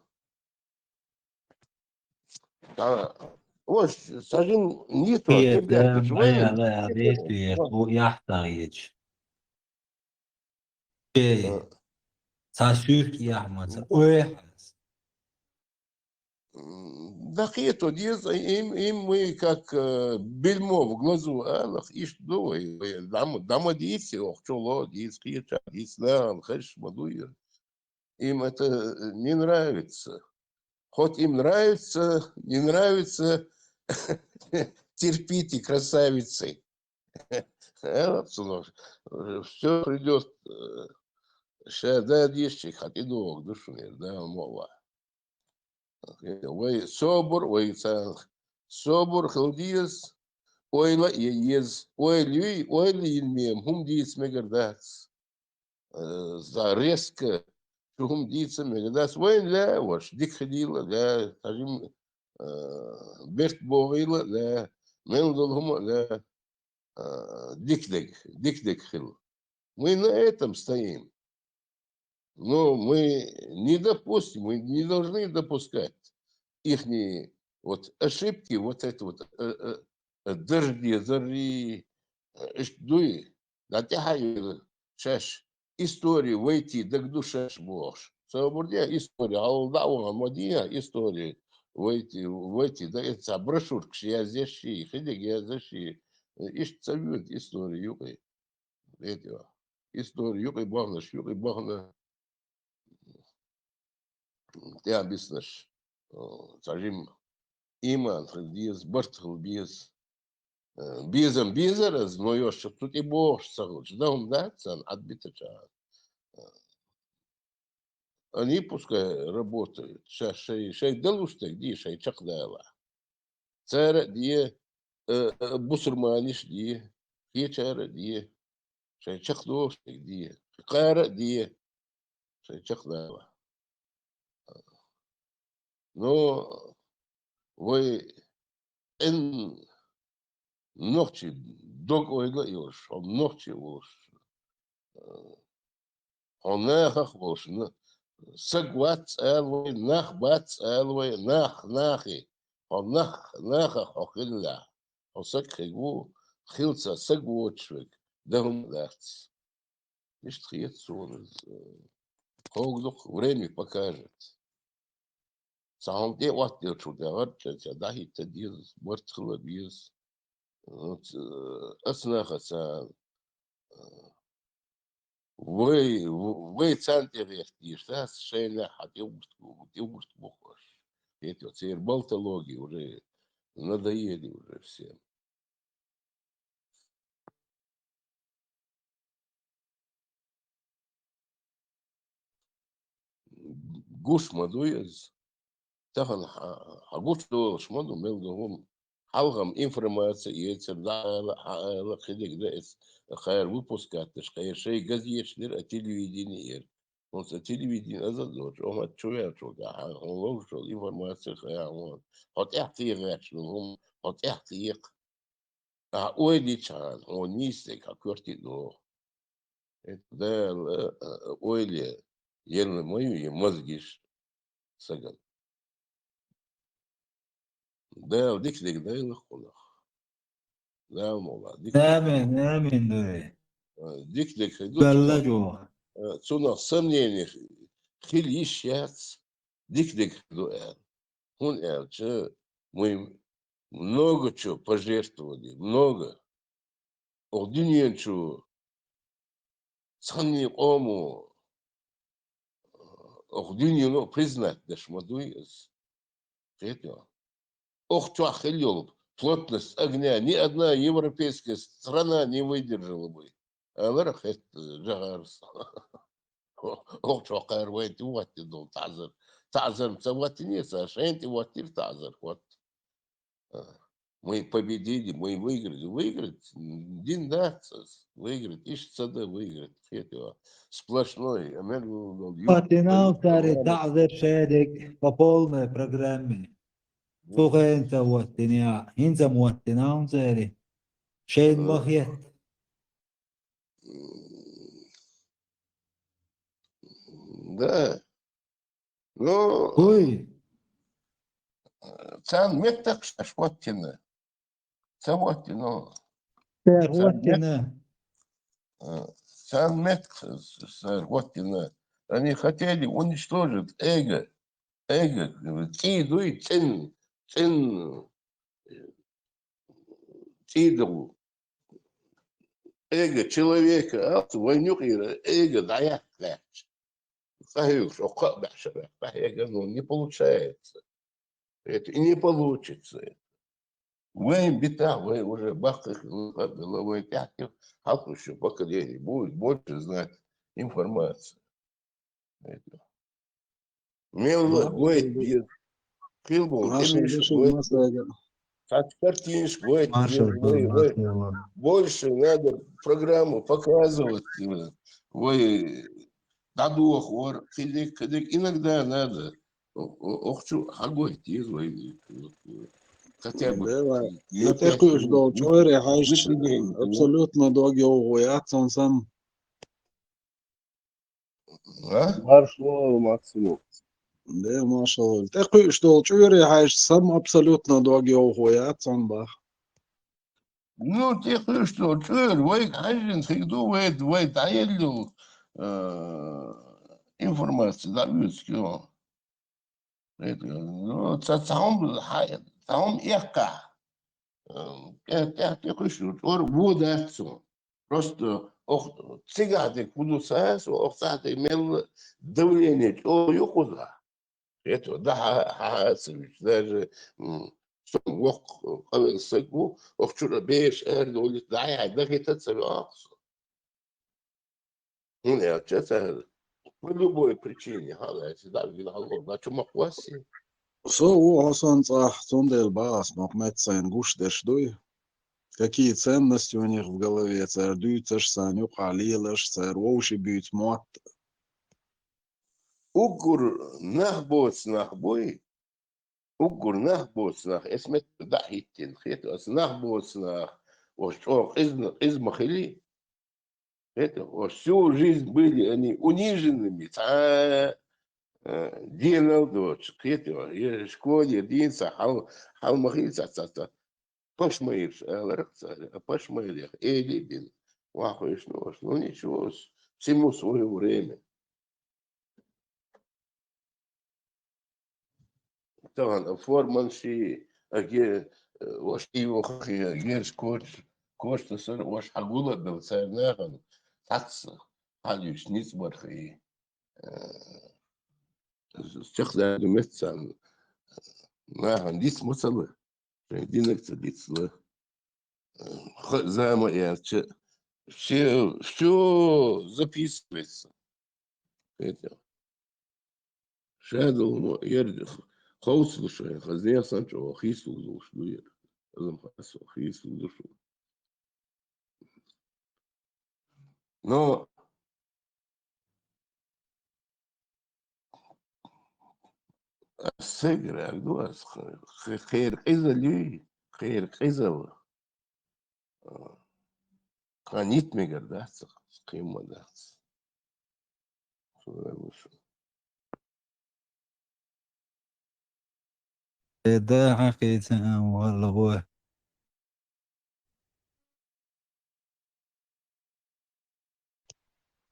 وش سجن نيتو تبدأ بيتم تشوين أي ريت يحتاج شيء ساشوك يحمد واحد دقيقة ديز им мы как бельмо в глазу алах иш довой дама диси охчоло дис кича дис лан хэш мадуир им это не нравится хоть им нравится не нравится терпите красавицы все придет шада дишчик хатидок душу да мова وي صبر صبر خلديس ويلا يز ويلي الميم هم ديس مقرداس زاريسك شو هم ديس مقرداس وين لا وش ديك خديلا لا تجيم بيرت بوغيلا لا من ضلهم لا ديك خل мы на этом стоим но мы не допустим, мы не должны допускать их вот ошибки, вот это вот дожди, зари, дуи, да тяхай шаш историю войти, да к душе бож. Собордя история, алдауа модия история войти, да это брошюрка, я здесь хидик, я здесь ищ цавют историю юкой, этого историю юкой бахнаш, юкой бахна. Я объяснишь, скажем, иман, хлебиз, борт хлебиз, бизом бизераз, но еще тут и бог сагуч, да он дается, отбитача. Они пускай работают, сейчас шей делуште, где шей чакдала. Цара где бусурманиш где, хечара где, шей чакдош где, кара где, шей чакдала. Но вы ногти догойла юж, он ногти уж, он нахах уж, сагват элвой, нахбат элвой, нахи, он нахах охилля, он сагхигу, хилца сагвотшвик, да он дац. Ишь тхиет сон, хоглух время покажет. Сам те вот те чудо, что да хит диз, борт хлебиз. Вот основа вы центр есть, да, шейна, а ты уст бухаш. Эти вот все болтологии уже надоели уже всем. Гуш мадуез. تاخن حقوش له شمال وملهم حلقم информация يتر ده خليك ده خير выпускать خير شيء газет لر телевидение он за телевидение азадор он чуя чуга он ловшо информация خير он от احتياج لهم от احتياج ой дичан он нисте как квартиру ده ойле елі мою и мозгиш саган. Да дикдик да илах кулах. Да мола آمين آمين دوي дикдик идут بلا جوا цуна сомнений хил ищец дикдик дуэр. Он че мы много чего пожертвовали, много. Ординен чего ценни ому ординену признать наш мадуиз. Это ох, что охренел. Плотность огня ни одна европейская страна не выдержала бы. А варах это жагарс. Ох, что охренел, ты вот ты дом тазер. Тазер, это вот не сашен, ты вот ты тазер. Вот. Мы победили, мы выиграли. Выиграть, один нацис, выиграть, ищ цада выиграть. Это сплошной. واتناو تاري تعذب شادك بقولنا برنامج فوق انت واتنيا انت مواتناو تاري شين مخيت Да. Ну, Ой, цан меттак шашваттина. Цаваттина. تار واتنا Цан меттак Они хотели уничтожить эго. Эго. Тиду и тиду. Эго человека. Войнюк эго дает. Не получается. Это и не получится. Вы бита, вы уже бахтах головой пятки, следующее поколение будет больше знать информации. Мело гоет бир. Филбол, темиш гоет бир. Картинш гоет бир. Больше надо программу показывать. Вы дадух, вор, хилик, иногда надо. Охчу, огонь, хотя бы. Я такой ждал, человек, абсолютно долгий угоят, он сам. Маршал максимум. Да, машалла. Такой ждал, человек, сам абсолютно долгий угоят, он бах. Ну, такой что, человек, вы каждый всегда вы даете информацию, да, все. Ну, там яка. Я хочу, вода, просто цигаты кудуса, цигаты имел давление, юкуда. Это, да, даже вок, сагу, вчера беш, эрдули, да, я это цивилизация. Ну, я честно, по любой причине, да, на чем опласи. Все, Хасан, Цундел Бас, Махмед Сайн Гуш Дешдуй. Какие ценности у них в голове? Цердуйцеш, Санюк, Алилаш, Цервоуши, Бютмот. Угур нахбоц нахбой, угур нахбоц нах, эсмет дахиттин, хетос нахбоц нах, из махили. Это всю жизнь были они униженными. Делал дочь, это школе, динца, халмахица, пашмаиш, пашмаилях, элибин, вахуешь нож. Ну ничего, всему свое время. Там форманши, где его герш кошта сыр, ваш хагула был царнаган, таца, халюш ницбархи. Стихда думается, наган дис мусалы, динек цадицлы. Зама я все записывается. Это шадл ердих. Хоус слушай, хозяин Санчо, хису душу, замхасу, хису душу. Но сыгра, глаз, хейр изали, хейр изал. Ханит мегардацах. قيمة ده شو ده حقيقة والله هو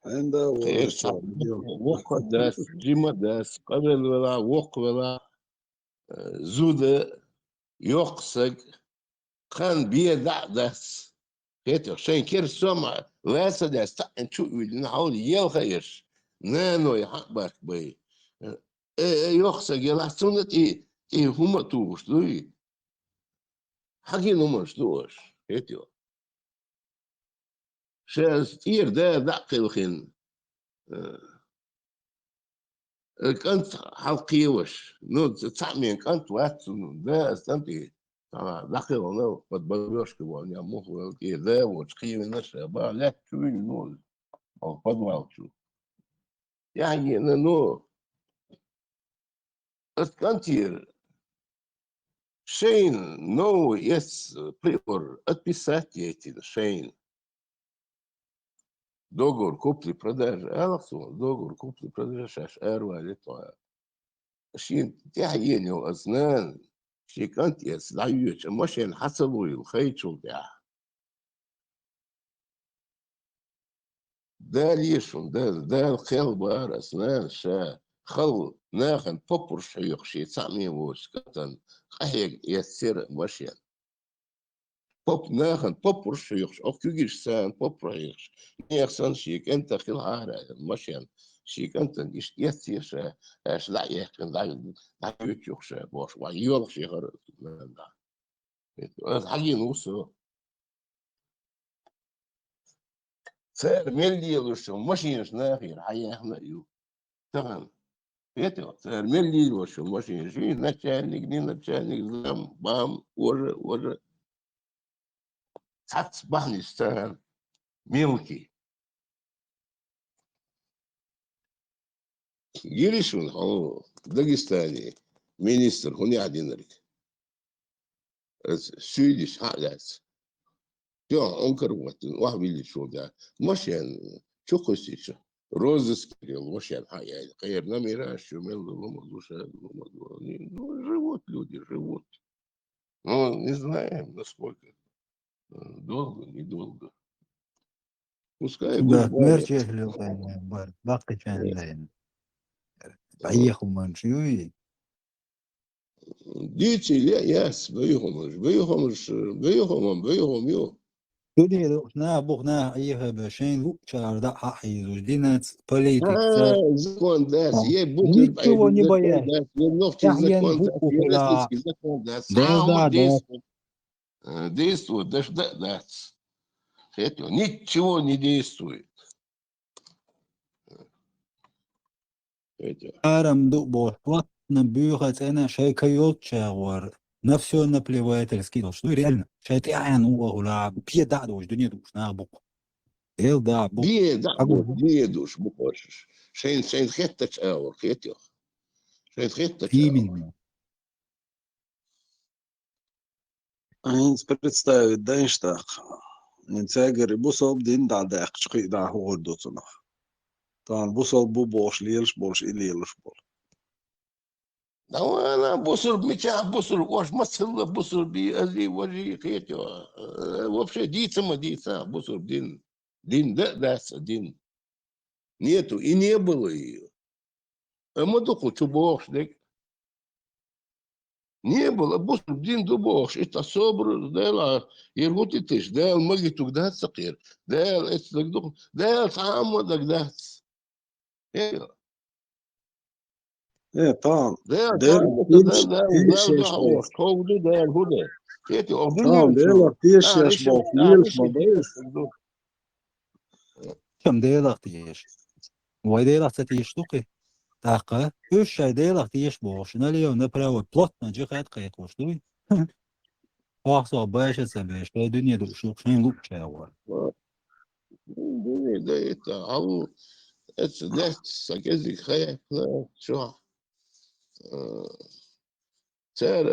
عنده خير صح وق داس جيما داس قبل ولا وق ولا زودة يقصق خان بيه داس كيتو عشان كير سمع لا سداس تاعن شو نحاول يل خيرش نانو يحبك بي يقصق يلا سنة ايه هما توش دوي حقي نمش دوش كيتو شاز تير ده دعقل خن كنت حلقي وش نو تعمين كنت وقت ده استنتي دقيق انا قد بلوش كمان يا مو ذا وتقيم الناس بقى لا تشوي نو او قد واوتشو يعني نو اسكنتير شين نو يس بريور اتبساتيتي شين دوغور كوبلي برادر الاسو دوغور كوبلي برادر شاش ارواليتو شين تحييني واسنان شي كانت يس دعيوش مش حسبوا الخيط شو بتاع ده ليشون ده الخيل بار اسنان شا خل ناخن بوبر شيخ شي سامي وش كتن قهيق يسير مشين بوب ناخن بوبر شيخ او كيجيش سان بوبر شيخ نيخسن شيك انت خل عارة مشين شيك انت جيش يسير شا اش لا يخن لا يوتيوخ شا بوش ويولخ شي غير حاجة نوصو سير ملي وشو ماشينش ناخير حيا احنا يو تمام يتو سير ملي وشو ماشينش نتشانك دي نتشانك زم بام ور سات بحني ستان ميلكي يريشون هو داغستاني مينستر هوني قاعدين لك سويدش حاجات يا انكر واحد اللي شو ده ماشين شو قصيش روزسكي ماشين يعني غير نميرة شو من الموضوع живут люди живут ну не знаем насколько долго недолго пускай ده гудбай مرجع له باقي كان لين بعيهم من شوي дети яс بيهم يو دنيا لو نا بغنا أيها بشين لو شعر ده حقي زوجينات بوليتيكس закон даст ей будет ничего не закон боясь даст новчий يحيى закон даст بوكو لا российский закон даст ده сам ده действует даже даст ничего не действует عالم دو بوحوات نبيوغة أنا شيء كيوت شاور نفسه نبليوات السكيدو شو ريالنا شيء تعين هو ولا بيه دعد وش دنيا دوش نابوك هيل دع بوك بيدوش بقوشش شين خيتش اور خيتيو شين خيتش في من Eens представить Денштаг. Нинцегер бусол дин да дек чки да хор дотно. Тан бусол бу бош лилш бош илилш бол. لو انا بصر مشاع بصر واش مثل بصر بي وجي خيتيو вообще ديتا بصر دين داس دين нету и не было ее мы только чубош дек не было буср дин дубош это собр дела يرغوتيتش دال مجتوك ده صقير دال اتلقدق دال تعمدك ده طبعا دال دير تعمدك تيش دال يش بول. هو كودي دال هدى كيتي طبعا أردني دير شو تيش يش عريش بول عريش ليلش ما بيش. كم ديلك تيش ويديلك تيش توقي تاقة وش شي ديلك تيش بوش ناليو نبراو بلوت نجي خيط قيق وش دوي واحصو باش سبيش في دنيا دو شوق شين لوك شاور ده تعو ده سكزي خير شو سار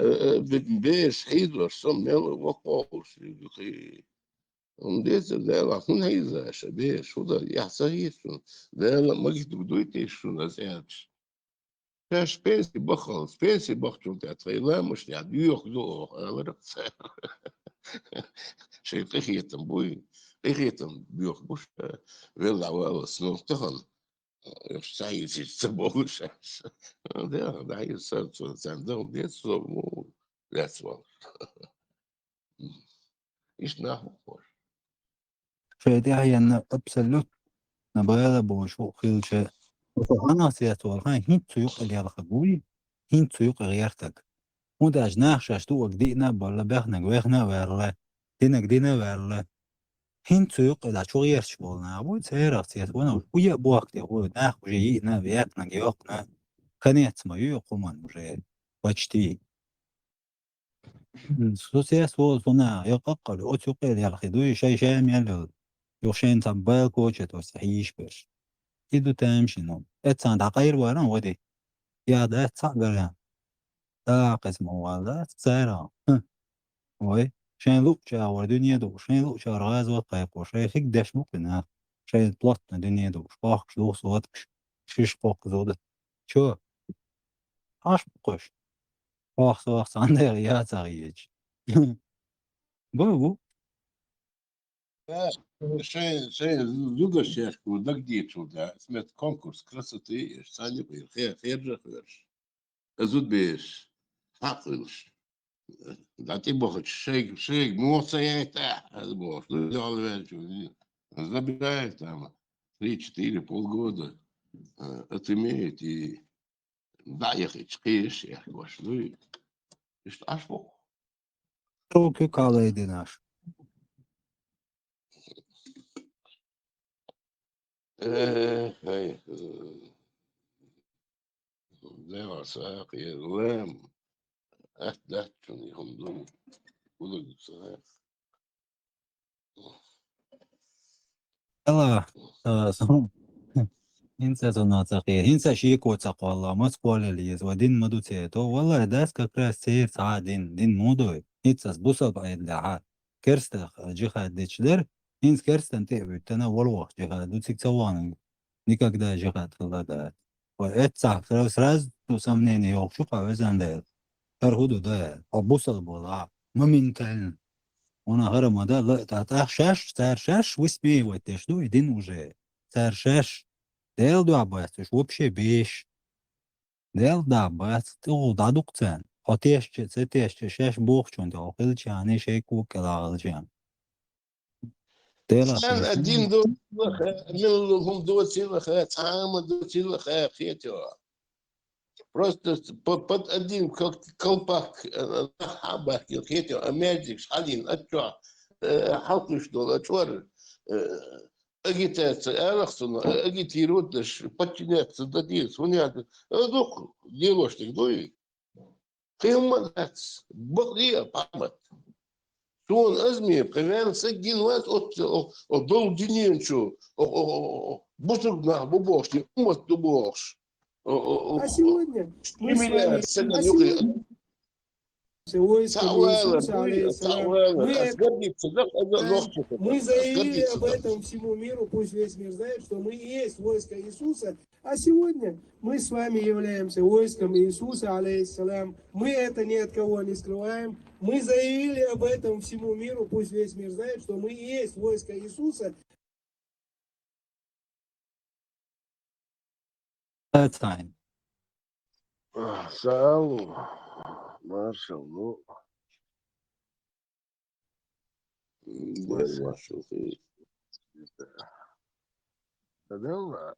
بيش حيدر سم يلا وقوش Он дети, да, он не шабе, шуда, я сагишун, да, магит дуйте, шуна, зябш. Пеш пенси бахал, пенси бахчун, ты отвоила, муж, я дюх, говорю, شيء قيتم بوي قيتم بيوخ بوش ولا ولا سنو تهن سعيد تبوش ده هي صارت عندهم دي سو مو that's all إيش نحو شيء هي أن أبسلوت نبغى بوشو خيل شيء أنا سيات والله هين تسوق اللي على خبوي هين تسوق غيرتك وده أجناح شاشتو وجدينا ولا بيخنا جويخنا ولا دينا ولا هين تسوق إذا شو غيرش والله أبوي سيرة سيات وانا ويا بوقت يقول ناخ وجينا بياكنا جيوقنا كانت ما يقومن وجه وجتي سوسيس وصنا يققل أتوقع يا أخي دوي شيء ميل يوشين تبال كوتشت وسحيش بش إدو تمشي نوم إتسان تغير ورا ودي يا ده تصعب لا قسم والله سيرة وي شين لوك شا ودنيا دو شين لوك شا رغاز وطيق وشي خيك داش ممكن شين بلطنا دنيا دو شباخ شلو صوت شيش بوك زود شو عاش بقوش باخ عندي يا تغيج بو شيء زوجة الشيخ ودك دي شو ده اسمه كونكورس كراسة ثاني بير خير زود بيش حقلش دعتي بوخت شيء مو سيئة هذا بوخ لا على شو забирает там 3-4 полгода отымеет и доехать шкиш, я говорю, ну и что, аж бог. توكي كالي ديناش هاي زي ما ساقي اللام أهدتني هم دول ولد ساق يلا هنسى تناطقية هنسى شيك وتق والله ما سقول ليز ودين مدو تيتو والله داس كراس سير ساعة دين مودو هنسى بوصل بعيد لعاد كرستا جيخا ديشلر هنس كرستا تيبو تنا والوخ جيخا دو تيك توان никогда جيخا تخلدا وإتسا سراز تو سمنيني يوق شوفا وزن دير هرهودو ده أبوصل بولا ممين كان وانا هرم ده لا تعتاح شاش تار شاش واسمي وتشدو يدين وجه تار شاش ديل دو عباس вообще بيش ديل دا عباس تو دا دوقتان هاتيش ستيش شاش بوخ چون دا اقل چانه شيكو كلاغل چان ديل أنا الدين دو هم دو سيلة تعامل دو سيلة خيتو просто под один колпак حبك خيتو أمازيك شحالين أتوا حلقش دول أتور أجيت أرخصنا أجيت يرودش بتشنيك صدقني ونيات دوق ديلوش تقدوي قيمة ناس بقية بعمت شون أزمي بقيان سجين وات أضل جنين شو بوسقنا ببوش أمت تبوش А сегодня мы с вами... Мы заявили об этом всему миру, пусть весь мир знает, что мы и есть войско Иисуса. А сегодня мы с вами являемся войском Иисуса, алейхиссалям. Мы это ни от кого не скрываем. Мы заявили об этом всему миру, пусть весь мир знает, что мы и есть войско Иисуса. That's fine. سألوا ما شاء الله ما شاء الله هذا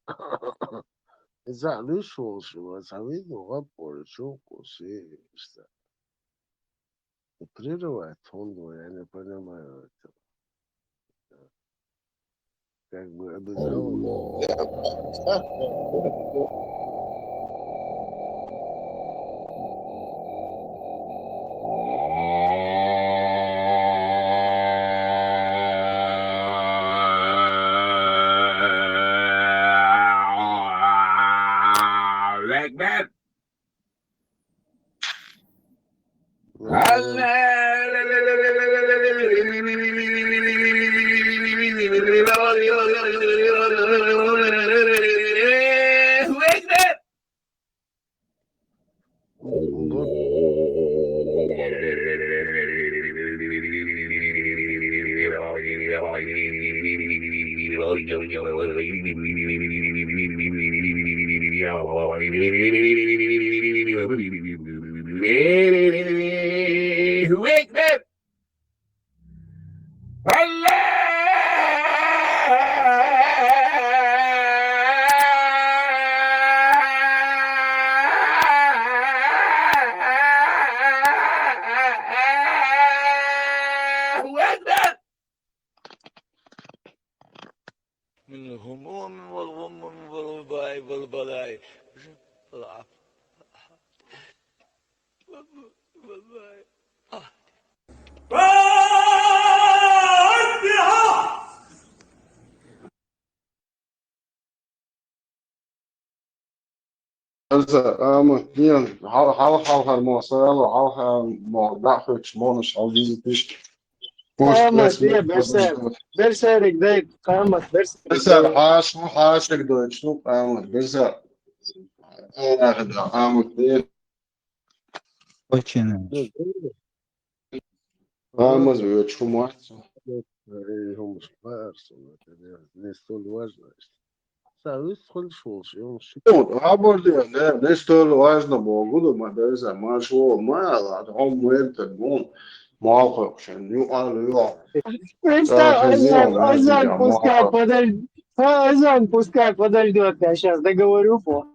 إذا ليش هو شو سويت غبور شو قصي است прерывает он я не понимаю это как бы обязательно من الهموم والغم والوباء والبلاء Hier, hou Marcelo, hou Dagelijks Monus, al die is. قامت يا برسالك دايت قامت برسالك برسال حاشك دوتش شنو قامت برسال انا قامت دير Очень. قامت ويتشو مات هم не столь важно. Savez konuşmuş, yanlış. عبر ليه ستول واجنا موجود ما برسال ما شو ما هم وين تدمون موافق عشان يقالوا Озан пускай подождет, я сейчас договорю по.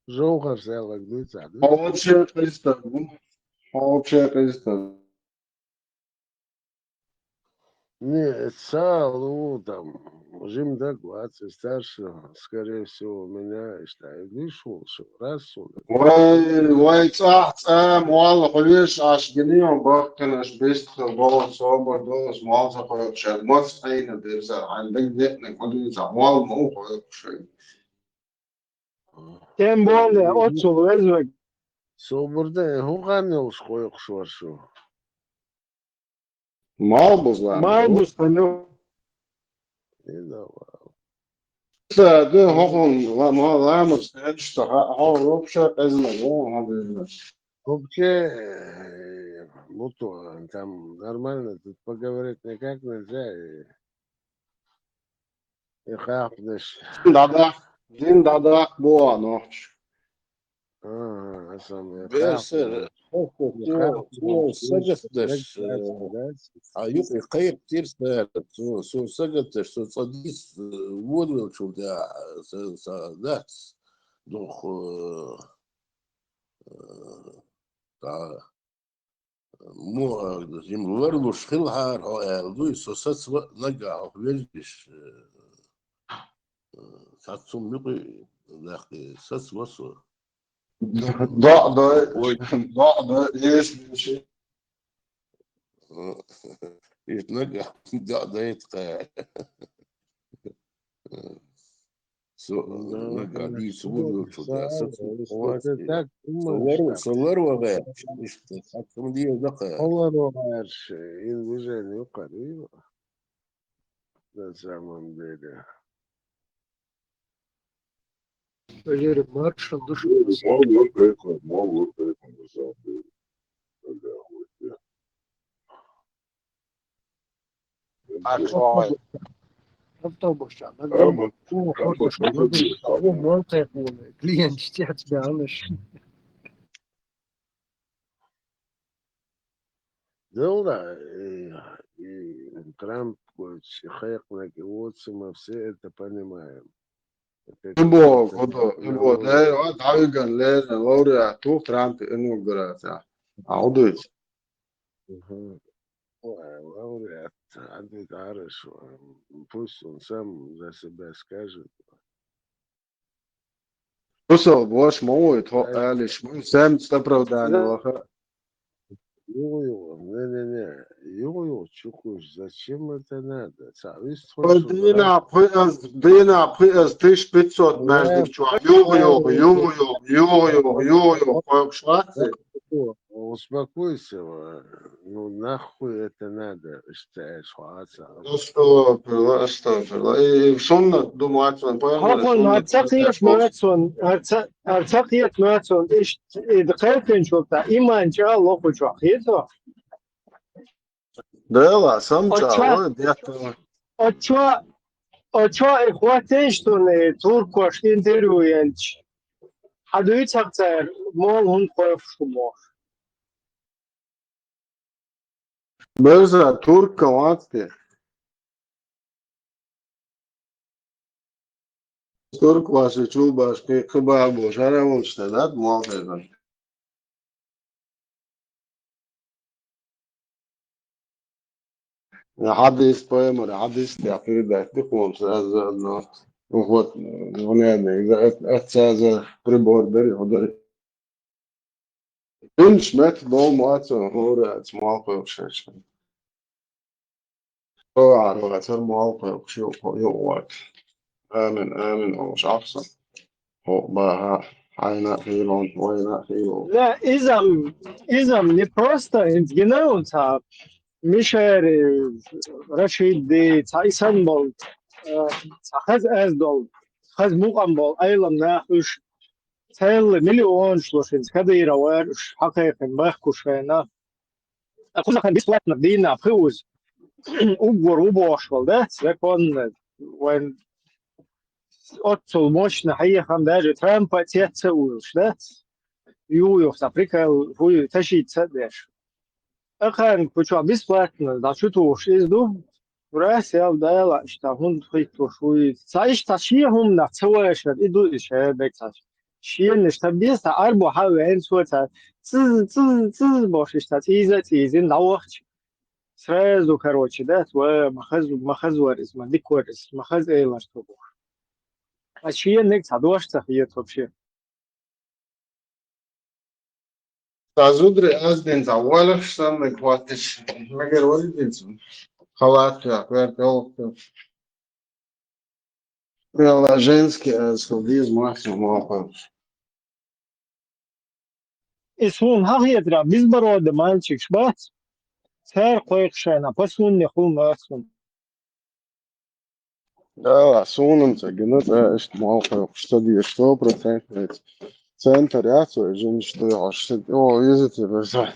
Жовгар села гнуться. Вообще Кристо. Вообще Кристо. Не, Сал, там, Жим Дагвац, старше, скорее всего, меня, считаю, вышел, что раз он. واي صح والله ليش عشقنيهم بقناش بيستخدم بابا صوبر دوس موظف شغال مصحين بيرزع عندك دقنا كل زعمال مو شيء Тем более, отцу вызвать. Соборда, хуганил сколько шваршу. Малбус ладно. Малбус, ну. Не давай. ده هو ما لامس اشتغل هو روبشة أزمة هو Вообще, вот там нормально, тут поговорить никак нельзя. И хапнешь. Дин дадак буа ночь. Самое بيرسل هو سجدش عيوب يقير كتير سو سجدش سو صديس وودل شو ده دوخ مو جيم ورلوش خلها هو دوي سو ساتس نجا ويلش ساتسوم يقي داخل ساتس وصل ضع ايش من شيء يتنجح ده يتقاعد نجح دي سبول شو ده صور وغير مش تحكم دي دقة صور وغير شيء الوجه قريب ده زمن ده Проверим маршал душу. Автобус. Клиент чтет тебя, Дело, Трамп хайк на кивоцы, мы все это понимаем. يبو ده تعال لازم لوري تو ترامب انه جرا عودت Лауреат, они хорошо. Пусть он сам за себя скажет. بص باش مو يتوقع ليش مو سام تستبرداني واخا Не-не-не, Юрий, чукуш, зачем это надо? Дина пыаз тысяч 500 между чувак. Юрий, швацы. успокойся. Ну, нахуй это надо, استعصاء. استغفر الله سنة دمعت من بيعمل هاخون سنة هرتقيت ماتون هرتقيت ماتون إيش دقيقتين شوفتا إيمان جا الله كجوا خيرتو ديلا سمجا أتوا وين ديت أتوا إخواتيشتون توركوش إنتريو ينش حدوي تقتر مول هون قوف شمار برزا ترك واتي ترك واسي چوباش كي خبابو شارعون شتدات موافقا حديث بيمر حديث تعقير دايت دخون سازا انه وخوت ونعني اذا اتسازا بريبور بري هدري انش مات بو مواتو هورا موافق شاش هو عارف موافق شو يوات آمن آمن أو مش أحسن هو بقى عينا خيلون وينا خيلون لا إذا не просто genau تا مشهر رشيد دي تايسان بول خز از دول خز مقام بول أيضا ناخش تل مليون شلوشين كده يروارش حقيقة بخكوش هنا أكون كان بيسلاتنا دينا بخوز أقور وبوش والده يكون وين أتصل مشنا هي خم داجة ترامب تيتسويش ده يو في أفريقيا هو تشي تصدقش أخان كوشوا بيسلاتنا دا شو توش إزدو ورأس يال دايلا إشتاهون خيطو شوي سايش تشيهم نحتواش إدو إشهر بكتاش شيء نشتبيس أربو حاوين سوتا تز باش تيزين نوخش سرازو كروتش دات ومخز ورز ما ديك ورز مخز إيلاش تبو الشيء نك تدوش تخيط вообще تازودري أزدين زوالش سامك واتش مگر ولدين خلات يا كويرتو يلا женский أسكوديز максимум موافق اسمون هغيترا biz barode мальчик шбат сэр койшена пасун нехул масун Да, сунемся, генета echt موافق что дي 100% центр яцу жен что я что о видите база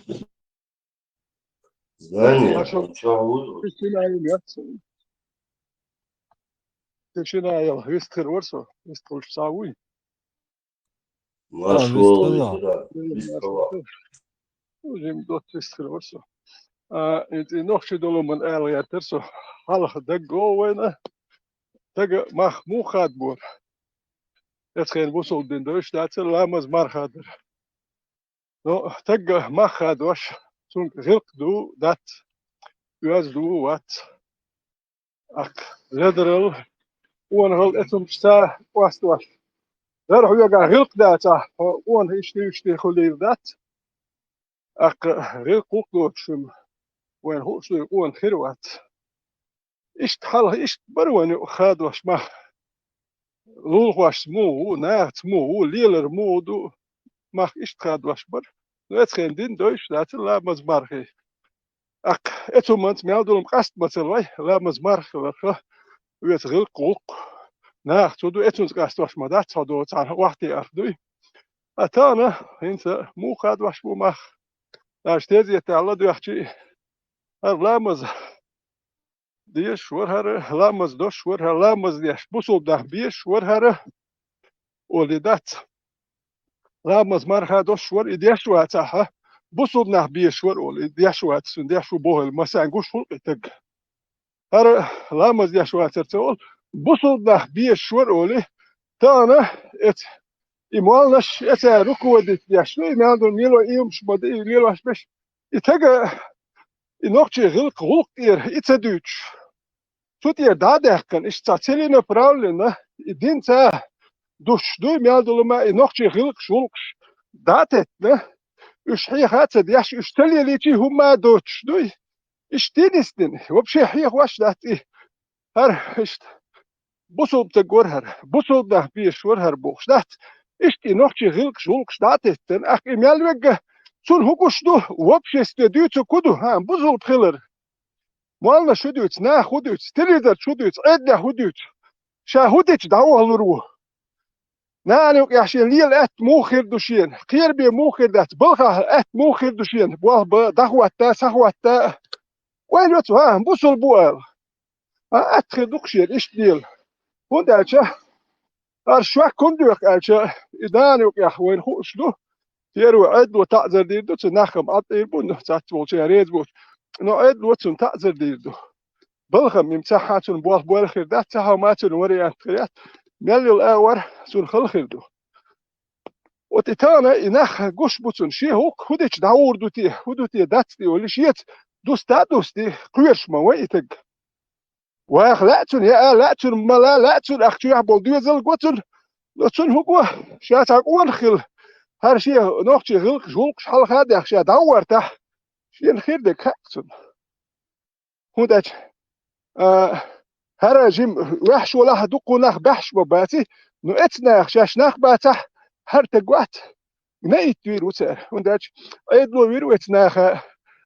Здание, Нашел чего? تشينا يلا ويستر ورسو ويستر ساوي Нашел, да, وجيم دوت ويستر ورسو انت نوخش دولو من اليا ترسو حلق دقو وين دق مخ مو خادبور اتخين وصل دين دوش دات لامز مار خادر نو دق مخ خادوش سون غلق دو دات يواز دو وات اك لدرل وان اتم شتا واستواش راح يوقع غلق داتا وان يشتي خلير دات اك غلق وقلوشم وين هو شو وان خيروات إيش حاله إيش بروان خاد واش ما لول واش مو ناخت مو ليلر مو دو ما إيش خاد واش بر نت خين دين دوش لا لا مزمارخي أك إتومنت ميادول مقاست مثلا لا مزمارخ وخ ويت غير قوق ناخت دو إتونس قاست واش ما دات دو تاع وقتي أخدوي أتانا إنت مو خاد واش مو ما لاش تيزي تعالى دو يحكي لا مز ديش ورهر لامز دوش ورهر لامز ديش بوصل ده بيش ورهر ولدت لامز مرها دوش ور ديش واتها بوصل نه بيش ور ول ديش وات سن ديش بوهل مثلا غوش فوق تك هر لامز ديش واترتول بوصل نه بيش ور ول تانا ات إمالنش اتا ركو ديش ديش ما عندهم ميلو إيم شبدي ميلو أشبش يتجا إنوكتي غلق إير إتدوش Тут je dadehkan, is dat celino pravljena, idin ta duš duj mjadoluma I nohči gilk šulks datet, ne? Už hi hatad jaš už telje liči huma duč duj. Is tinistin, вообще hi wash dat I har is busul te gorhar, busul da bi shwar har buch dat. Is ti nohči gilk šulks datet, ach imjalweg Sun hukuştu, vopşeste düğütü kudu, ha, buzul pılır. Mualla şu düğüt, na hudüt, televizor şu düğüt, edde hudüt. Şa hudüt davu aluru. نالك يا شين ليل ات موخر دوشين خير بي موخر دات بلغه ات موخر دوشين بوه دخوة تا سخوة تا وين يتو ها بوصل بوال ات خدوكشين ايش ديل هون دالشا ارشواك كندوك الشا ادانك يا وين خوش دو تيرو عدلو تعذر دير دو تناخم اطير بو تاتول شي ريد بو نو عدلو تن تعذر دير دو بلغه ممساحاتن بوه بوالخير دات تها ماتن وريات خيات ملي الأور سون خلخردو وتتانا إنخ جوش بوتون شيء هوك هديش داور هدوتي داتي ولا شيء دوستي قيرش ما ويتج واخ لاتون يا لاتون ملا لاتون أختي عبود يزل قطن لاتون هو شات عقون خل هر شيء نوختي غلق جولك حال هذا أختي داور تح شيء الخير دك هاتون هداش هر جيم وحش ولا هدوق نخ بحش بباتي نو اتناخ شاش نخ باتح هر تقوات نايت وير وتر ونداج ايدلو وير وتناخ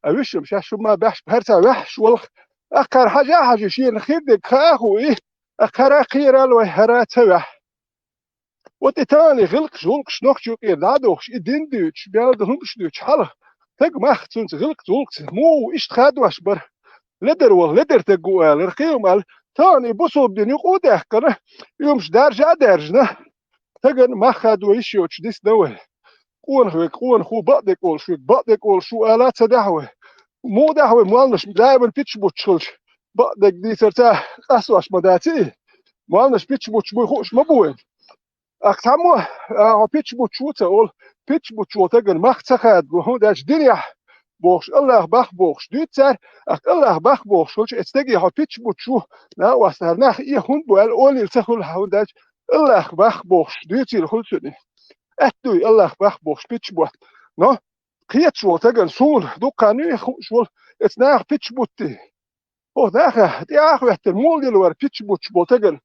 اوشم شاش ما بحش هرتا وحش والخ اخر حاجه شي نخير دك خاخو ايه اخر خير لو هرات وح وتتاني غلق جولك شنوخ جوك دادوخ ادين دوتش بيال هنكش دوتش حل تق ماختون غلق جولك مو ايش خادواش بر لدر واللدر تقوال رخيوم تاني بوصل بدني قوده كنا يومش درجنا تجن ما خدوا يشيوش ديس دوه قون خو بعدك ولا شو آلات دعوة مو دعوة مالنش دائما بيتش بوتشلش بعدك دي ترتاح أسواش مداتي مالنش بيتش بوتش بيخوش مبوين أكتمو بيتش بوتشو تقول بيتش بوتشو تجن ما اختخد وهو داش دنيا بوخش الله بخ بوخش دوتر الله بخ بوخش وش استجي ها بيتش بوتشو لا واسهر نخ إيه هون بوال أولي تخل هوداج الله بخ بوخش دوتي الخلصني أتوي الله بخ بوخش بيتش بوت نو قيت شو تجن سول دكاني شو اتناخ بيتش بوتي هو ناخ دي آخر المول دي لور بيتش بوتش بوتجن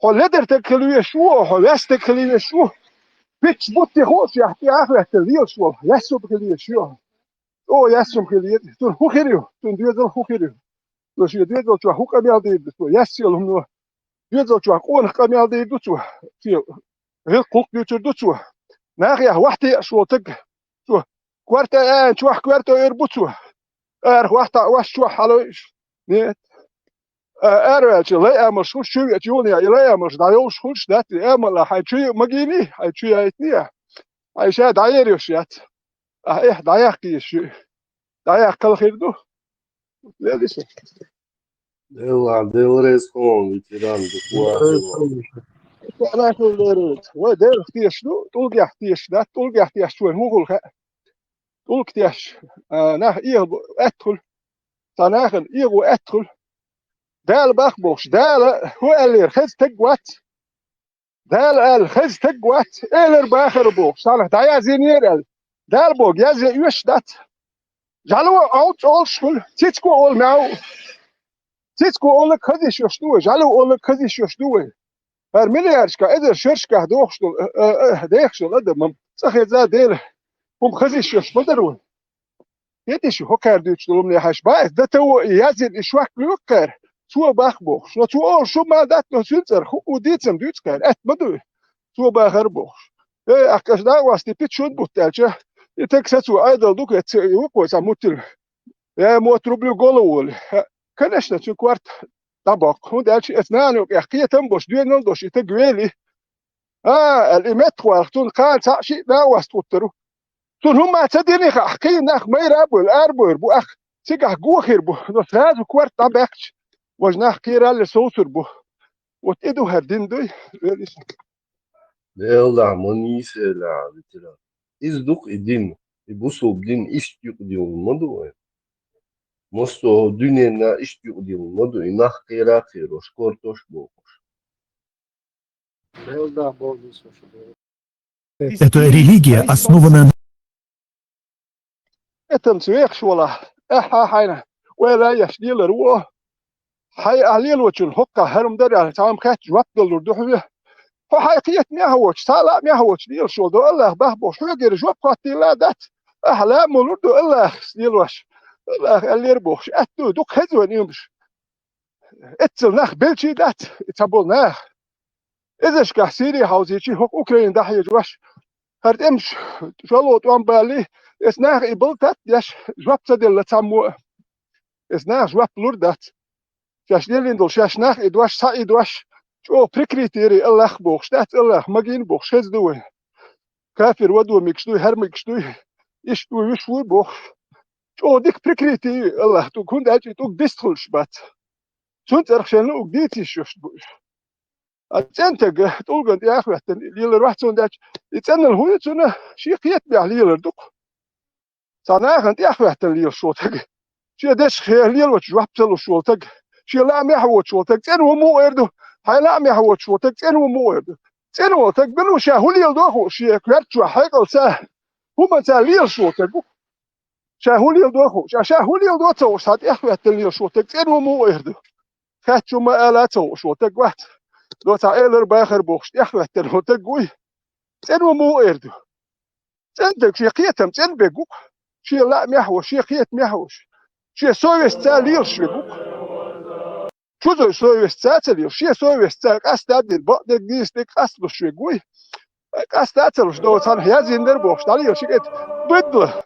هو لدر تكلوي شو هو لاست تكلوي شو بيتش بوتي خوش يحكي آخر تليل شو لاسو بكلوي شو او ياسم خليت تون هو خيريو تون ديزل هو خيريو لو شي ديزل تو هو كامل دي دو ياسيل هم ديزل تو قون كامل دي دو تو في غير قوق دي تو تو ناخيا وحدي شو تك تو كوارتا ان تو كوارتا يربطو وحده واش شو حلوش نيت ارج لا امر شو يونيا لا امر دايو شو دات امر حيجي ماجيني حيجي ايتنيا عايشه دايريوش يات ايه دايق شو دايق كل خير دو لا ليش يلا ديوريس كون ويتيران دو انا كل ودير اختيش دو طول اختيش ده طول اختيش شو هو طول اختيش انا ايه ادخل تناخن ايه ادخل دال بخبوش دال هو اللي خز تقوات دال الخز تقوات اللي باخر بوش صالح دايا زينير دال بوغ يازي يوش دات جالو اوت اول شول تيتكو اول معو تيتكو اول كديش يشتوه جالو اول كديش يشتوه هر مليارشكا ادر شرشكا دوخشتو ديخشل ادم صخي زا ديل هم خديش يش مدرون يديش هو كار دوتش دولم لي حش بايت ده تو يازي اشواك لوكر تو باخبوخ شو تو اول شو ما دات نو سنتر خو ديتسم دوتسكار ات مدو تو باخربوخ ايه اكاش دا واستي بيتشون بوتالچا يتكساتو ايدل دوك يوكو ساموتل يا موتروبلو جولول كنشنا تو كوارت طبق هو دالش اثنان يحكي تنبوش دي نلدوش يتجويلي الإيمتر تون كان شيء لا واستوترو تون هم تديني حكي نخ ميرابو الاربور بو اخ سيجح جوخير بو نصراز كوارت طبقش وجناح كيرا لسوسر بو وتيدو هردين دوي يلا مونيس لا بتلا إزدق الدين يبصوا بدين إيش يقديون الموضوع مستو دنيا إيش يقديون الموضوع إنخ كيرا خيروش كورتوش بوكوش Эта религия основана... Это мцвех швала. Хайна. ولا يشديل روح حي عليل وجل حقه هرم دري تام خات جوات دل دوحه فحقيقة ميهوش سالا ميهوش ديل شو دو الله بهبو حجر جواب قاتل لا دات أحلام مولودو الله سنيلوش الله اللي يربوش أتو دوك هزوان يمش اتسل ناخ بلشي دات اتابول ناخ إذا شكا سيري حوزيشي هوك أوكرين داحي جواش هرد امش شلو توان بالي اسناخ إبلتات ياش جواب تدل لتامو اسناخ جواب لوردات شاش ديلين دول شاش ناخ إدواش سا إدواش شو بريكريتيري الله بوخ شتات الله مجين بوخ شز دوي كافر ودو ميكشدوي هر ميكشدوي يشدوي وشوي بوخ شو ديك بريكريتي الله تو كون داجي تو بيستخلش بات سنت أرخشان لو ديتي شوش بوش أنت تقول قد يا أخي ليلر واحد سون داج يتسنى الهوية سنة شيء قيت بيع ليلر دوك صناعة أنت يا أخي ليلر شوتك شيء داش خير ليلر وتجواب تلو شوتك شيء لا ميحوت شوتك تن ومو يردو هاي لا ميحوت شوتك تن ومو يردو تن وتك بنو شاهو ليل دوخو شيء كرت شو حاجة ساه هما تاليل شوتك شاهو ليل دوخو شاهو ليل دو توش هات يا أخي ليلر شوتك تن ومو يردو خاتشو ما ألا توش شوتك واحد لو تعالر باخر بوخش يخلى تنو تقوي تنو مو إردو تندك شي قيتم تنبقوك شي لا محوش شي قيت محوش شي سويس تالير شبقوك شو زو سويس تالير شي سويس تال قاستاد البقدك ديستك قاستلو شبقوي قاستاتلو شدو تان هيازين در بوخش تالير شي قيت بدله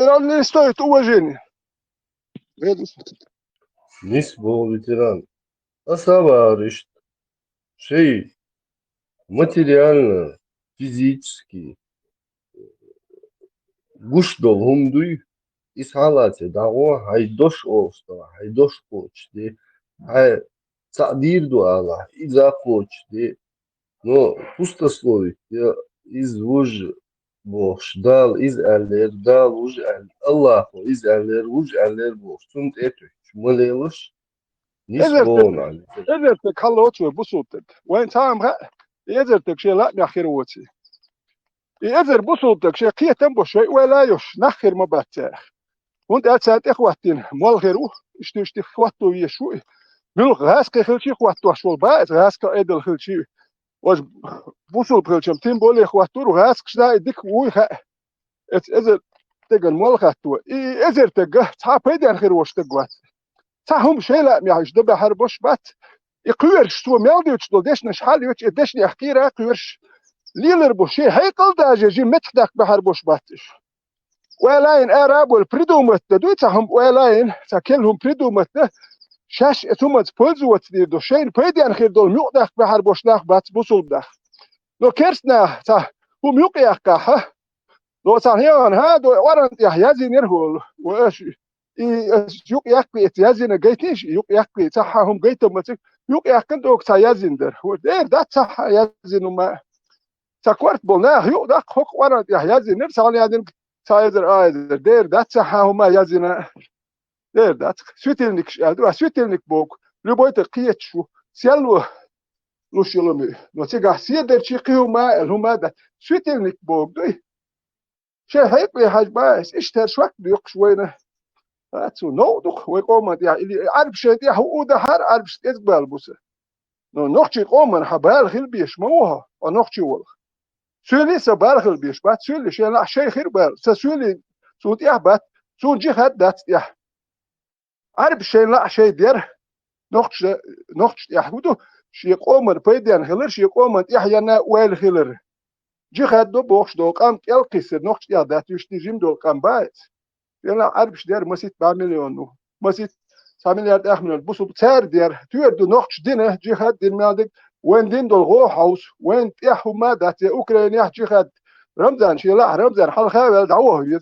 راني ستويت اوجيني نسبة ветеран. Осоваришь. Шей материально, физически. Гушдол гумдуй. Исхалате даго хайдош оста, хайдош почти. Хай цадир дуала, иза почти. Но пустословить я из уж бош дал, из аллер дал, уж Аллаху, из аллер, уж аллер бош. Сунт эту, малелыш. إذا خلوتوا بصوتك وين تام إذا شيء لا نأخر وتي إذا بصوتك شيء قية تنبو شيء ولا يش نأخر ما بتاعه وانت أتساعد إخواتين مال غيره اشتي إخواتو يشوي بلو غاس كخلشي إخواتو شوال بعد غاس كأيد الخلشي واش بصول بخلشم تيم بولي إخواتو غاس كشدا يدك ويها إذا تجن مال خاتو إذا تجه تعبيد عن خير وش تجوات تاهم شيء لا ميعيش دبا هربوش بات يقيرش تو ميالدي وتشدو ديش نشحال يوتش ديش يحكيرا قيرش ليلر بوشي هيقل داجي جي متخدك بهربوش باتش ولاين اراب والبريدومت دو تاهم ولاين تاكلهم بريدومت شاش اتومت بولزو وتدير دو شين بيدي ان خير دول ميقدك بهربوش ناخ بات بوصول داخ لو كيرسنا تا هم يقيا قاحه لو تاهيان هادو ورنت يحيازي نرهول واش يوك يحكي يازين جيتيش يوك يحكي صحهم جيتهم متك يوك يحكي دوك تيازين در هو دير ده صح يازين وما تكورت بولنا يوك ده خوك ورا يازين نرسل يازين تايزر ايزر دير ده صحهم يازين دير ده سويتلنك سويتلنك بوك لبويت قيت شو سيلو لو شلمي نو تيغا سيدر شيقيو ما الهما ده سويتلنك بوك دوي شي هيك حاج باس اشتر شوك بيق شوينه أتو نودك ويقوم يا اللي عارف شيء يا هو ده هر عارف شيء تقبل بوسه نو نختي قوم حبال خير بيش موها ونختي والله سولي سبال خير بيش بعد سولي شيء لا شيء خير بال سولي سود يا بعد سود جي خد دات يا عارف شيء لا شيء دير نختي يا هو شيء قوم بيدين خير شيء قوم يحيى ويل خير جي خد دو بوخش دو قام تلقيس نختي يا دات يشتيجم دو قام بايت يلا عارف دير مسيت 4 مليون مسيت 9 مليار أخمن البوسو بتار دير تير دو نقش دينه جهاد دين مادك وين دين دول غو هاوس وين تيحو مادات أوكرانيا جهاد رمضان شيلا رمضان حال خاوي دعوه يد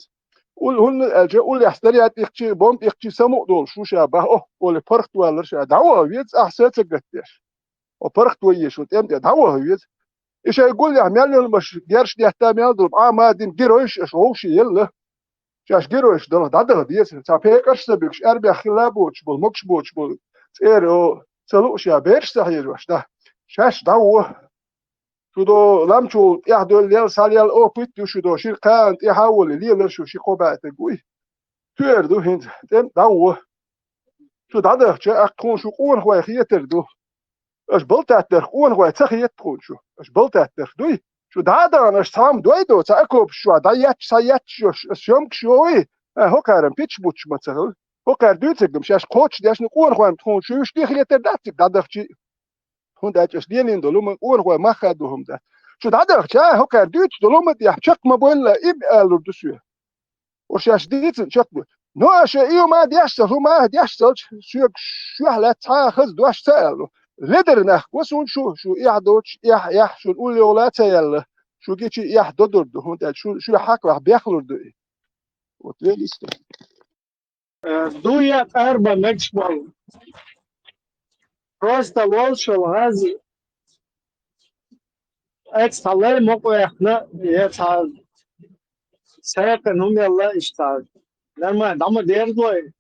قول الجا قول يحتريات يختي بوم يختي سمو دول شو شابه قول فرخت ولا شا دعوه يد أحسن تقدش وفرخت ويش وتأمد دعوه يد إيش يقول لي عمال مش جارش يهتم يضرب ما دين جيروش شوش يلا شاش جيروش دول دادر ديس تابيكش سبيكش أربع خلابوش بول مكش بوش بول تيرو سلوش يا بيرش صحيح وش ده شاش دعوه شو دو لامشو يهدو ليل ساليال أو بيتو شو دو شركان يحاول ليل شو شيقوبات قوي تيردو هند تم دعوه شو دادر شا أكون شو قون هو خيتر دو اش بلتات در قون هو تخيت قون شو اش بلتات در دوي شو هذا أنا شام دويدو تأكل شو هذا ياتش شوم شوي هو كارم بيتش بوتش مثلا هو كار دوتك مش كوتش داش نقول خوان تكون شو يشتي خليت داتك دادخشي هون داتش دينين دولم نقول خو ما خدوهم ده شو دادخش هو كار دوتش دولم دي حشق ما بولا إب قالوا دسوه وشاش ديتن شق نو شيء ما ديشتل هو ما ديشتل شو هلا تاخذ دوش سأله لدرنا وسون شو يحدوش يح شو نقول ولا يلا شو جيتي يحددر ده هون شو حق راح بيخلر ده وتلاقي است Дуя арба мечбал. Просто волшил гази. Эксталай моку яхна яца. Саяка нумела işta. Нормально, ama derdoy.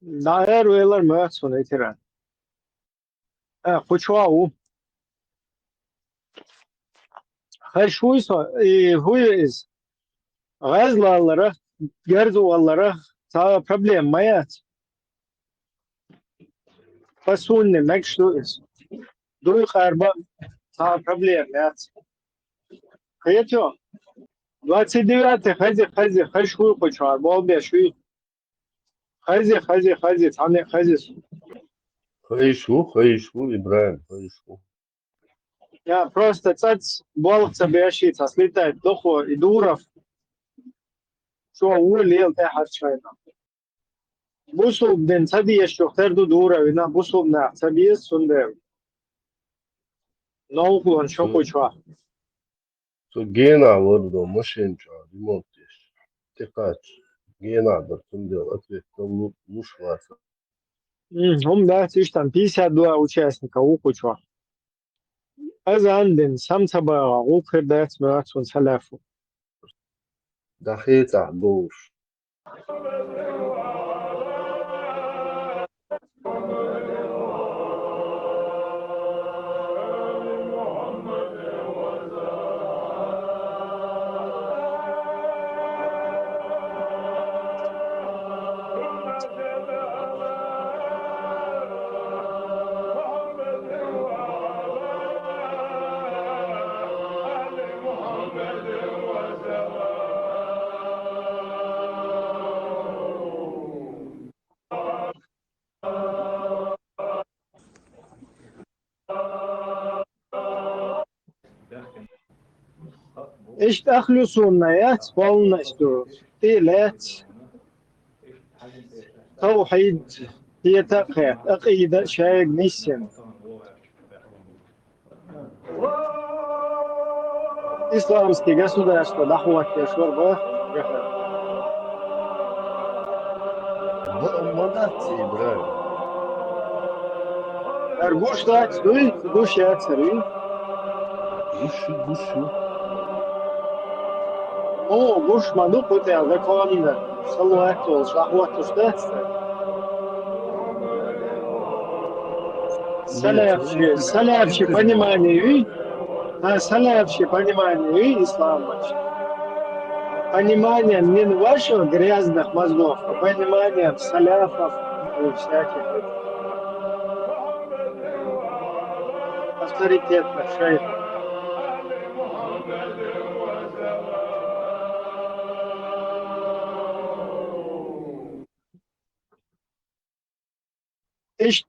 Daher veler möt sonra itiren. Kuçua her şuysa huyuz. Gazlarlara, gerzuvallara sağ problem mayat. Fasulne mekşluyuz. Duy karba sağ problem mayat. Kıyatıyor. 29 хази хашуй почар бол бешуй хази тане хази Хайшу, Ибраим, хайшу. я просто цац болца бешица слетает дохо и дуров что улел те харчайна бусу ден сади яшохтер ду дура вина бусу на саби сунде ноухон шокочва So gena vordo машинча, ремонтиш. Текач. Gena да тундел ответ лушваса. да тиш там 52 участника укучва азанден самцаба укердат мэрцун салафу Дахет ахдош. إيش تخلصوا النيات والنشدور إيلات توحيد هي تقية عقيدة شايق نيسن إسلامский государство нахуй шорба Молодцы, Ибраим. Аргуштать, гуща цари. Гушу. О, гуш ману путя законно. Салуату, шахуату штатство. Салявши понимание, салявши понимание ислама. Понимание не ваших грязных мозгов, а понимание саляфов и всяких авторитетных шейхов. إيش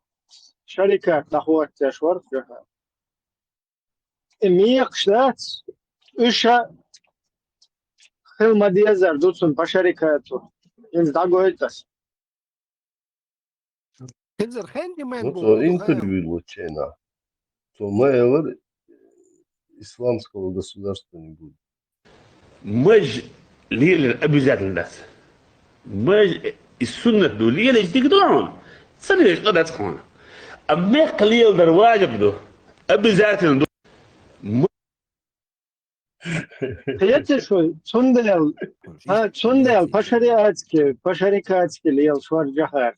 شركات نحوت شورت جها إميق شلات إيشا خدمة ديزر دوتسون بشركاتو إنز داغويتاس Хензер Хэндимен Ну, был то интервью Лучена. То мы исламского государства не будет. مج ليل обязательно. مج السنة دولية ليش تقدرون؟ صلي ليش قدرت خونه. أما قليل درواجب دو обязательно. Приятель, что Цундел, пошарикатский лил шварджахар.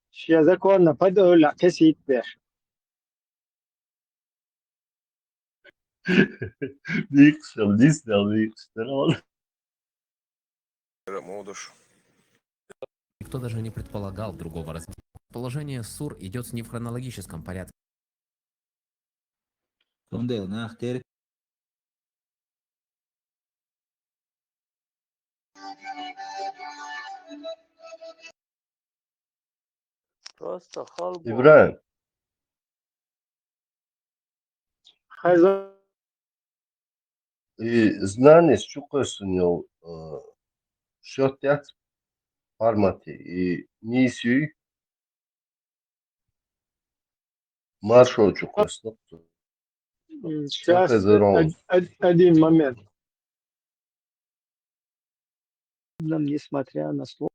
Ще законно подоля кесит беш. Виксел, дистел, виксел. Никто даже не предполагал другого развития. Положение СУР идет не в хронологическом порядке. Тундел, нахтер Просто халбо. İbrahim. И знание чукасынел счетят формате и нисью маршрут чукасно. Сейчас один момент. Несмотря на слово.